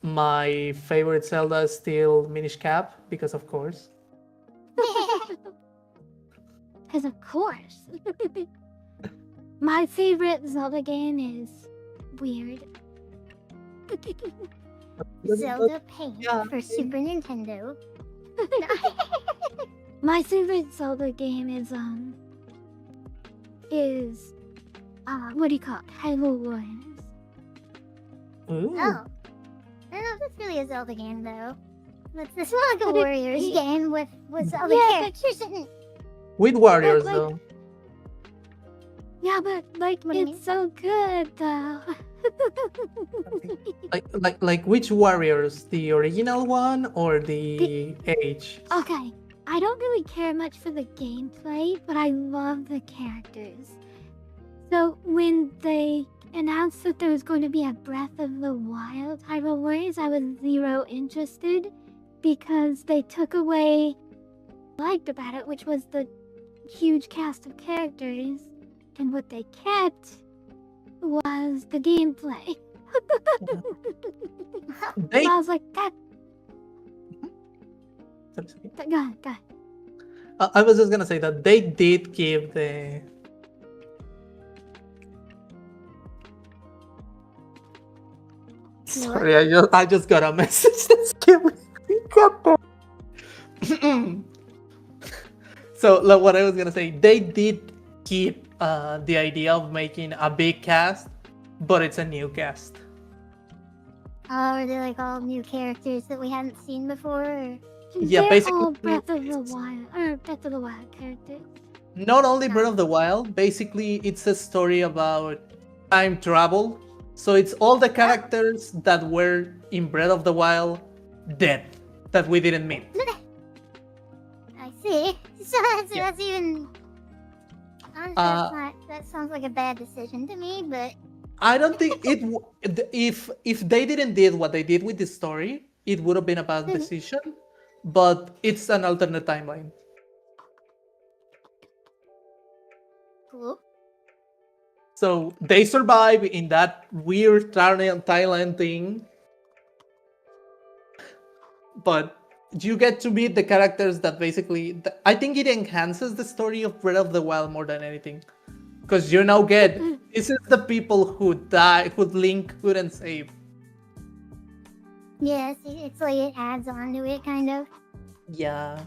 My favorite Zelda is still Minish Cap, because of course. Because of course. My favorite Zelda game is weird. Zelda Paint Yeah. for Super Nintendo. My favorite Zelda game is what do you call it? Halo Wars. Ooh. Oh. I don't know if it's really a Zelda game though. It's more like a But it- Warriors it- game with Zelda Yeah, characters in it. With Warriors, like- though. Yeah, but like What do you it's so good though. Like which warriors? The original one or the Age? Okay, I don't really care much for the gameplay, but I love the characters. So when they announced that there was going to be a Breath of the Wild Hyrule Warriors, I was zero interested because they took away what I liked about it, which was the huge cast of characters, and what they kept was the gameplay. They I was like, God, go ahead. I was just gonna say that they did give the. Sorry, I just got a message that's killing me. So, like, what I was gonna say, they did keep the idea of making a big cast, but it's a new cast. Oh, are they like all new characters that we haven't seen before? Or... Yeah, They're basically, all Breath of the Wild characters. Not only Breath of the Wild, basically it's a story about time travel. So it's all the characters that were in Breath of the Wild dead that we didn't meet. I see. So that's even. Honestly, that sounds like a bad decision to me, but. I don't think if they didn't did what they did with the story, it would have been a bad decision. But it's an alternate timeline. Cool. So they survive in that weird Thailand thing. But you get to meet the characters that basically... I think it enhances the story of Breath of the Wild more than anything. Because you now get... This is the people who died, who Link couldn't save. Yes, it's like it adds on to it, kind of. Yeah.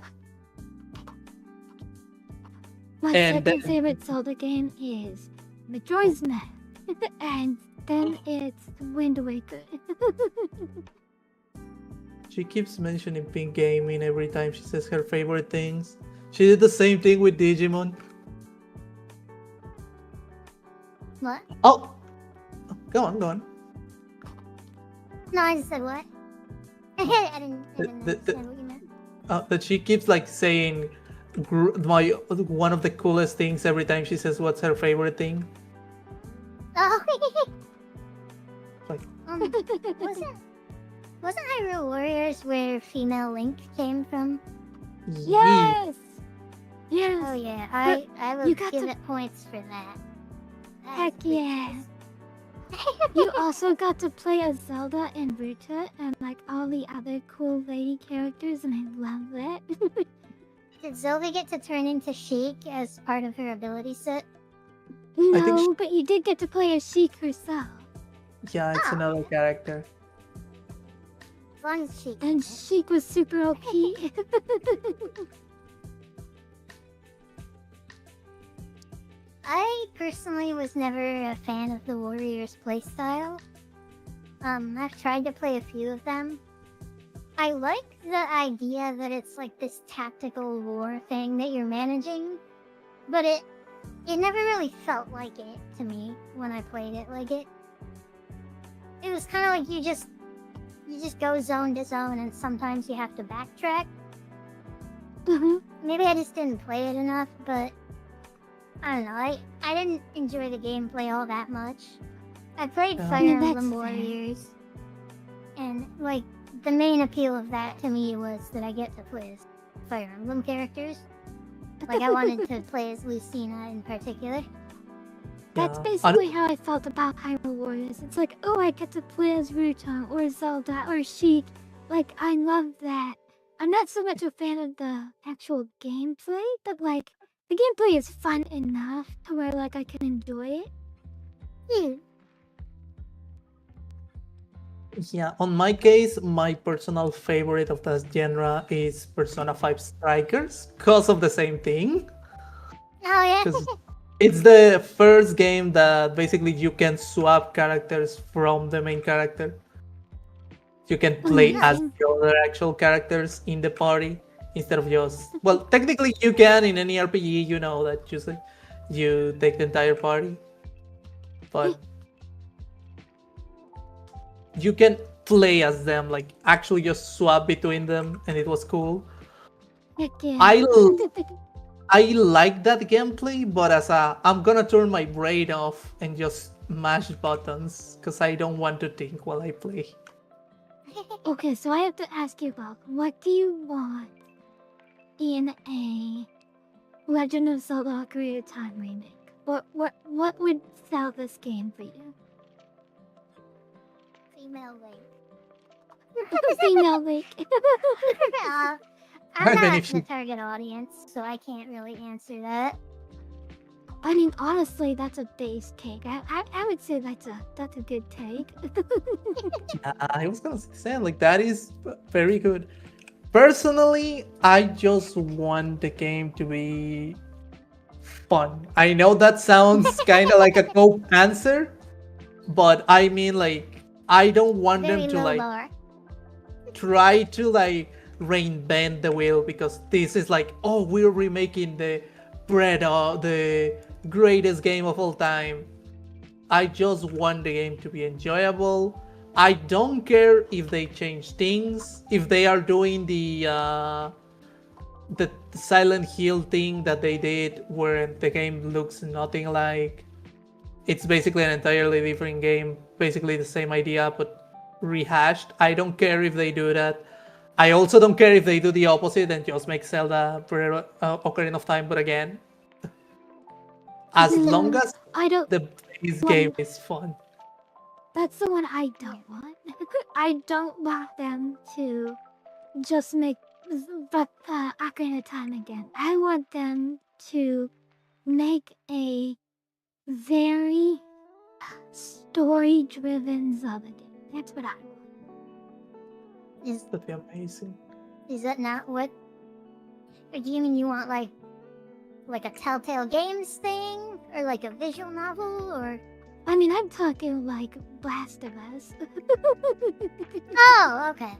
My And second favorite Zelda game is Majora's Mask, and then it's Wind Waker. She keeps mentioning Pink Gaming every time she says her favorite things. She did the same thing with Digimon. What? Oh! Go on. No, I just said what? I didn't understand what you meant. That she keeps like saying one of the coolest things every time she says what's her favorite thing. Oh, Like, wasn't Hyrule Warriors where female Link came from? Yes! Yes! Oh yeah, But I will you give got to- it points for that. That Heck is a big yeah! yes. You also got to play as Zelda and Ruta and like all the other cool lady characters, and I love that. Did Zelda get to turn into Sheik as part of her ability set? think No, but you did get to play as Sheik herself. yeah, it's another character. As long as Sheik. And Sheik was super OP. I personally was never a fan of the Warriors playstyle. I've tried to play a few of them. I like the idea that it's like this tactical war thing that you're managing, but it never really felt like it to me when I played it. Like it was kind of like you just go zone to zone, and sometimes you have to backtrack. Mhm. Maybe I just didn't play it enough, but I don't know. I didn't enjoy the gameplay all that much. I played Yeah. Fire Yeah, Emblem that's fair. Warriors, and like the main appeal of that to me was that I get to play as Fire Emblem characters. Like I wanted to play as Lucina in particular. That's Yeah. basically how I felt about Hyrule Warriors. It's like, oh, I get to play as Ruta or Zelda or Sheik. Like, I love that. I'm not so much a fan of the actual gameplay, but like, the gameplay is fun enough to where like I can enjoy it. Hmm. Yeah, on my case, my personal favorite of that genre is Persona 5 Strikers, because of the same thing. Oh yeah. Because it's the first game that basically you can swap characters from the main character. You can play yeah. as the other actual characters in the party instead of just... Well, technically you can in any RPG, you know that you take the entire party. But you can play as them, like actually just swap between them, and it was cool. Heck yeah. I like that gameplay, but I'm gonna turn my brain off and just mash buttons because I don't want to think while I play. Okay, so I have to ask you, Bob, what do you want in a Legend of Zelda Ocarina of Time remake? What would sell this game for you? Female Link. Female Link. I'm And then not if the she target audience, so I can't really answer that. I mean, honestly, that's a base take. I would say that's a good take. I was gonna say like that is very good. Personally, I just want the game to be fun. I know that sounds kind of like a cope answer, but I mean like I don't want Very them to low like bar. try to like reinvent the wheel because this is like, oh, we're remaking the bread of the greatest game of all time. I just want the game to be enjoyable. I don't care if they change things, if they are doing the Silent Hill thing that they did where the game looks nothing like. It's basically an entirely different game, basically the same idea but rehashed. I don't care if they do that. I also don't care if they do the opposite and just make Zelda Ocarina of Time, but again, as long as I don't. the base game is fun. That's the one I don't want. I don't want them to just make Ocarina of Time again. I want them to make a very story-driven Zelda game. That's what I want. That'd be amazing. Is that not what? Or do you mean you want like a Telltale Games thing, or like a visual novel, or? I mean, I'm talking like Last of Us. Oh, okay.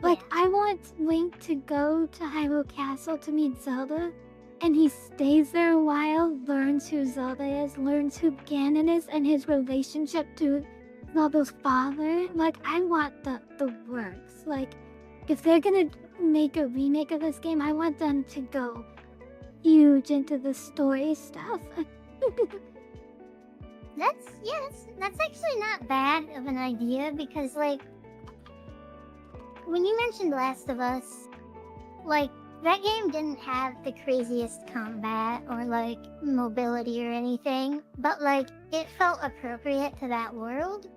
Like, Yeah. I want Link to go to Hyrule Castle to meet Zelda, and he stays there a while, learns who Zelda is, learns who Ganon is, and his relationship to Zelda's father. Like, I want the works. Like, if they're gonna make a remake of this game, I want them to go huge into the story stuff. That's actually not bad of an idea, because like when you mentioned Last of Us, like that game didn't have the craziest combat or like mobility or anything, but like it felt appropriate to that world.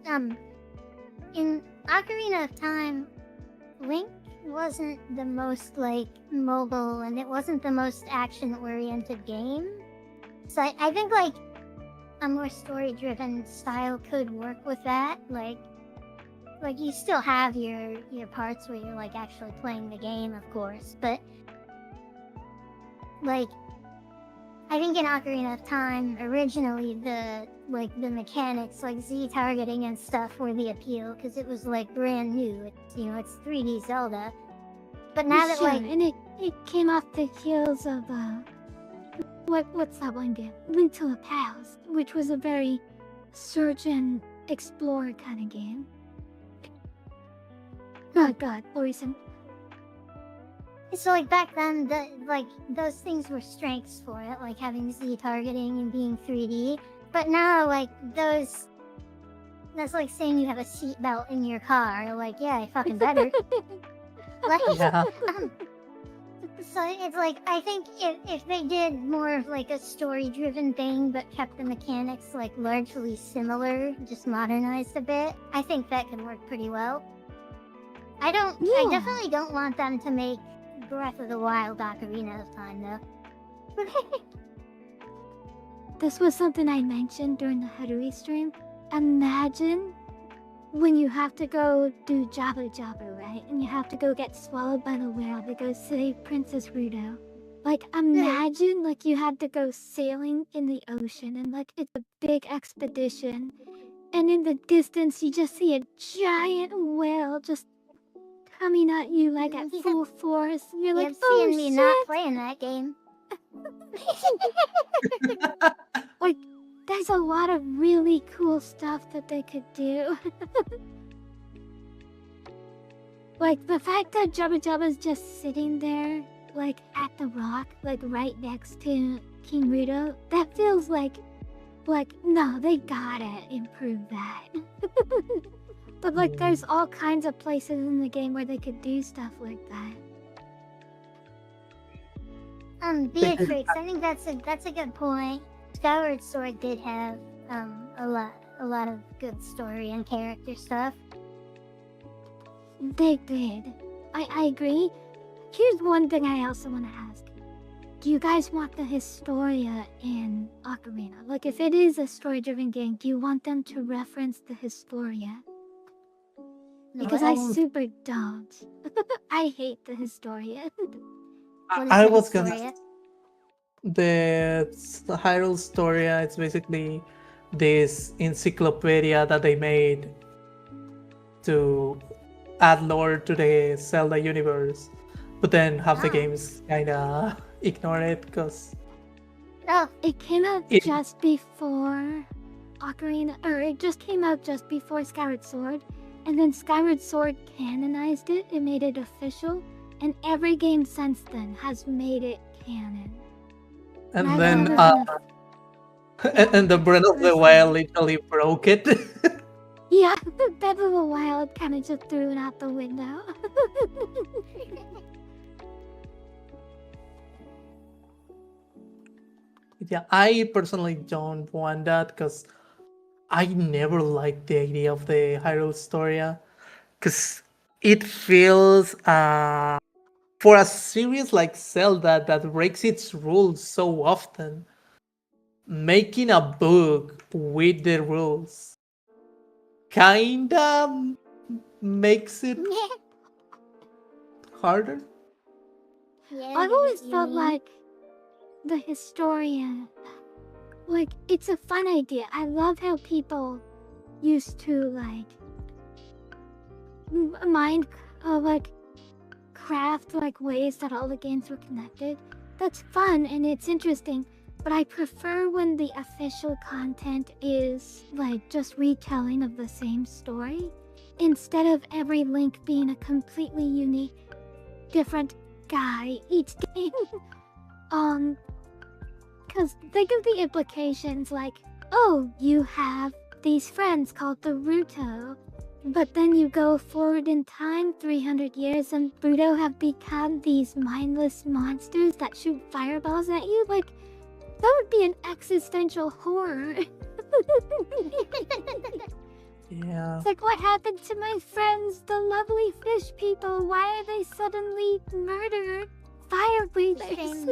In Ocarina of Time, Link wasn't the most like mobile, and it wasn't the most action-oriented game. So I think like a more story-driven style could work with that. Like you still have your parts where you're like actually playing the game, of course, but like I think in Ocarina of Time originally the mechanics like Z targeting and stuff were the appeal, because it was like brand new. It's, you know, it's 3D Zelda. But now that Sure, like and it came off the heels of what's that one game? Link to the Past, which was a very search and explore kind of game. Oh God, Orison. so like back then those things were strengths for it, like having Z targeting and being 3D. But now like that's like saying you have a seatbelt in your car. Like, yeah, I fucking better. Like, Yeah. So it's like, I think if they did more of like a story-driven thing but kept the mechanics like largely similar, just modernized a bit, I think that could work pretty well. I Yeah. definitely don't want them to make Breath of the Wild Ocarina of Time though. This was something I mentioned during the Harui stream. Imagine when you have to go do Jabba Jabba, right? And you have to go get swallowed by the whale to go save Princess Ruto. Like, imagine, like, you had to go sailing in the ocean, and, like, it's a big expedition. And in the distance, you just see a giant whale just coming at you, like, at full force. And you're like, You've oh, seen me shit! not playing that game. Like, there's a lot of really cool stuff that they could do. Like the fact that Jabba Jabba's just sitting there, like at the rock, like right next to King Rito, that feels like no, they gotta improve that. But like there's all kinds of places in the game where they could do stuff like that. Beatrix, I think that's a good point. Skyward Sword did have a lot of good story and character stuff. They did. I agree. Here's one thing I also want to ask. Do you guys want the Historia in Ocarina? Like, if it is a story-driven game, do you want them to reference the Historia? Because I super don't. I hate the Historia. What is I the was gonna. Historia? The Hyrule Storia, it's basically this encyclopedia that they made to add lore to the Zelda universe, but then half the games kinda ignore it because Oh, It came out just before Ocarina, or it just came out just before Skyward Sword, and then Skyward Sword canonized it, it made it official, and every game since then has made it canon. and I then love and the Breath of the Wild literally broke it. Yeah, Breath of the Wild kind of just threw it out the window. Yeah, I personally don't want that because I never liked the idea of the Hyrule Storia because it feels for a series like Zelda that breaks its rules so often, making a book with the rules kinda makes it harder. yeah. I've always felt like the Historia, like, it's a fun idea. I love how people used to, like, mind, like, craft, like, ways that all the games were connected. That's fun and it's interesting, but I prefer when the official content is, like, just retelling of the same story, instead of every Link being a completely unique, different guy each game. Because think of the implications, like, oh, you have these friends called the Ruto, but then you go forward in time 300 years and Ruto have become these mindless monsters that shoot fireballs at you. Like, that would be an existential horror. Yeah. It's like, what happened to my friends, the lovely fish people? Why are they suddenly murdered? Fire breathers.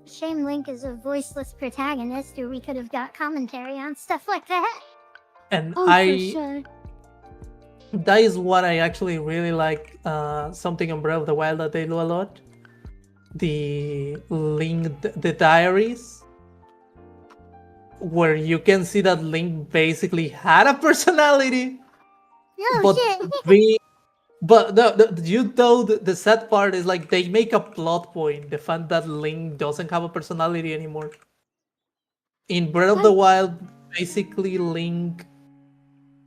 Shame Link is a voiceless protagonist, or we could have got commentary on stuff like that. And Oh, for sure. that is what I actually really like. Something on Breath of the Wild that they do a lot. The Link, the diaries, where you can see that Link basically had a personality, No but shit. but the sad part is like they make a plot point, the fact that Link doesn't have a personality anymore. In Breath of the Wild, basically Link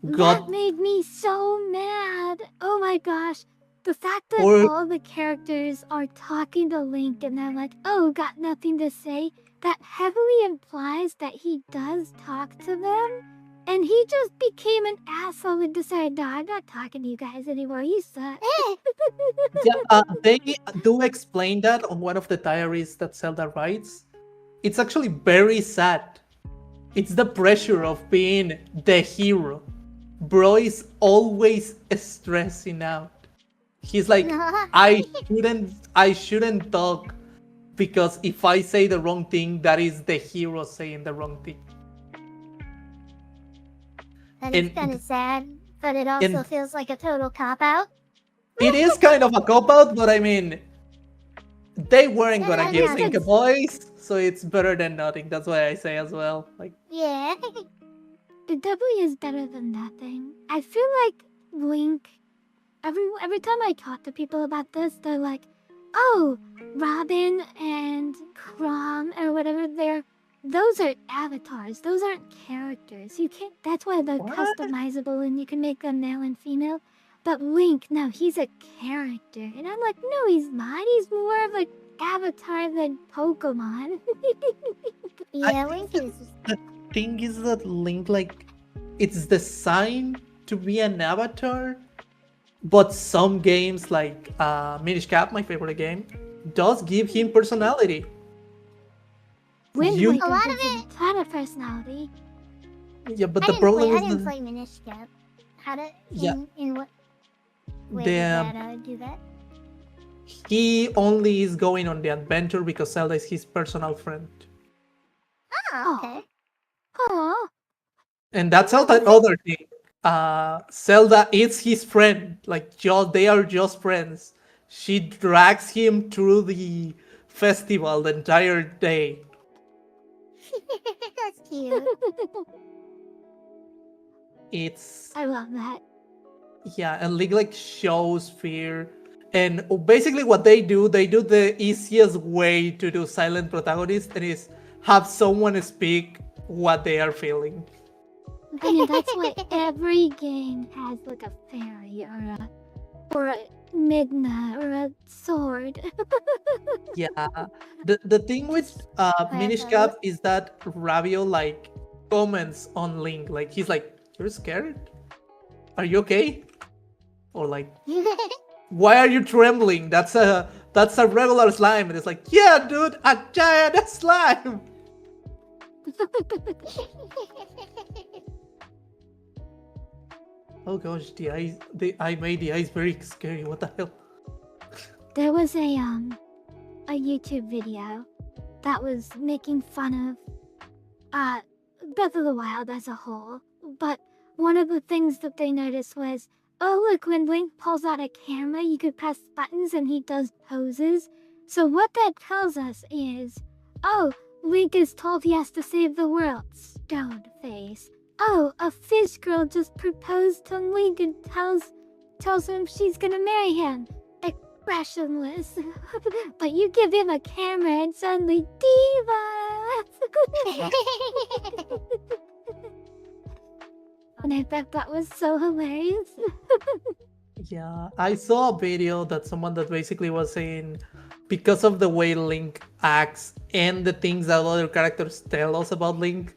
That got made me so mad. Oh my gosh. The fact that or all the characters are talking to Link and they're like, oh, got nothing to say, that heavily implies that he does talk to them. And he just became an asshole and decided, no, I'm not talking to you guys anymore. You suck. yeah, they do explain that on one of the diaries that Zelda writes. It's actually very sad. It's the pressure of being the hero. Bro is always stressing out. He's like, I shouldn't talk because if I say the wrong thing, that is the hero saying the wrong thing. That is And- kind of sad, but it also and- feels like a total cop out. It is kind of a cop out, but I mean, they weren't gonna Yeah, give yeah. Link a voice, so it's better than nothing. That's why I say as well. Like, Yeah. It definitely is better than nothing. I feel like Link, every time I talk to people about this, they're like, oh, Robin and Crom or whatever, they're those are avatars. Those aren't characters. You can't. That's why they're What? customizable and you can make them male and female. But Link, no, he's a character, and I'm like, no, he's not. He's more of an avatar than Pokemon. Yeah, think Link that is. the thing is that Link, like, it's designed to be an avatar, but some games, like Minish Cap, my favorite game, does give him personality. Wind You- Waker A lot gives of him a ton of personality. Yeah, but I the didn't problem play. I is didn't that play Minish Cap. How to? Yeah. In what way The, did that do that? he only is going on the adventure because Zelda is his personal friend. Oh, okay. Aw, And that's another thing. Zelda is his friend. Like, they are just friends. She drags him through the festival the entire day. That's cute. It's I love that. yeah, and Link like shows fear. And basically what they do the easiest way to do silent protagonist, and is have someone speak what they are feeling. I mean, that's why every game has like a fairy or a Midna or a sword. Yeah. The thing with Minish Cap is that Ravio like comments on Link. Like, he's like, "You're scared? Are you okay?" Or like, "Why are you trembling? That's a regular slime." And it's like, "Yeah, dude, a giant slime." Oh gosh, the eyes. I made the eyes very scary. What the hell? There was a YouTube video that was making fun of Breath of the Wild as a whole. But one of the things that they noticed was, oh look, when Link pulls out a camera, you could press buttons and he does poses. So what that tells us is, oh, Link is told he has to save the world. Stone face. Oh, a fish girl just proposed to Link and tells him she's gonna marry him. Expressionless. But you give him a camera and suddenly diva. And I thought that was so hilarious. Yeah, I saw a video that someone that basically was saying, because of the way Link acts and the things that other characters tell us about Link,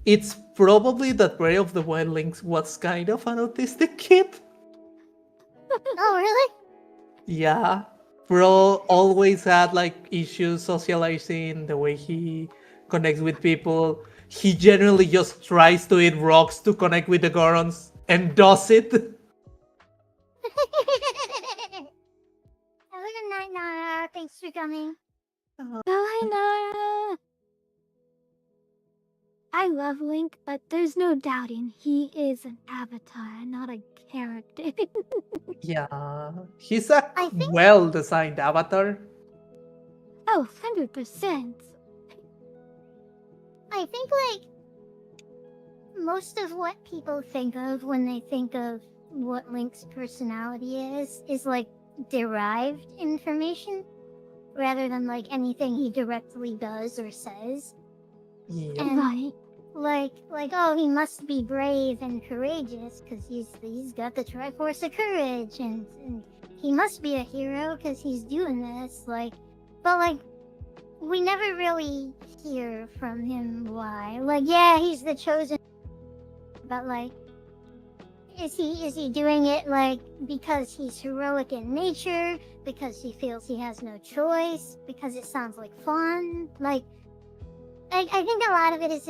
it's probably that Breath of the Wild Link was kind of an autistic kid. Oh, really? Yeah, Bro always had like issues socializing, the way he connects with people. He generally just tries to eat rocks to connect with the Gorons and does it. Have a good night, Nara. Thanks for coming. Oh, hi, Nara. I love Link, but there's no doubting he is an avatar, not a character. Yeah, he's a I think- well-designed avatar. Oh, 100%. I think, like, most of what people think of when they think of what Link's personality is like derived information rather than like anything he directly does or says. Yeah. And Right. like oh, he must be brave and courageous because he's got the Triforce of Courage, and he must be a hero because he's doing this. Like, but like we never really hear from him why. Like, yeah, he's the chosen, but like, is he doing it like because he's heroic in nature, because he feels he has no choice, because it sounds like fun? Like, I think a lot of it is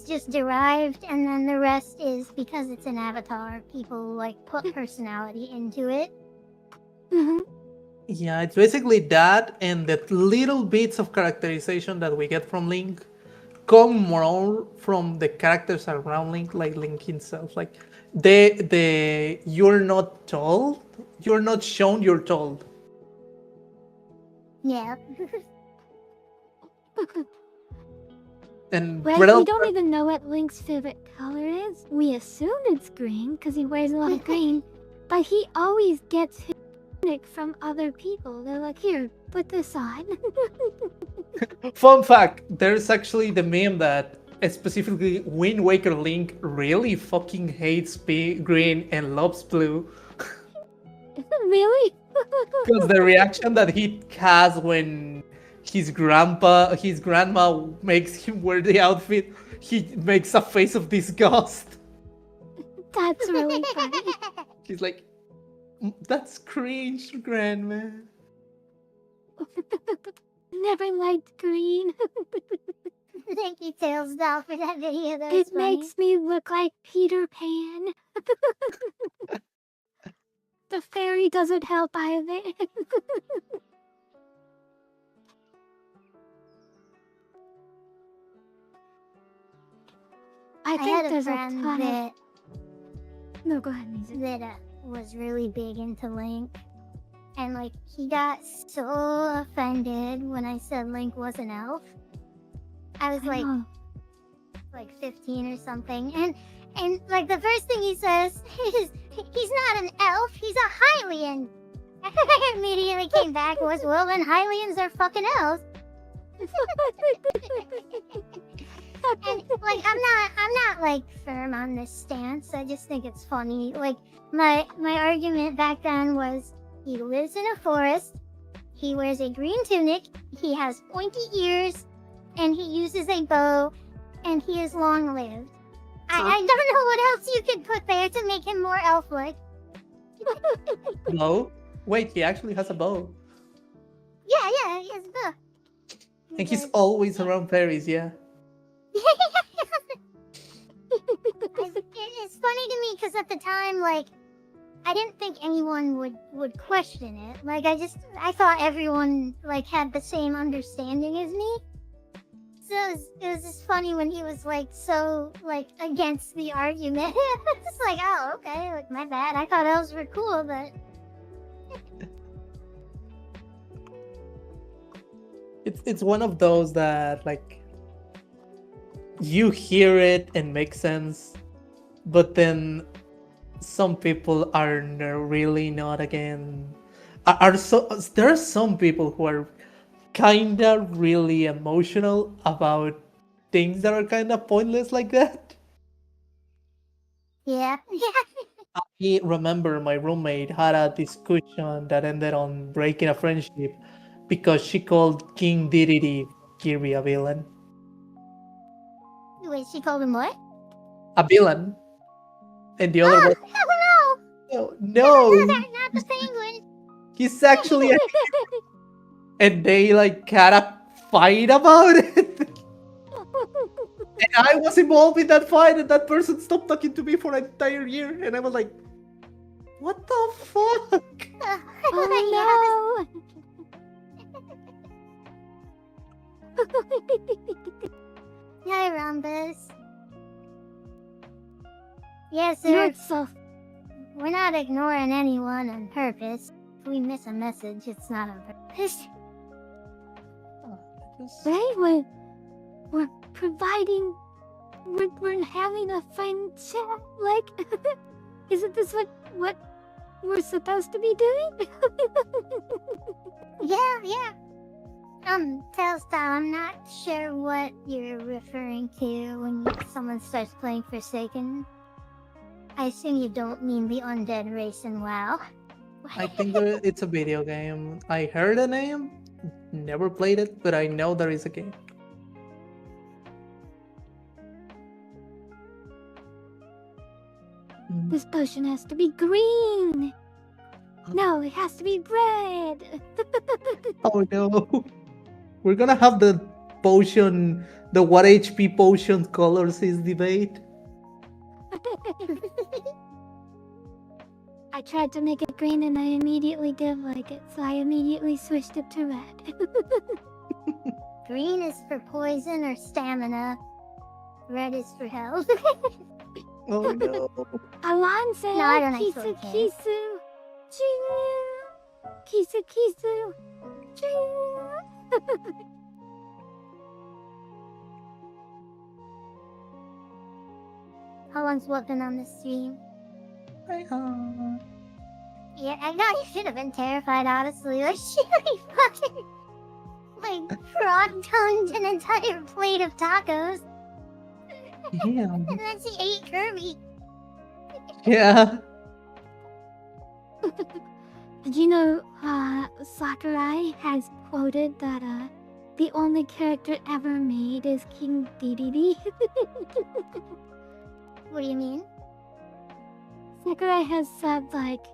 just derived, and then the rest is because it's an avatar. People like put personality into it. Mhm. Yeah, it's basically that, and the little bits of characterization that we get from Link come more from the characters around Link, like Link himself. Like, you're not told, you're not shown, you're told. Yeah. And Well, Breath we of- don't even know what Link's favorite color is. We assume it's green because he wears a lot of green, but he always gets his tunic from other people. They're like, here, put this on. Fun fact: there's actually the meme that specifically Wind Waker Link really fucking hates green and loves blue. Really? Because the reaction that he has when his grandma makes him wear the outfit, he makes a face of disgust. That's really funny. He's like, that's cringe, grandma. Never liked green. Thank you, Tails Doll, for that video. That was It funny. makes me look like Peter Pan. The fairy doesn't help either. I I think had a there's a friend ton of... that No, go ahead, Music. was really big into Link, and like he got so offended when I said Link was an elf. I was I know. like 15 or something, and like the first thing he says is he's not an elf, he's a Hylian. I immediately came back and was, well then Hylians are fucking elves. And like I'm not like firm on this stance. I just think it's funny. Like my argument back then was he lives in a forest, he wears a green tunic, he has pointy ears, and he uses a bow, and he is long lived. I don't know what else you could put there to make him more elf-like. No? Wait, he actually has a bow. Yeah, he has a bow. And he's always around fairies, yeah. It's funny to me because at the time, like, I didn't think anyone would question it. Like, I thought everyone like had the same understanding as me. So it was just funny when he was like so like against the argument. It's like, oh, okay, like my bad. I thought elves were cool, but It's one of those that like you hear it and makes sense, but then some people are really not again. Are so there are some people who are kinda really emotional about things that are kinda pointless like that. yeah. I remember my roommate had a discussion that ended on breaking a friendship because she called King Dedede Kirby a villain. Wait, she called him what? A villain. And the other Oh, was, no, no, not the penguin. he's actually and they like had a fight about it. And I was involved in that fight, and that person stopped talking to me for an entire year. And I was like, what the fuck? Oh Hi, Rhombus. Yeah, no! You're so so... we're not ignoring anyone on purpose. If we miss a message, it's not on purpose. They were providing... We're having a fun chat, like... Isn't this what we're supposed to be doing? Yeah. Telstar, I'm not sure what you're referring to when someone starts playing Forsaken. I assume you don't mean the undead race in WoW. I think it's a video game. I heard the name, never played it, but I know there is a game. This potion has to be green! No, it has to be red! Oh no. We're gonna have the potion, the what HP potion colors is debate. I tried to make it green and I immediately didn't like it, so I immediately switched it to red. Green is for poison or stamina. Red is for health. Oh no. Alonso, No, I don't kisu actually care. kisu, choo, kisu kisu, choo. How long's what been on the stream? Hi-ha. Yeah, I know you should have been terrified, honestly. Like, she fucking... like frog tongued an entire plate of tacos, Yeah. and then she ate Kirby. Yeah. Did you know Sakurai has quoted that the only character ever made is King Dedede? What do you mean? Sakurai has said like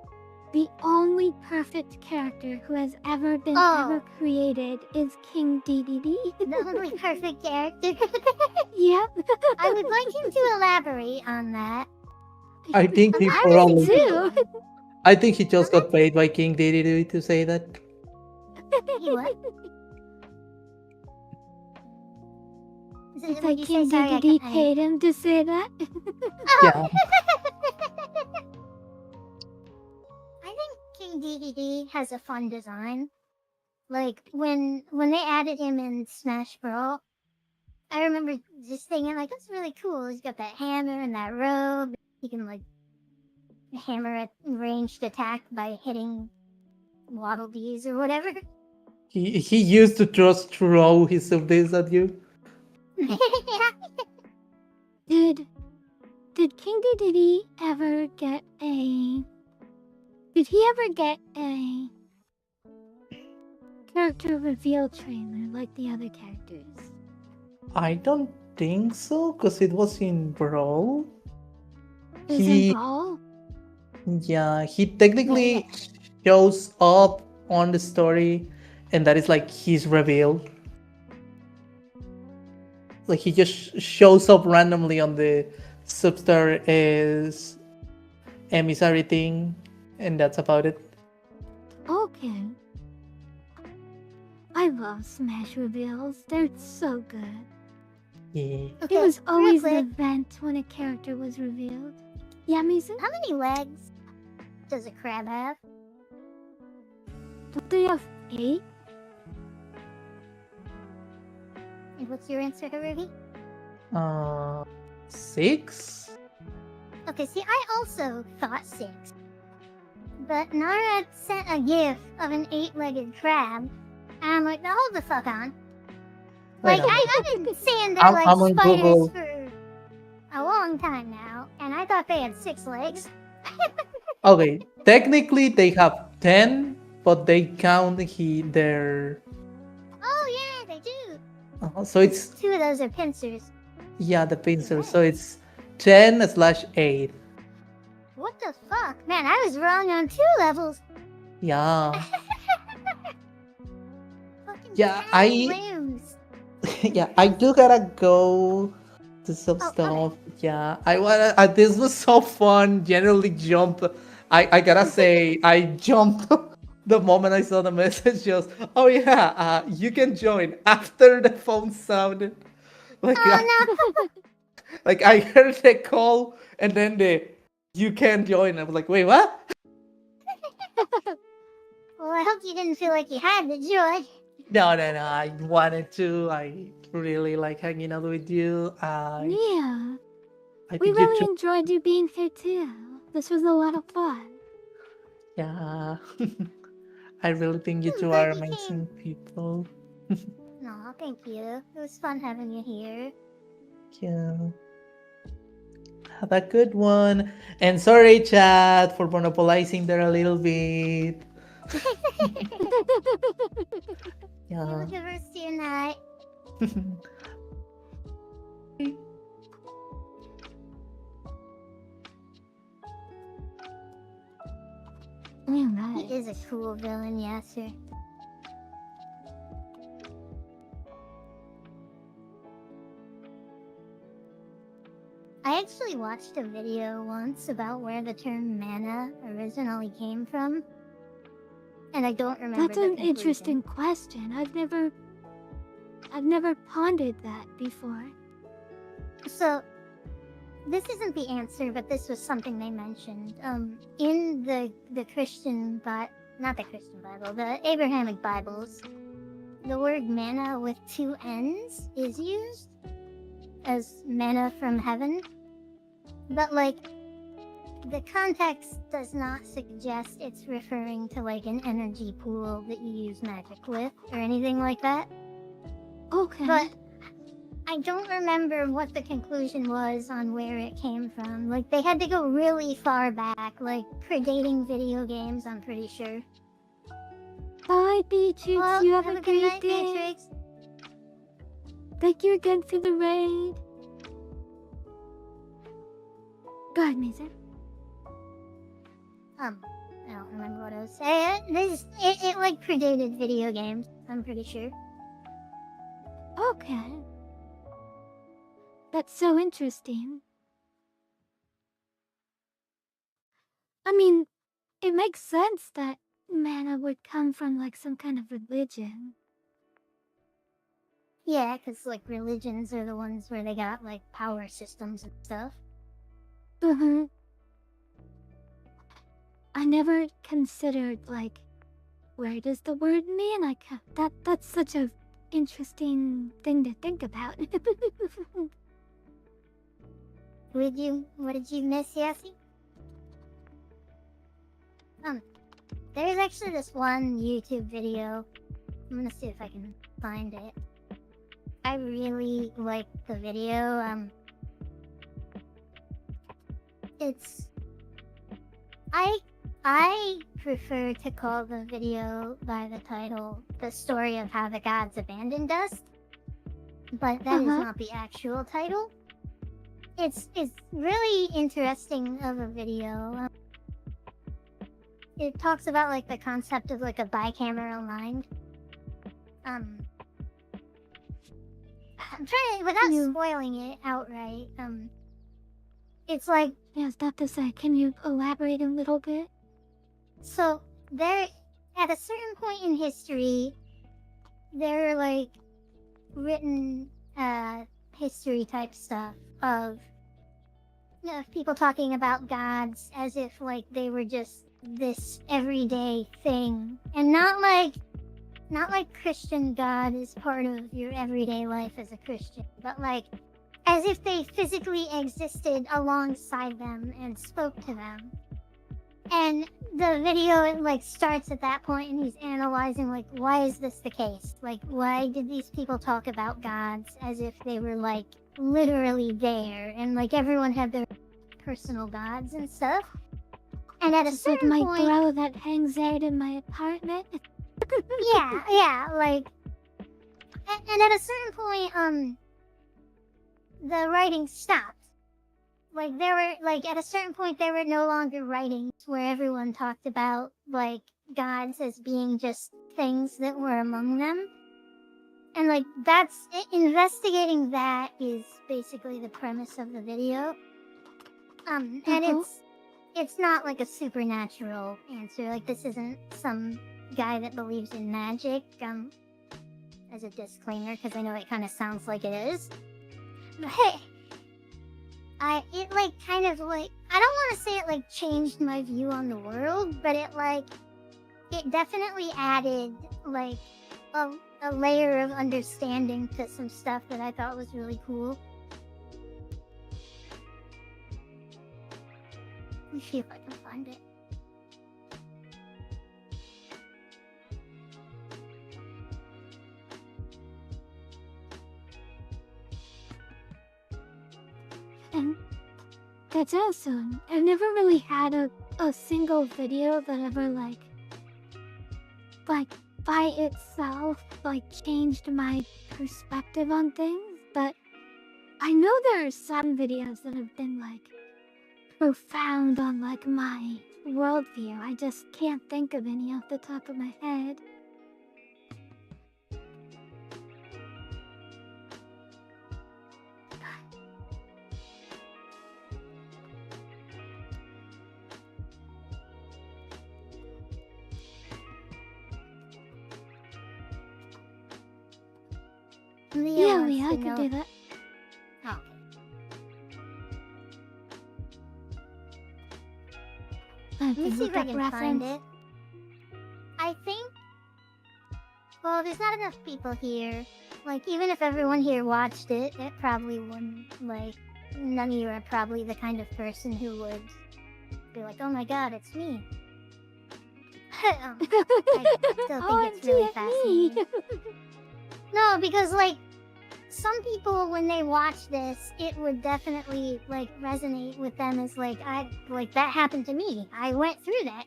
the only perfect character who has ever been Oh. ever created is King Dedede. The only perfect character. Yep. I would like him to elaborate on that. I think he I probably. would too. I think he just got paid by King Dedede to say that. He what? It's Would like you King say sorry? Dedede paid him to say that. Yeah. I think King Dedede has a fun design. Like when they added him in Smash Bros. I remember just thinking like that's really cool. He's got that hammer and that robe. He can like hammer at ranged attack by hitting Waddle Dees or whatever. He used to just throw his this at you. Did King Dedede ever get a? Did he ever get a character reveal trailer like the other characters? I don't think so, because it was in Brawl. Is He- in Brawl? Yeah, he technically shows up on the story, and that is like his reveal. Like he just shows up randomly on the Substar is emissary thing, and that's about it. Okay. I love Smash reveals. They're so good. Yeah. Okay, It was real always the quick, event when a character was revealed. Yeah, Mason? how many legs does a crab have? Don't they have 8? And what's your answer, Haruhi? 6? Okay, see, I also thought 6. But Nara sent a gif of an 8-legged crab, and I'm like, now hold the fuck on. Wait Like, a minute. I've been saying they're I'm like on spiders Google. for a long time now, and I thought they had 6 legs. Okay, technically they have 10, but they count their. Oh, yeah, they do. So it's 2 of those are pincers. yeah, the pincer. So it's 10/8. What the fuck? Man, I was wrong on 2 levels. Yeah. Fucking Yeah, crab I- limbs. Yeah, I do gotta go to some Oh, stuff. Yeah, I wanna. This was so fun. Generally, jump. I gotta say, I jumped the moment I saw the message. Just, oh yeah, you can join after the phone sounded. Like, Oh, no. like I heard the call and then the you can join. I was like, wait, what? Well, I hope you didn't feel like you had to join. No. I wanted to. I really like hanging out with you. Yeah. I We think you really two- enjoyed you being here too. This was a lot of fun. Yeah. I really think you I'm two glad are you amazing people. No, thank you. It was fun having you here. Yeah. Have a good one. And sorry, chat, for monopolizing there a little bit. You have Yeah. a good rest of your night. Yeah, He right. is a cool villain, yes, sir. I actually watched a video once about where the term mana originally came from. And I don't remember. That's the an conclusion. interesting question. I've never pondered that before. So, this isn't the answer, but this was something they mentioned. In the Christian, not the Christian Bible, the Abrahamic Bibles, the word manna with 2 N's is used as manna from heaven. But like, the context does not suggest it's referring to like an energy pool that you use magic with or anything like that. Okay. But I don't remember what the conclusion was on where it came from. Like, they had to go really far back, like predating video games, I'm pretty sure. Bye, Beatrix. Well, you have a good great night, day. Beatrix. Thank you again for the raid. Go ahead, Mason. I don't remember what I was saying. It like predated video games, I'm pretty sure. Okay. That's so interesting. I mean, it makes sense that mana would come from like some kind of religion. Yeah, because like religions are the ones where they got like power systems and stuff. Uh-huh. I never considered like, where does the word mana come? That's such a interesting thing to think about. What did you miss, Yassi? There's actually this one YouTube video. I'm gonna see if I can find it. I really like the video. It's I prefer to call the video by the title "The Story of How the Gods Abandoned Us," but that is not the actual title. It's really interesting of a video. It talks about like the concept of like a bicameral mind. I'm trying without spoiling it outright. It's like, yeah, stop to say, can you elaborate a little bit? so there at a certain point in history, there are like written history type stuff of people talking about gods as if like they were just this everyday thing, and not like Christian God is part of your everyday life as a Christian, but like as if they physically existed alongside them and spoke to them. And the video it like starts at that point, and he's analyzing like, why is this the case? Like, why did these people talk about gods as if they were like literally there, and like everyone had their personal gods and stuff? And at a Just like certain my point, bro that hangs out in my apartment. yeah, like, and at a certain point, the writing stopped. Like, there were, like, at a certain point, there were no longer writings where everyone talked about, like, gods as being just things that were among them. And, like, investigating that is basically the premise of the video. And it's not, like, a supernatural answer. Like, this isn't some guy that believes in magic, as a disclaimer, because I know it kind of sounds like it is. But hey, it like kind of like, I don't want to say it like changed my view on the world, but it definitely added like a layer of understanding to some stuff that I thought was really cool. Let me see if I can find it. And that's awesome. I've never really had a single video that ever like by itself like changed my perspective on things, but I know there are some videos that have been like profound on like my worldview. I just can't think of any off the top of my head. Yeah, I can do that. Oh. Let me see if I can find it. I think, well, there's not enough people here. Like, even if everyone here watched it, it probably wouldn't, like, none of you are probably the kind of person who would be like, oh my god, it's me. I still think it's really fascinating. No, because like some people when they watch this, it would definitely like resonate with them as like that happened to me. I went through that.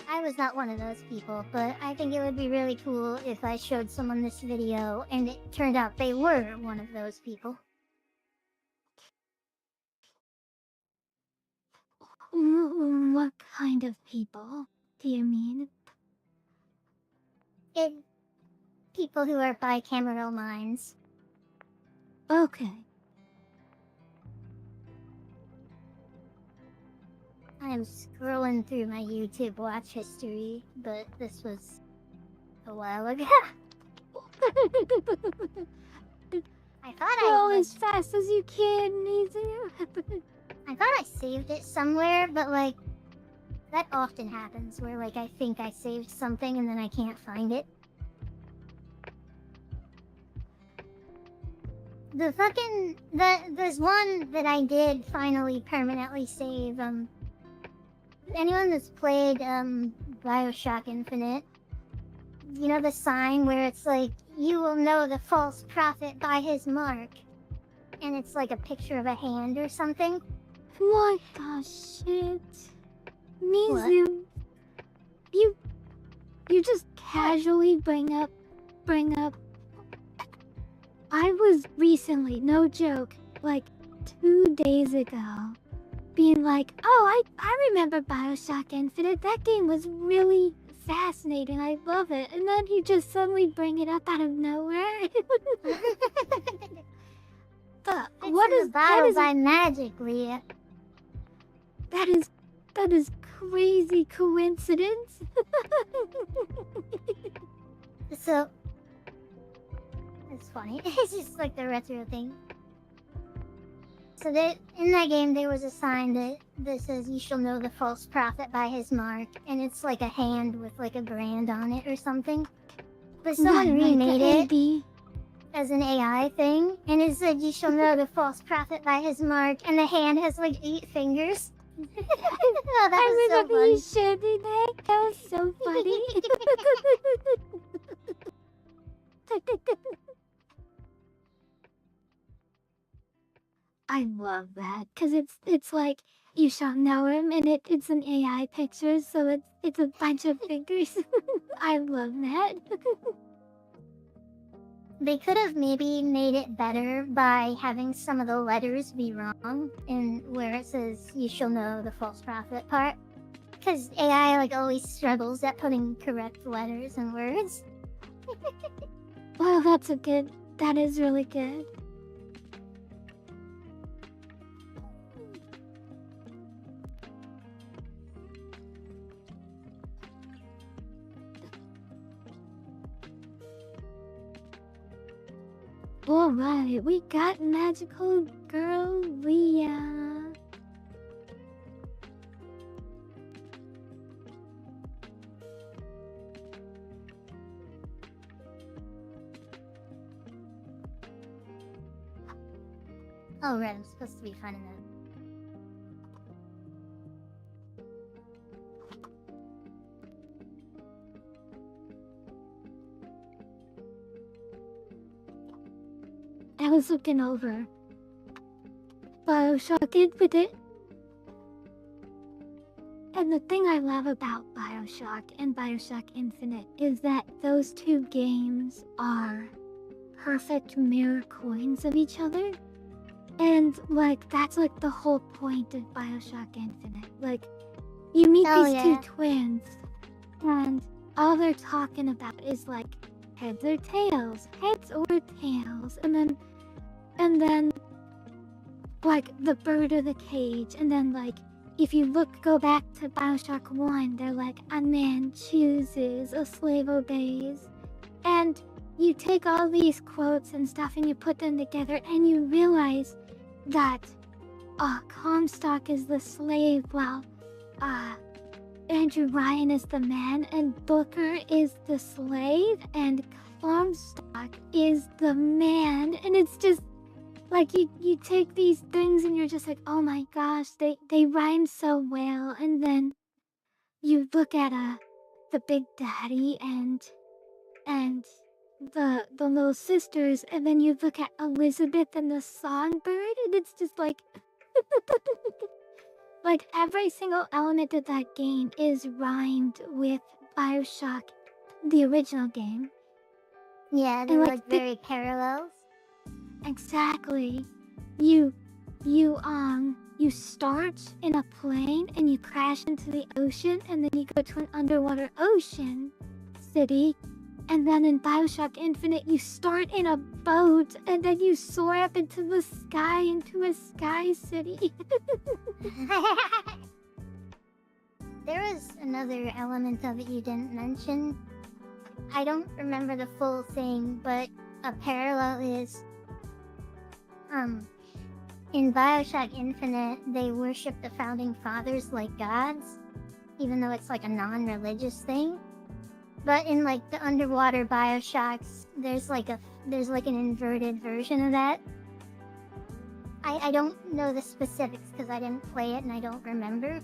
I was not one of those people, but I think it would be really cool if I showed someone this video and it turned out they were one of those people. What kind of people do you mean? People who are bicameral minds. Okay. I am scrolling through my YouTube watch history, but this was a while ago. I thought Go I as fast as you can, Mizu. I thought I saved it somewhere, but like that often happens where like I think I saved something and then I can't find it. There's one that I did finally permanently save. Anyone that's played BioShock Infinite, you know the sign where it's like, you will know the false prophet by his mark, and it's like a picture of a hand or something. What the shit? Mizu, you just casually bring up. I was recently, no joke, like 2 days ago, being like, oh, I remember BioShock Infinite. That game was really fascinating. I love it. And then you just suddenly bring it up out of nowhere. What is that? Is by magic, Leah. That is crazy coincidence. So it's funny. It's just like the retro thing. So in that game there was a sign that says, you shall know the false prophet by his mark, and it's like a hand with like a brand on it or something. But someone remade it as an AI thing, and it said, you shall know the false prophet by his mark, and the hand has like 8 fingers. Oh, that was so remember funny. you showed me that. That was so funny. I love that because it's like you shall know him, and it's an AI picture, so it's a bunch of fingers. I love that. They could have maybe made it better by having some of the letters be wrong in where it says, you shall know the false prophet part. Because AI like always struggles at putting correct letters and words. Well, that is really good. Alright, we got magical girl Leah. Oh right, I'm supposed to be finding that. I was looking over BioShock Infinite, and the thing I love about BioShock and BioShock Infinite is that those 2 games are perfect mirror coins of each other. And like that's like the whole point of BioShock Infinite. Like you meet these 2 twins, and all they're talking about is like heads or tails, and then like the bird or the cage, and then like if you go back to BioShock 1, they're like, a man chooses, a slave obeys. And you take all these quotes and stuff and you put them together and you realize that Comstock is the slave while Andrew Ryan is the man and Booker is the slave and Comstock is the man. And it's just Like you take these things and you're just like, oh my gosh, they rhyme so well, and then you look at the Big Daddy and the little sisters, and then you look at Elizabeth and the Songbird, and it's just like like every single element of that game is rhymed with Bioshock, the original game. Yeah, they're And like very parallels. Exactly. You start in a plane and you crash into the ocean, and then you go to an underwater ocean city, and then in Bioshock Infinite you start in a boat and then you soar up into the sky into a sky city. There was another element of it you didn't mention. I don't remember the full thing, but a parallel is in Bioshock Infinite, they worship the founding fathers like gods, even though it's like a non-religious thing. But in like the underwater Bioshocks, there's like an inverted version of that. I don't know the specifics because I didn't play it and I don't remember.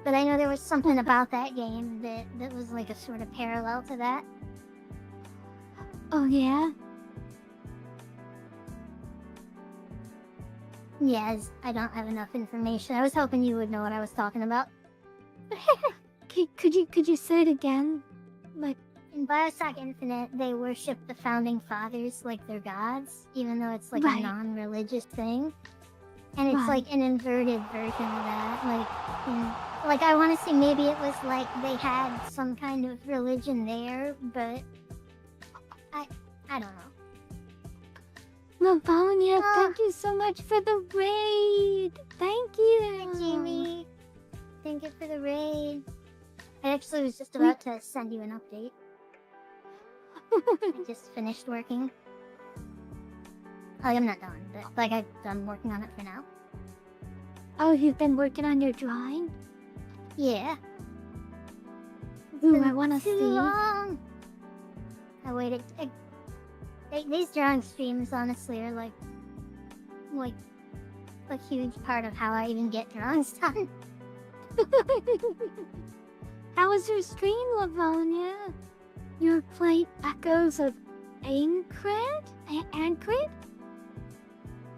But I know there was something about that game that was like a sort of parallel to that. Oh yeah? Yes, I don't have enough information. I was hoping you would know what I was talking about. Could you say it again? Like, in Bioshock Infinite, they worship the founding fathers like they're gods, even though it's like Right. a non-religious thing. And it's Right. like an inverted version of that. Like I want to say maybe it was like they had some kind of religion there, but I don't know. Livonia, Ah. thank you so much for the raid. Thank you. Hi, Jamie. Thank you for the raid. I actually was just about to send you an update. I just finished working. Like, I'm not done, but like I'm done working on it for now. Oh, you've been working on your drawing? Yeah. Ooh, I want to Too see. long. I waited. These drawing streams honestly are like a huge part of how I even get drawings done. How was your stream, Livonia? You were playing Echoes of Aincred? Aincred?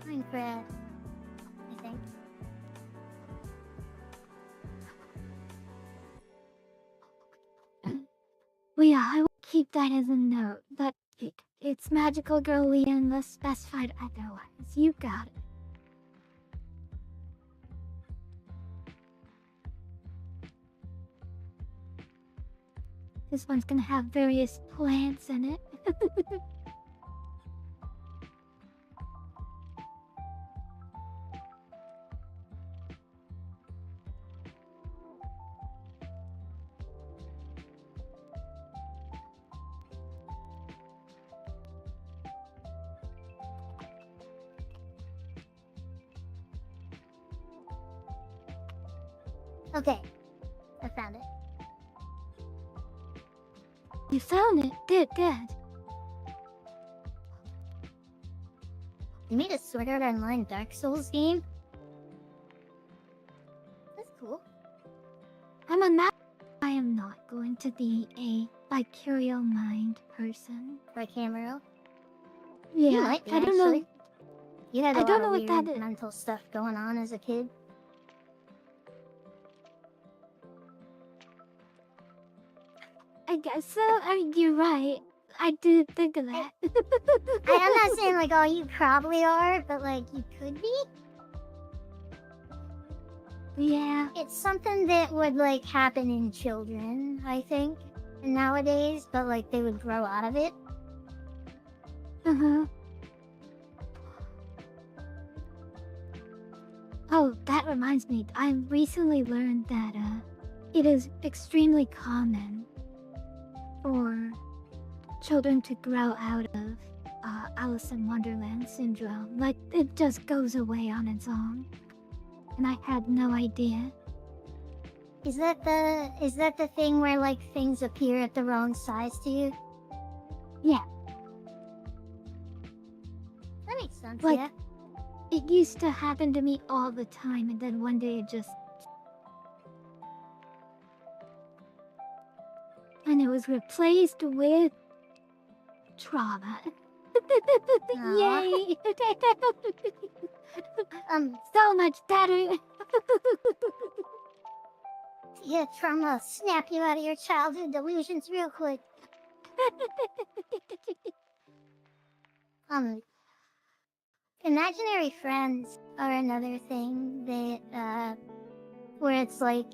Minecraft, I think. Well, yeah, I will keep that as a note. That it's magical girl Leah unless specified otherwise. You got it. This one's gonna have various plants in it. Okay, I found it. You found it. Good, good. You made a Sword Art Online Dark Souls game? That's cool. I'm a map. I am not going to be a Vicurial Mind person. By Camero. Yeah, You might be, I don't know. actually. You had a I lot don't know of what that weird is. mental stuff going on as a kid. I guess so. I mean, you're right. I did think of that. I'm not saying like, oh, you probably are, but like, you could be. Yeah. It's something that would like happen in children, I think, nowadays, but like they would grow out of it. Uh-huh. Oh, that reminds me. I recently learned that it is extremely common for children to grow out of Alice in Wonderland syndrome. Like, it just goes away on its own. And I had no idea. Is that the thing where like things appear at the wrong size to you? Yeah. That makes sense, Like- yeah. It used to happen to me all the time, and then one day it just... And it was replaced with... trauma. Aw. Yay! Um, So much better! yeah, trauma snap you out of your childhood delusions real quick. Imaginary friends are another thing that, where it's like,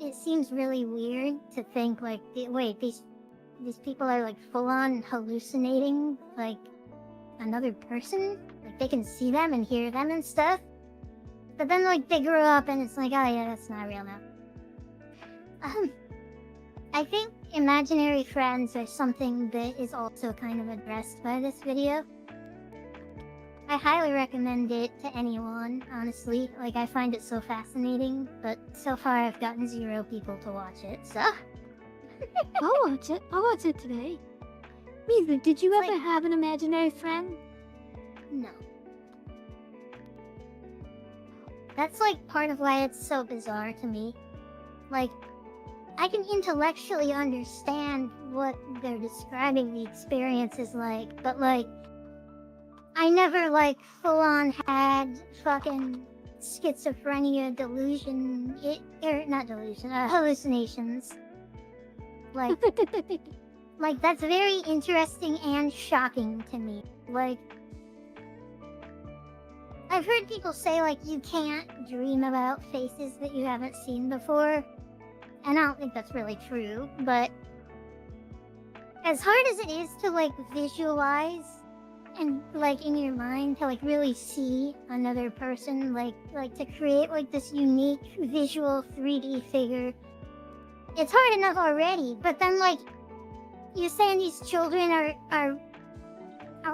it seems really weird to think like, wait, these people are like full on hallucinating like another person? Like they can see them and hear them and stuff? But then like they grow up and it's like, oh yeah, that's not real now. I think imaginary friends are something that is also kind of addressed by this video. I highly recommend it to anyone, honestly. Like, I find it so fascinating, but so far I've gotten 0 people to watch it, so... I'll watch it. I'll watch it today. Mizu, did you It's ever like- have an imaginary friend? No. That's like part of why it's so bizarre to me. Like, I can intellectually understand what they're describing the experience is like, but like, I never like full on had fucking schizophrenia delusion, not delusion, hallucinations. Like that's very interesting and shocking to me. Like, I've heard people say like you can't dream about faces that you haven't seen before, and I don't think that's really true, but as hard as it is to like visualize and like in your mind to like really see another person, like to create like this unique visual 3D figure, it's hard enough already. But then like you're saying these children are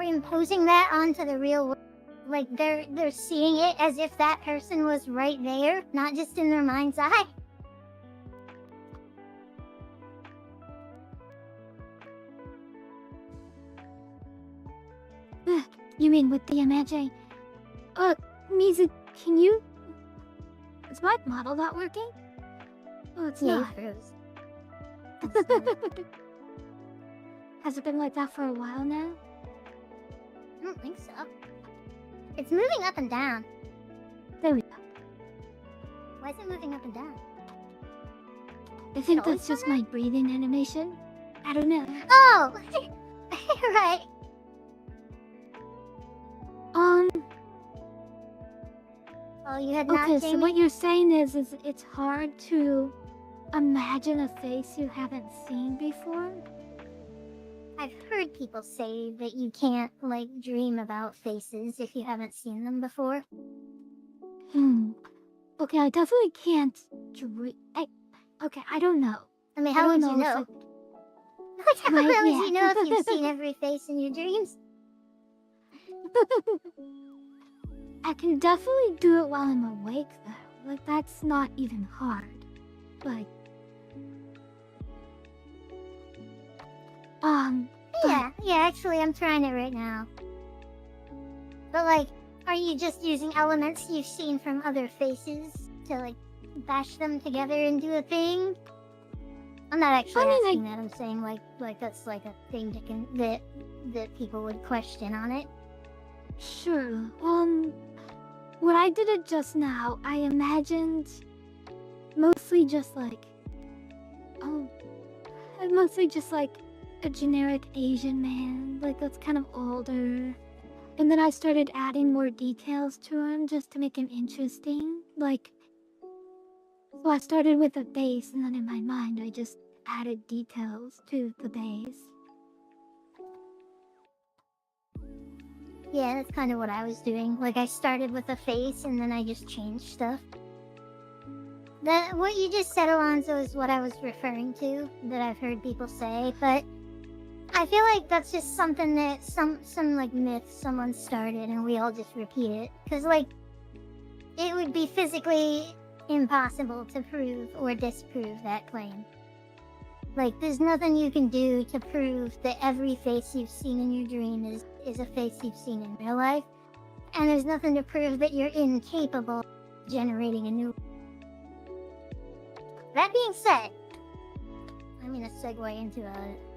imposing that onto the real world, like they're seeing it as if that person was right there, not just in their mind's eye. You mean with the imaginary... Mizu, can you... Is my model not working? Oh, it's Yeah, not. it froze. Has it been like that for a while now? I don't think so. It's moving up and down. There we go. Why is it moving up and down? I think always that's done just my breathing animation. I don't know. Oh! Right. Oh, you had not, Okay, Jamie? so what you're saying is it's hard to imagine a face you haven't seen before? I've heard people say that you can't, like, dream about faces if you haven't seen them before. Okay, I definitely can't dream. Okay, I don't know. I mean, I how don't would you if know? Like, how Right, would yeah. you know if you've seen every face in your dreams? I can definitely do it while I'm awake, though. Like, that's not even hard. Like... Yeah, actually, I'm trying it right now. But, like, are you just using elements you've seen from other faces to, like, bash them together into a thing? I'm not actually asking that. I'm saying, like that's, like, a thing that people would question on it. Sure. When I did it just now, I imagined mostly just like a generic Asian man, like that's kind of older. And then I started adding more details to him just to make him interesting. Like, so I started with a base, and then in my mind I just added details to the base. Yeah, that's kind of what I was doing. Like, I started with a face, and then I just changed stuff. What you just said, Alonzo, is what I was referring to, that I've heard people say, but I feel like that's just something that some like myth someone started, and we all just repeat it. Because, like, it would be physically impossible to prove or disprove that claim. Like, there's nothing you can do to prove that every face you've seen in your dream is a face you've seen in real life. and there's nothing to prove that you're incapable of generating a new. That being said, I'm gonna segue into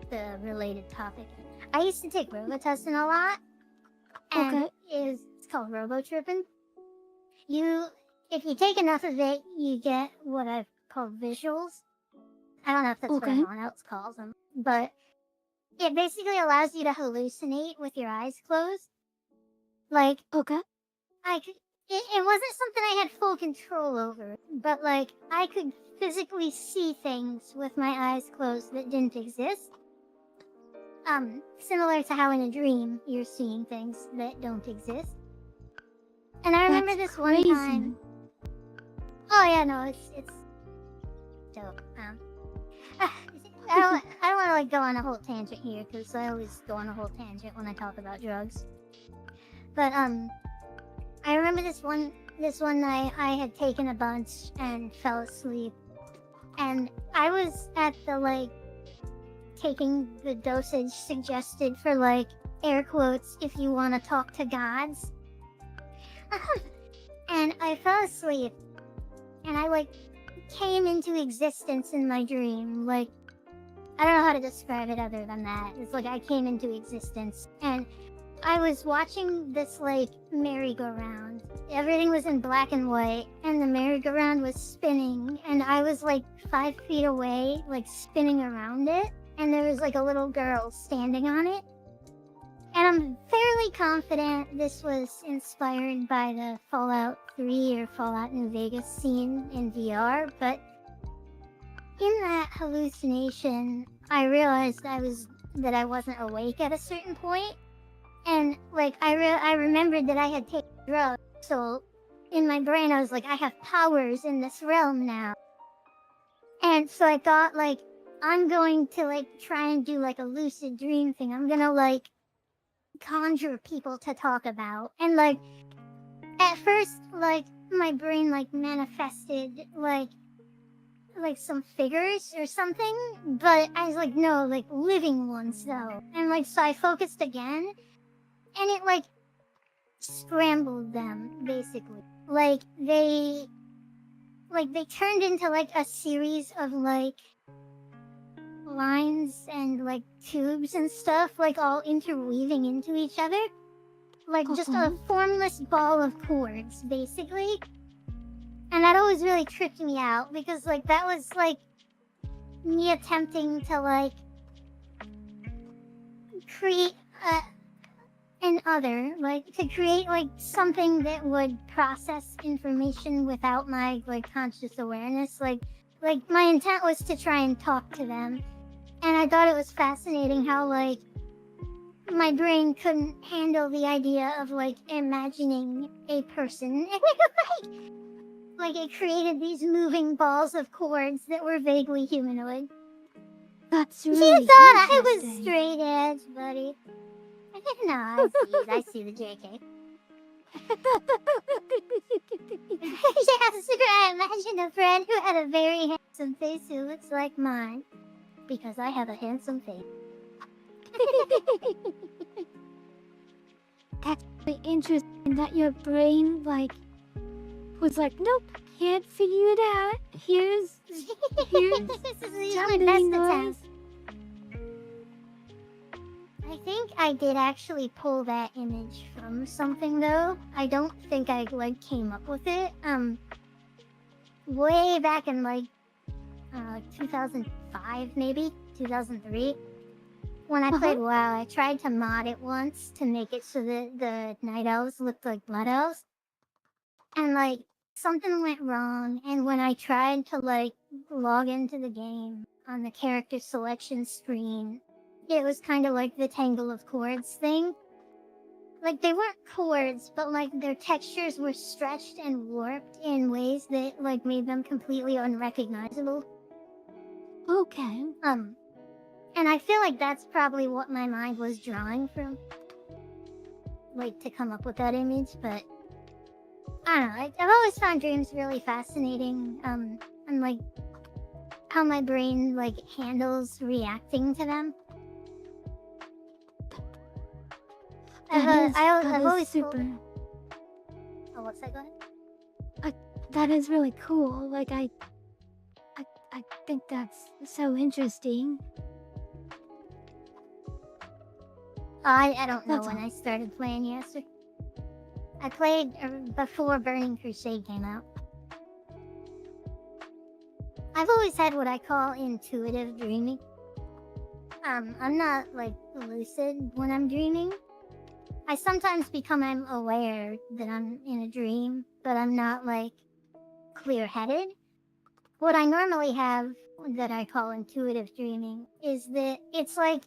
the related topic. I used to take Robitussin a lot, and Okay. it's called Robotrippin. If you take enough of it, you get what I've called visuals. I don't know if that's what Okay. everyone else calls them, but it basically allows you to hallucinate with your eyes closed. Like, Okay. it wasn't something I had full control over, but like, I could physically see things with my eyes closed that didn't exist. Similar to how in a dream you're seeing things that don't exist. And I remember That's this one crazy. time. Oh yeah, no, it's dope. I don't want to like go on a whole tangent here because I always go on a whole tangent when I talk about drugs. But I remember this one night I had taken a bunch and fell asleep, and I was at the like taking the dosage suggested for like air quotes if you want to talk to gods. And I fell asleep, and I like came into existence in my dream. Like, I don't know how to describe it other than that. It's like I came into existence, and I was watching this like merry-go-round. Everything was in black and white, and the merry-go-round was spinning, and I was like 5 feet away, like spinning around it, and there was like a little girl standing on it. And I'm fairly confident this was inspired by the Fallout 3 or Fallout New Vegas scene in VR, but in that hallucination, I realized that I wasn't awake at a certain point. And like I remembered that I had taken drugs, so in my brain I was like, I have powers in this realm now. And so I thought like I'm going to like try and do like a lucid dream thing. I'm gonna like conjure people to talk about. And like at first like my brain like manifested like some figures or something, but I was like, no, like living ones though. And like so I focused again, and it like scrambled them basically. Like they turned into like a series of like lines and like tubes and stuff, like all interweaving into each other, like just a formless ball of chords basically. And that always really tripped me out because like that was like me attempting to like create to create like something that would process information without my like conscious awareness. Like my intent was to try and talk to them, and I thought it was fascinating how like my brain couldn't handle the idea of like imagining a person. Like it created these moving balls of chords that were vaguely humanoid. That's You really thought I was interesting. straight edge, buddy. No, I see the JK. Yes, I imagine a friend who had a very handsome face who looks like mine. Because I have a handsome face. That's really interesting that your brain like was like, nope, can't figure it out. Here's This is my best jumbling attempt. noise. I think I did actually pull that image from something though. I don't think I like came up with it. Way back in like 2005 maybe 2003 when I played WoW, I tried to mod it once to make it so that the night elves looked like blood elves, and like something went wrong. And when I tried to like log into the game on the character selection screen, it was kind of like the tangle of chords thing. Like they weren't chords, but like their textures were stretched and warped in ways that like made them completely unrecognizable. Okay. And I feel like that's probably what my mind was drawing from, like to come up with that image. But I don't know. I've always found dreams really fascinating. And like how my brain like handles reacting to them. That is I've always super. Oh, what's that? Go ahead. That is really cool. Like, I think that's so interesting. I don't know That's when all. I started playing yesterday. I played before Burning Crusade came out. I've always had what I call intuitive dreaming. I'm not like lucid when I'm dreaming. I sometimes become aware that I'm in a dream, but I'm not like clear-headed. What I normally have that I call intuitive dreaming is that it's like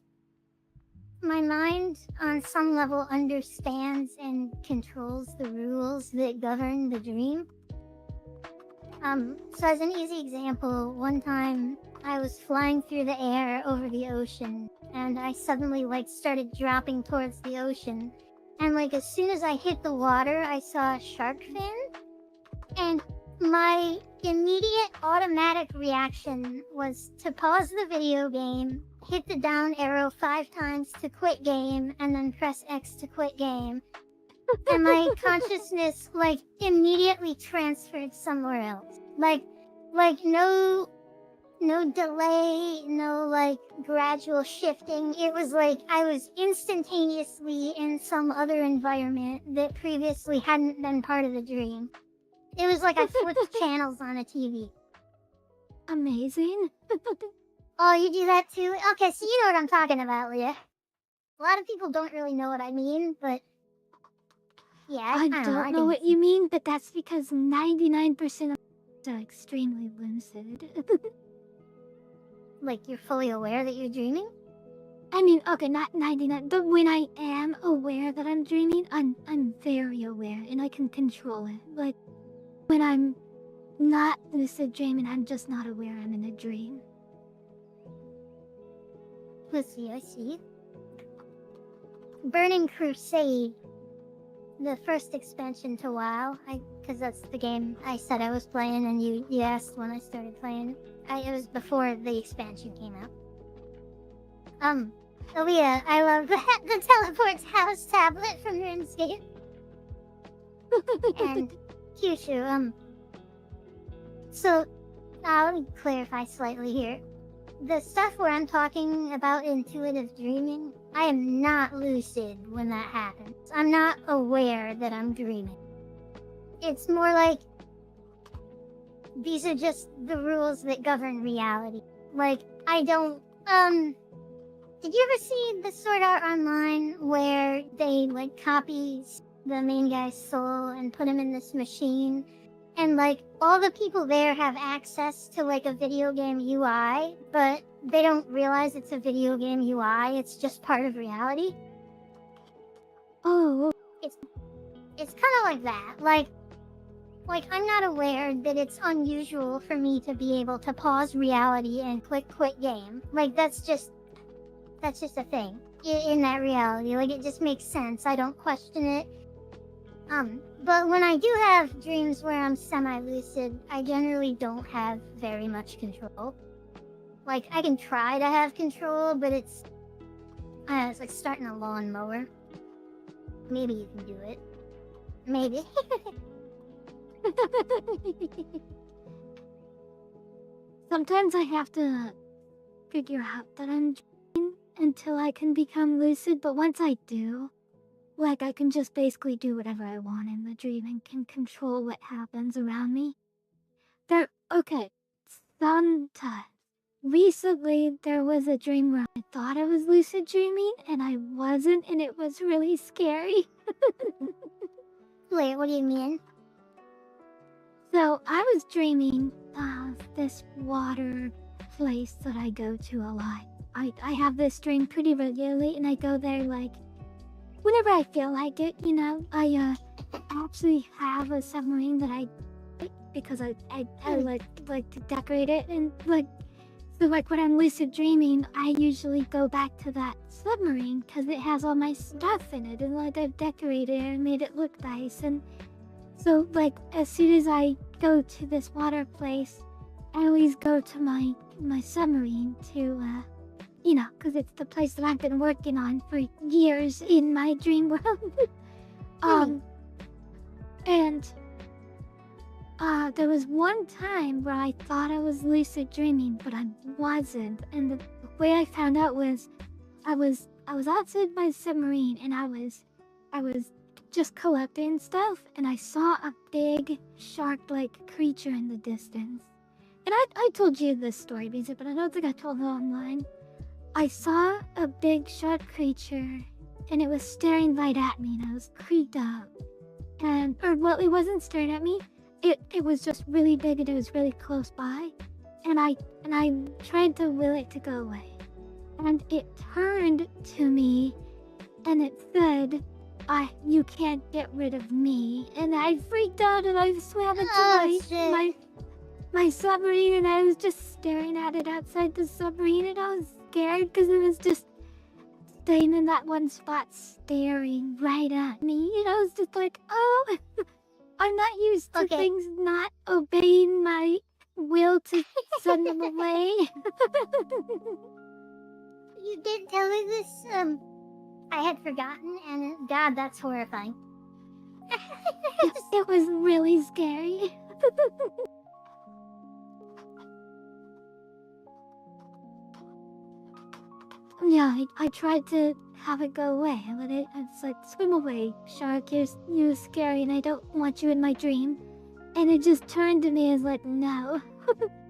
my mind on some level understands and controls the rules that govern the dream. So as an easy example, one time I was flying through the air over the ocean and I suddenly like started dropping towards the ocean. And like as soon as I hit the water, I saw a shark fin. And my immediate automatic reaction was to pause the video game, hit the down arrow 5 times to quit game, and then press X to quit game. And my consciousness like immediately transferred somewhere else. Like no delay, no like gradual shifting. It was like I was instantaneously in some other environment that previously hadn't been part of the dream. It was like I flipped channels on a TV. Amazing. Oh, you do that too? Okay, so you know what I'm talking about, Leah. A lot of people don't really know what I mean, but yeah, I don't know what you mean, but that's because 99% of are extremely lucid. Like you're fully aware that you're dreaming? I mean, okay, not 99, but when I am aware that I'm dreaming, I'm very aware and I can control it. Like when I'm not lucid dreaming, I'm just not aware I'm in a dream. Let's see, I see. Burning Crusade, the first expansion to WoW, because that's the game I said I was playing, and you asked when I started playing. It was before the expansion came out. Aaliyah, I love the Teleport's house tablet from RuneScape. And Kyushu, so let me clarify slightly here. The stuff where I'm talking about intuitive dreaming, I am not lucid when that happens. I'm not aware that I'm dreaming. It's more like these are just the rules that govern reality. Like, I don't, did you ever see the Sword Art Online where they, like, copy the main guy's soul and put him in this machine? And, like, all the people there have access to, like, a video game UI, but they don't realize it's a video game UI. It's just part of reality. Oh, It's kind of like that. Like, I'm not aware that it's unusual for me to be able to pause reality and click quit game. Like, that's just a thing in that reality. Like, it just makes sense. I don't question it. But when I do have dreams where I'm semi-lucid, I generally don't have very much control. Like, I can try to have control, but it's like starting a lawnmower. Maybe you can do it. Maybe. Sometimes I have to figure out that I'm dreaming until I can become lucid, but once I do, like, I can just basically do whatever I want in the dream and can control what happens around me. Okay, sometimes. Recently, there was a dream where I thought I was lucid dreaming, and I wasn't, and it was really scary. Wait, what do you mean? So, I was dreaming of this water place that I go to a lot. I have this dream pretty regularly, and I go there, like, whenever I feel like it, you know. I actually have a submarine that I because I like to decorate it, and like, so like when I'm lucid dreaming, I usually go back to that submarine because it has all my stuff in it, and like I've decorated it and made it look nice. And so like as soon as I go to this water place, I always go to my submarine to you know, because it's the place that I've been working on for years in my dream world. And there was one time where I thought I was lucid dreaming, but I wasn't. And the way I found out was I was outside my submarine, and I was just collecting stuff, and I saw a big shark-like creature in the distance. And I told you this story, Bisa, but I don't think I told it online. I saw a big shark creature, and it was staring right at me, and I was creeped out. Well, it wasn't staring at me. It was just really big, and it was really close by. And I tried to will it to go away. And it turned to me, and it said, you can't get rid of me. And I freaked out, and I swam into my submarine, and I was just staring at it outside the submarine, and I was scared because it was just staying in that one spot, staring right at me. And I was just like, oh, I'm not used to things not obeying my will to send them away. You did tell me this, I had forgotten, and God, that's horrifying. It was really scary. Yeah, I tried to have it go away, but it's like, swim away, shark, you're scary, and I don't want you in my dream. And it just turned to me as like, no,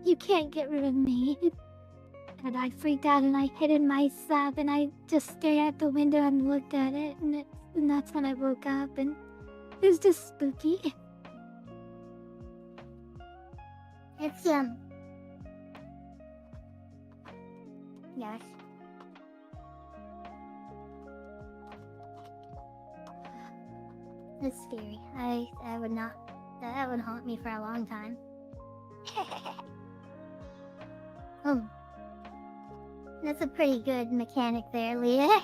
you can't get rid of me. And I freaked out, and I hid in my sub, and I just stared out the window and looked at it, and that's when I woke up, and it was just spooky. It's, yes. It's scary. I would not, that would haunt me for a long time. Oh. That's a pretty good mechanic there, Leah.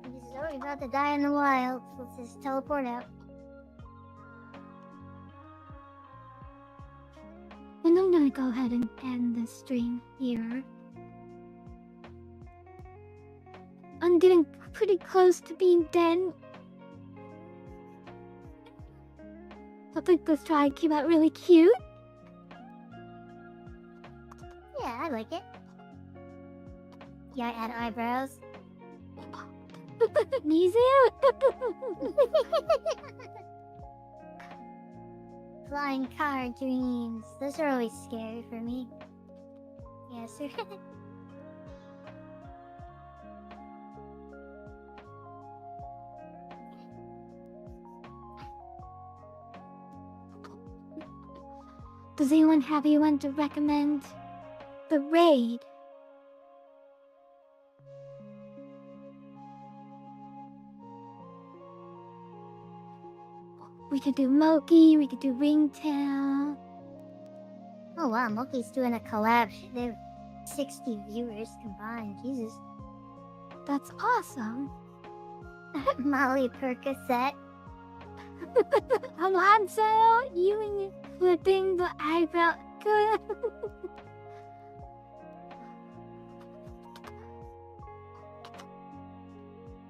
He's already about to die in the wild. Let's just teleport out. And I'm gonna go ahead and end the stream here. I'm getting pretty close to being dead. I think this try came out really cute. Yeah, I like it. Yeah, I add eyebrows. Me too. Flying car dreams. Those are always scary for me. Yes, sir. Does anyone have anyone to recommend the raid? We could do Moki, we could do Ringtail. Oh wow, Moki's doing a collab. They have 60 viewers combined. Jesus. That's awesome. Molly Percocet. Alonso, you and your flipping the eyebrow. Good.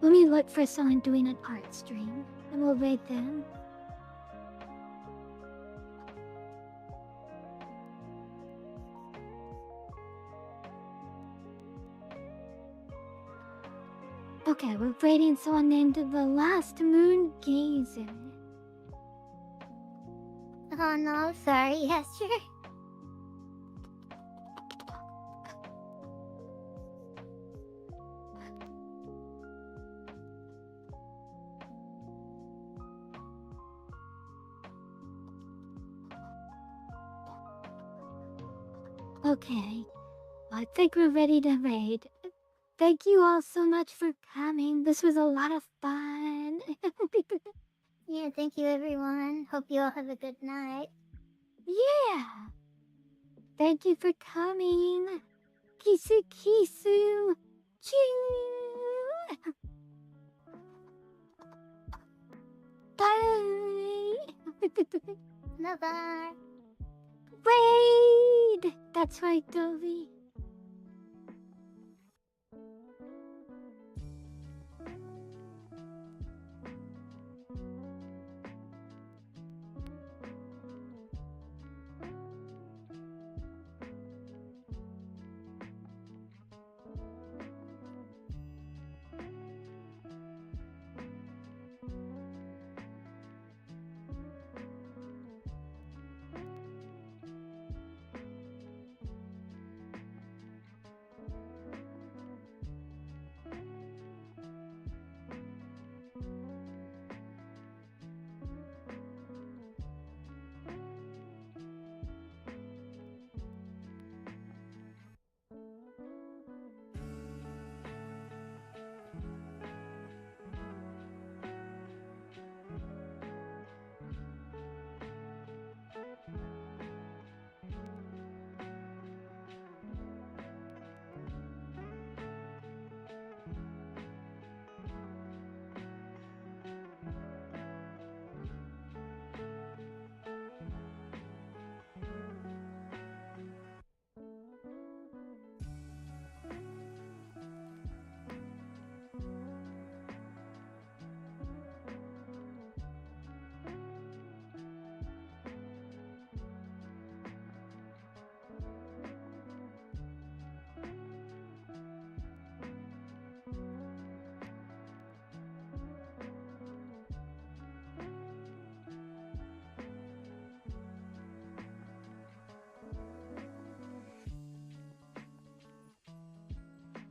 Let me look for someone doing an art stream, and we'll raid them. Okay, we're raiding someone named the Last Moon Gazer. Oh no, sorry, yes, sure. Okay, I think we're ready to raid. Thank you all so much for coming. This was a lot of fun. Yeah, thank you everyone. Hope you all have a good night. Yeah. Thank you for coming. Kisu kisu. Choo. Bye. Bye bye. Raid. That's right, Dovey.